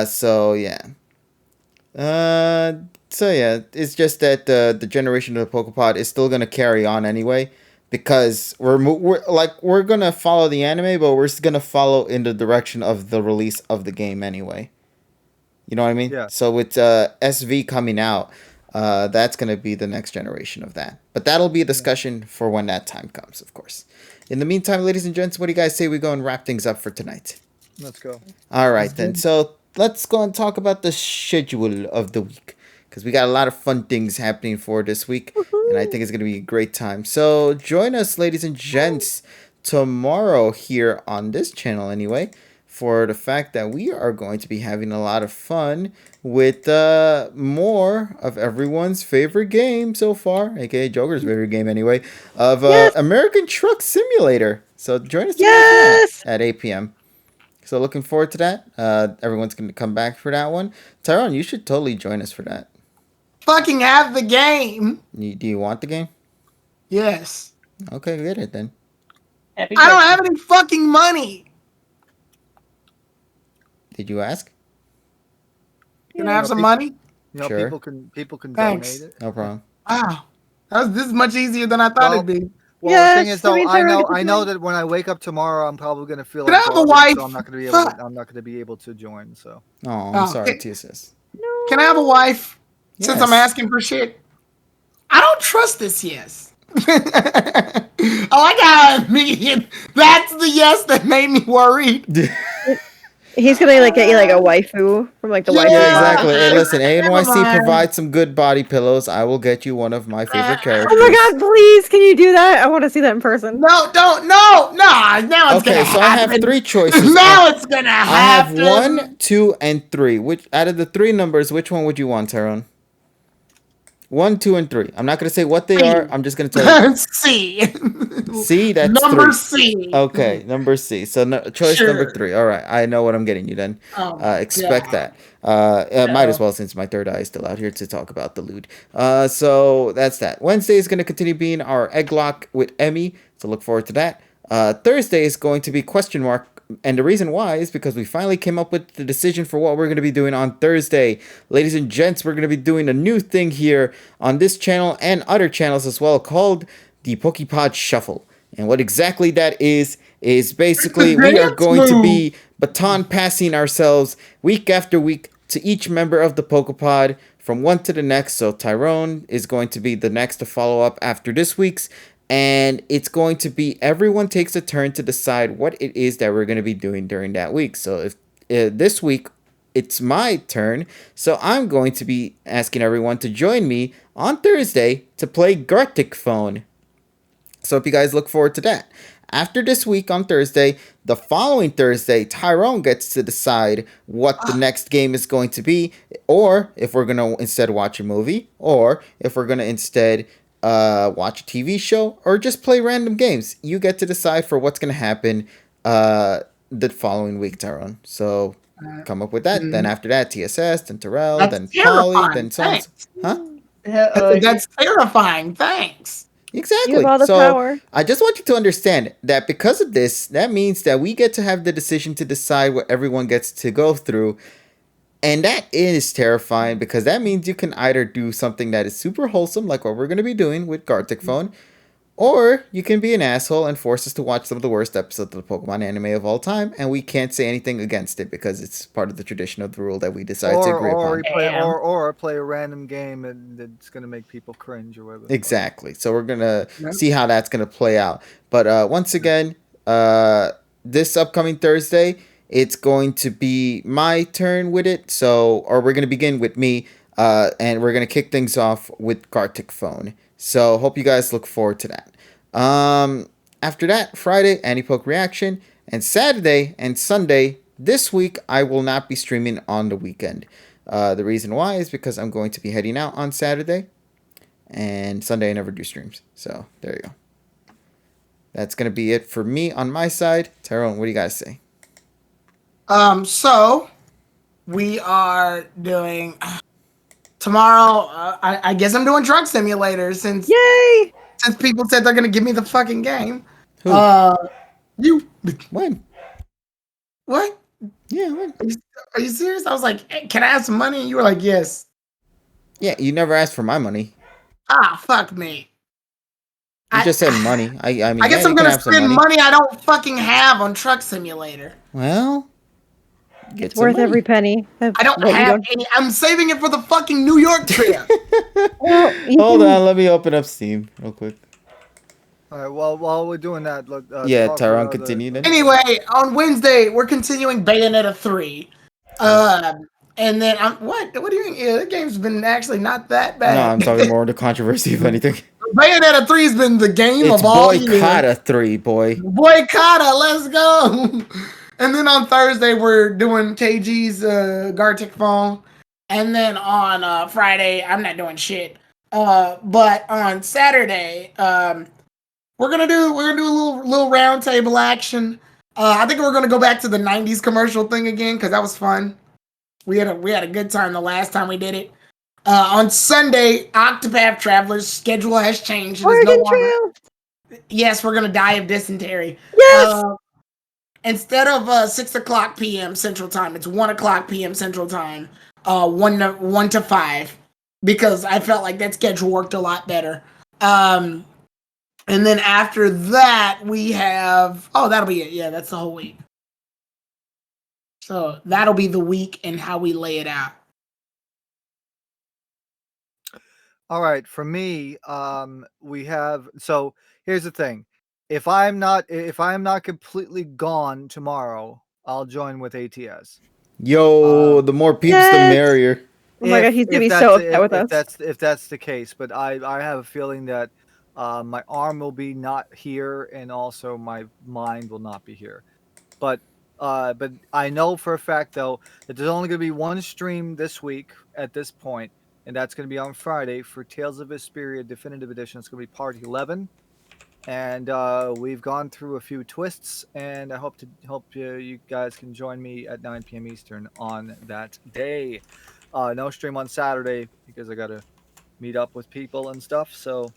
So yeah. So yeah, it's just that the generation of the PokePod is still gonna carry on anyway, because we're gonna follow the anime, but we're gonna follow in the direction of the release of the game anyway. You know what I mean? Yeah. So with SV coming out, that's gonna be the next generation of that. But that'll be a discussion for when that time comes, of course. In the meantime, ladies and gents, what do you guys say we go and wrap things up for tonight? Let's go. All right, then. So let's go and talk about the schedule of the week, because we got a lot of fun things happening for this week, and I think it's going to be a great time. So join us, ladies and gents, tomorrow here on this channel anyway, for the fact that we are going to be having a lot of fun with more of everyone's favorite game so far, aka Joker's favorite game anyway, of American Truck Simulator. So join us tonight for that at 8 p.m. So looking forward to that. Everyone's going to come back for that one. Tyrone, you should totally join us for that. Fucking have the game. Do you want the game? Yes. Okay, get it then. I don't have any fucking money. Did you ask? Can I have some money? You know, Sure. people can Thanks. donate it. No problem. Wow. This is much easier than I thought it'd be. Well, Yes, the thing is, I though, mean, I know that when I wake up tomorrow, I'm probably gonna feel Can like I have a garbage, wife? so I'm not gonna be able. Fuck. I'm not gonna be able to join. So. Oh, I'm Oh, sorry, okay. TSS. Can I have a wife? Since Yes. I'm asking for shit. I don't trust this yes. Oh, I got immediate. That's the yes that made me worried. He's gonna like get you like a waifu from like the Yeah, waifu. Yeah, box. exactly. Hey, listen, Never ANYC mind. provides some good body pillows. I will get you one of my favorite characters. Oh my god, please, can you do that? I want to see that in person. No, don't, no. Now it's Okay, gonna so I have happen. 3 choices. Now it's gonna I have happen. 1, 2, and 3. Which out of the 3 numbers, which one would you want, Tyrone? 1, 2, and 3. I'm not gonna say what they are. I'm just gonna tell you. C. C. That's Number 3. C. Okay, number C. So choice number Sure. 3. All right, I know what I'm getting you then. Oh, Expect God. that. Might as well, since my third eye is still out here to talk about the lewd. So that's that. Wednesday is going to continue being our egg lock with Emmy, so look forward to that. Thursday is going to be question mark, and the reason why is because we finally came up with the decision for what we're going to be doing on Thursday. Ladies and gents, we're going to be doing a new thing here on this channel and other channels as well called the PokePod Shuffle. And what exactly that is basically we are going to be baton passing ourselves week after week to each member of the PokePod from one to the next. So Tyrone is going to be the next to follow up after this week's. And it's going to be everyone takes a turn to decide what it is that we're going to be doing during that week. So if this week it's my turn, so I'm going to be asking everyone to join me on Thursday to play Gartic Phone. So if you guys look forward to that. After this week on Thursday, the following Thursday, Tyrone gets to decide what the next game is going to be, or if we're going to instead watch a movie, or if we're going to instead watch a TV show, or just play random games. You get to decide for what's going to happen the following week, Tyrone. So come up with that. Then after that, TSS, then Terrell, That's then Polly, terrifying. then so on. Thanks. Huh? That's terrifying. Thanks. Exactly. You have all the so power. I just want you to understand that because of this, that means that we get to have the decision to decide what everyone gets to go through. And that is terrifying because that means you can either do something that is super wholesome, like what we're going to be doing with Gartic Phone, or you can be an asshole and force us to watch some of the worst episodes of the Pokemon anime of all time, and we can't say anything against it because it's part of the tradition of the rule that we decide to agree upon. Or play a random game and it's gonna make people cringe or whatever. Exactly. So we're gonna see how that's gonna play out. But once again, this upcoming Thursday, it's going to be my turn with it. Or we're gonna begin with me, and we're gonna kick things off with Gartic Phone. So hope you guys look forward to that. After that, Friday, Anti-Poke Reaction, and Saturday and Sunday this week, I will not be streaming on the weekend. The reason why is because I'm going to be heading out on Saturday, and Sunday I never do streams. So there you go. That's going to be it for me on my side. Tyrone, what do you guys say? So we are doing tomorrow. I guess I'm doing Truck Simulator since Yay! people said they're gonna give me the fucking game. Who? You When? what? Yeah, when? Are you serious? I was like, hey, can I have some money? And you were like, yes. Yeah, you never asked for my money. Ah, fuck me. You just said money. I mean, I guess yeah, I'm you can gonna have some spend money I don't fucking have on Truck Simulator. Well, get It's some worth money. every penny. I don't have any. I'm saving it for the fucking New York trip. Well, Hold on, let me open up Steam real quick. All right. Well, while we're doing that, Yeah, talk Tyrone, about continue then. Anyway, on Wednesday we're continuing Bayonetta 3. And then what do you mean? Yeah, the game's been actually not that bad. No, I'm talking more of the controversy, if anything. Bayonetta 3 has been the game It's of all years. Boycotta 3, boy. Boycotta, let's go. And then on Thursday, we're doing KG's Gartic phone. And then on Friday, I'm not doing shit. But on Saturday, we're gonna do a little round table action. I think we're gonna go back to the '90s commercial thing again because that was fun. We had a good time the last time we did it. On Sunday, Octopath Traveler's schedule has changed. It is no Oregon longer. Trail. Yes, we're gonna die of dysentery. Yes. Instead of 6:00 p.m. Central Time, it's 1:00 p.m. Central Time. 1 to 5, because I felt like that schedule worked a lot better. And then after that, we have that'll be it. Yeah, that's the whole week. So that'll be the week and how we lay it out. All right, for me, we have. So here's the thing: if I'm not completely gone tomorrow, I'll join with ATS. Yo, the more peeps, the Yes. merrier. Oh my god, he's gonna be so upset with us. If that's the case, but I have a feeling that my arm will be not here, and also my mind will not be here. But I know for a fact though that there's only going to be one stream this week at this point, and that's going to be on Friday for Tales of Vesperia Definitive Edition. It's going to be part 11, and we've gone through a few twists, and I hope you guys can join me at 9 p.m. Eastern on that day. No stream on Saturday because I got to meet up with people and stuff. So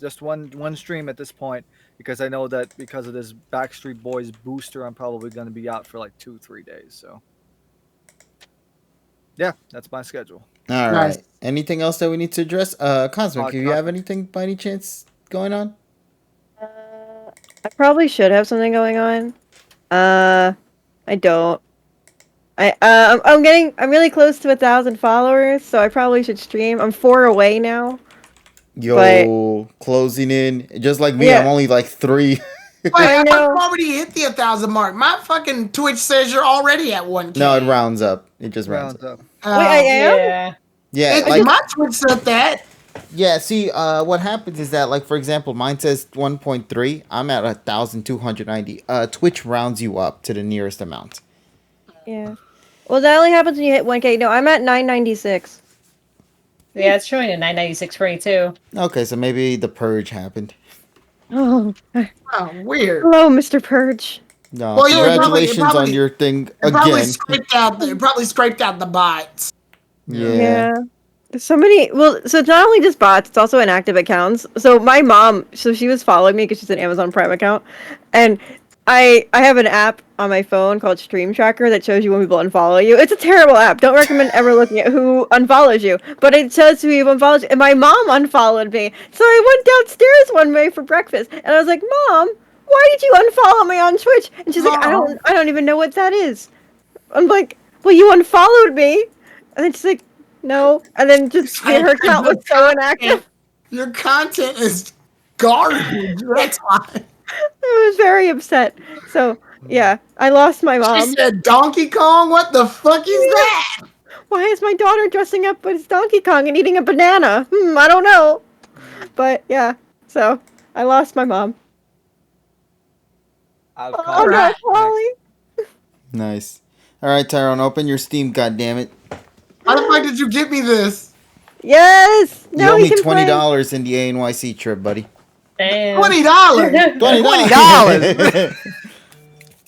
just one stream at this point, because I know that because of this Backstreet Boys booster, I'm probably going to be out for like 2-3 days. So yeah, that's my schedule. All Nice. right. Anything else that we need to address? Cosmic, do you have Cosmic. anything by any chance going on? I probably should have something going on. I don't. I'm really close to 1,000 followers, so I probably should stream. I'm 4 away now. Yo, closing in. Just like me, Yeah. I'm only like 3. Wait, I know. I've already hit the 1,000 mark. My fucking Twitch says you're already at 1K. No, it rounds up. It just rounds up. Rounds up. Wait, I am? Yeah. Yeah, It's like my Twitch said that. yeah. See, what happens is that, like, for example, mine says 1.3. I'm at 1,290. Twitch rounds you up to the nearest amount. Yeah. Well, that only happens when you hit 1K. No, I'm at 996. Yeah, it's showing a 996 for me too. Okay, so maybe the purge happened. Oh, Oh, weird. hello, Mr. Purge. No, Well, yeah, congratulations probably- on your thing It probably again. scraped out the bots. Yeah. There's so many. Well, so it's not only just bots; it's also inactive accounts. So my mom, she was following me because she's an Amazon Prime account, and I have an app on my phone called Stream Tracker that shows you when people unfollow you. It's a terrible app. Don't recommend ever looking at who unfollows you. But it shows who you've unfollowed you. And my mom unfollowed me. So I went downstairs one day for breakfast, and I was like, "Mom, why did you unfollow me on Twitch?" And she's like, Mom. I don't even know what that is." I'm like, "Well, you unfollowed me." And then she's like, "No." And then just her account was so inactive. Your content is garbage. That's why. I was very upset. So, yeah, I lost my She mom. said Donkey Kong? What the fuck is that? Why is my daughter dressing up as Donkey Kong and eating a banana? I don't know. But, yeah, so I lost my mom. I've Oh, called no, next. Polly. Nice. All right, Tyrone, open your Steam, goddammit. How the fuck did you get me this? Yes! You Now owe we me can play. $20 in the ANYC trip, buddy. Damn. $20. $20.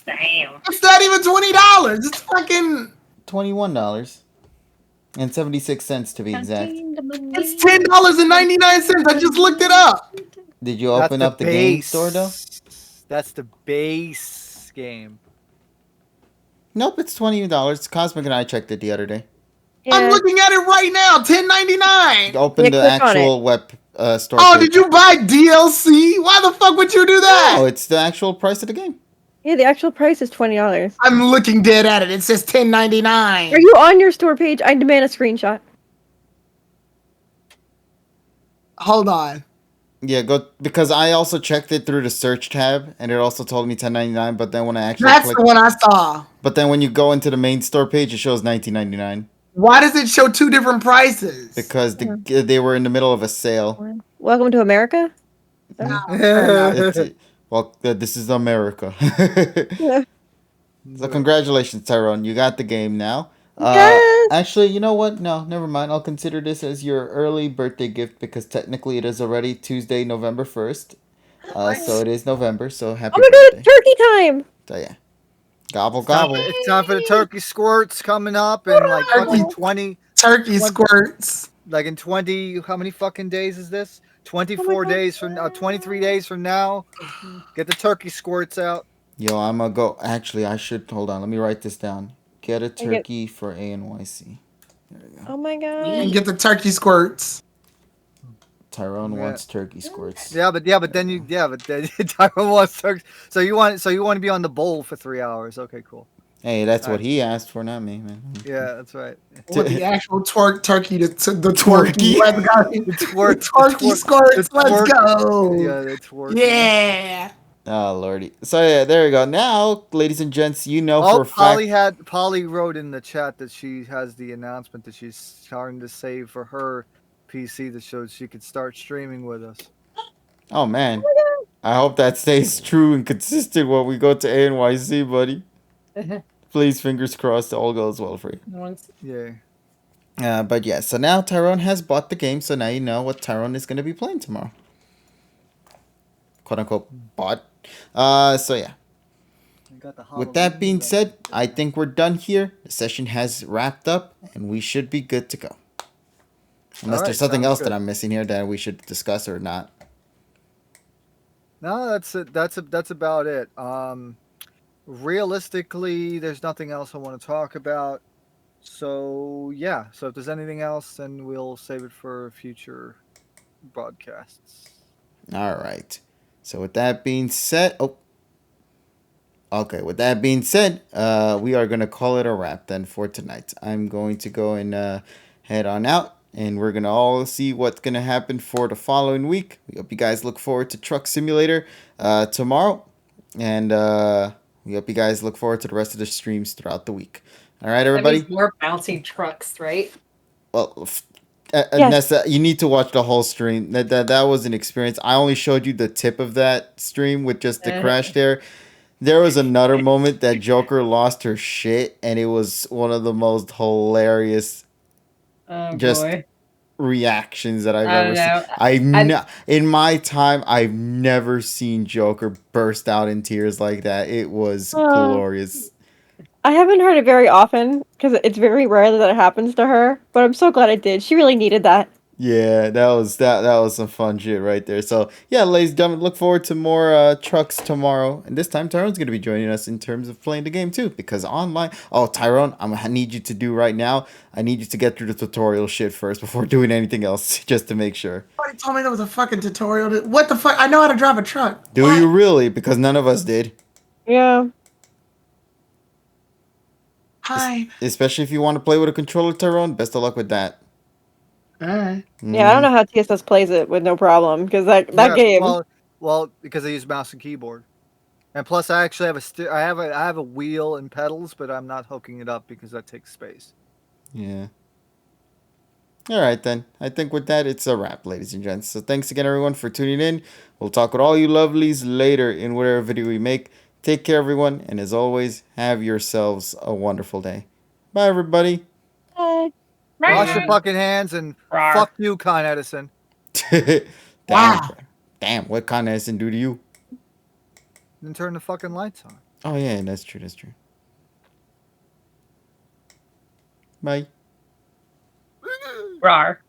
Damn. It's not even $20. It's fucking. $21.76 to be exact. It's $10.99. I just looked it up. Did you open up the game store though? That's the base game. Nope, it's $20. Cosmic and I checked it the other day. I'm Yeah. looking at it right now. $10.99. Open Yeah, the click on actual web store. Oh, page. did you buy DLC? Why the fuck would you do that? No, it's the actual price of the game. Yeah, the actual price is $20. I'm looking dead at it. It says $10.99. Are you on your store page? I demand a screenshot. Hold on. Yeah, go because I also checked it through the search tab, and it also told me $10.99. But then when I actually That's click, the one I saw. but then when you go into the main store page, it shows $19.99 Why does it show two different prices? because they were in the middle of a sale. Welcome to America? Well, this is America. So congratulations, Tyrone. You got the game now. Yes! Actually, you know what? No, never mind. I'll consider this as your early birthday gift because technically it is already Tuesday, November 1st. So it is November, so happy Oh my god, birthday. it's turkey time! So yeah. Gobble, It's time, gobble. it's time for the turkey squirts coming up in like Turkey, fucking 20, turkey 20 squirts. like in 20, how many fucking days is this? Oh 24 my God. days from 23 days from now. Get the turkey squirts out. Yo, I'm gonna go. Actually, I should. Hold on. Let me write this down. Get a I get- turkey for ANYC. There we go. Oh my god. And get the turkey squirts. Tyrone Yeah. wants turkey squirts. But then Tyrone wants turkey. So you want to be on the bowl for 3 hours. Okay, cool. Hey, that's what Alright. he asked for, not me, man. Yeah, that's right. With the actual turkey, the Twerky. twerky. Let's go. The twerk, The turkey squirts. Let's twerk. go. Yeah, the twerk. Yeah. Oh lordy. So yeah, there we go. Now, ladies and gents, you know Oh, for a fact. Polly wrote in the chat that she has the announcement that she's starting to save for her PC that shows she could start streaming with us. Oh man. I hope that stays true and consistent when we go to ANYC, buddy. Please, fingers crossed, all goes well for you. Yeah. But yeah, so now Tyrone has bought the game, so now you know what Tyrone is going to be playing tomorrow. Quote unquote bought. So yeah. With that being said, I think we're done here. The session has wrapped up, and we should be good to go. Unless Alright, there's something sounds else good. that I'm missing here that we should discuss or not. No, that's it. That's about it. Realistically, there's nothing else I want to talk about. So yeah. So if there's anything else, then we'll save it for future broadcasts. All right. So with that being said, okay. With that being said, we are gonna call it a wrap then for tonight. I'm going to go and head on out, and we're gonna all see what's gonna happen for the following week. We hope you guys look forward to Truck Simulator tomorrow, and we hope you guys look forward to the rest of the streams throughout the week. All right, That everybody. means more bouncing trucks, right? Well, Yes. Nessa, you need to watch the whole stream. That was an experience. I only showed you the tip of that stream with just the crash there. There was another moment that Joker lost her shit, and it was one of the most hilarious Oh just boy. reactions that I've I ever don't know. In my time, I've never seen Joker burst out in tears like that. It was glorious. I haven't heard it very often because it's very rare that it happens to her, but I'm so glad it did. She really needed that. Yeah, that was some fun shit right there. So yeah, ladies and gentlemen, look forward to more trucks tomorrow. And this time Tyrone's gonna be joining us in terms of playing the game too, because online. Oh, Tyrone, I need you to do right now. I need you to get through the tutorial shit first before doing anything else, just to make sure. Somebody told me there was a fucking tutorial. What the fuck? I know how to drive a truck. Do What? you really? Because none of us did. Yeah. Hi. Especially if you want to play with a controller, Tyrone. Best of luck with that. Alright. Yeah, I don't know how TSS plays it with no problem because that game. Well, because I use mouse and keyboard, and plus I actually have I have a wheel and pedals, but I'm not hooking it up because that takes space. Yeah. All right, then. I think with that, it's a wrap, ladies and gents. So thanks again, everyone, for tuning in. We'll talk with all you lovelies later in whatever video we make. Take care, everyone. And as always, have yourselves a wonderful day. Bye, everybody. Bye. Wash your fucking hands and fuck you, Con Edison. Damn, Wow. bro. Damn, what Con Edison do to you? Then turn the fucking lights on. Oh, yeah, that's true. That's true. Bye. Rar.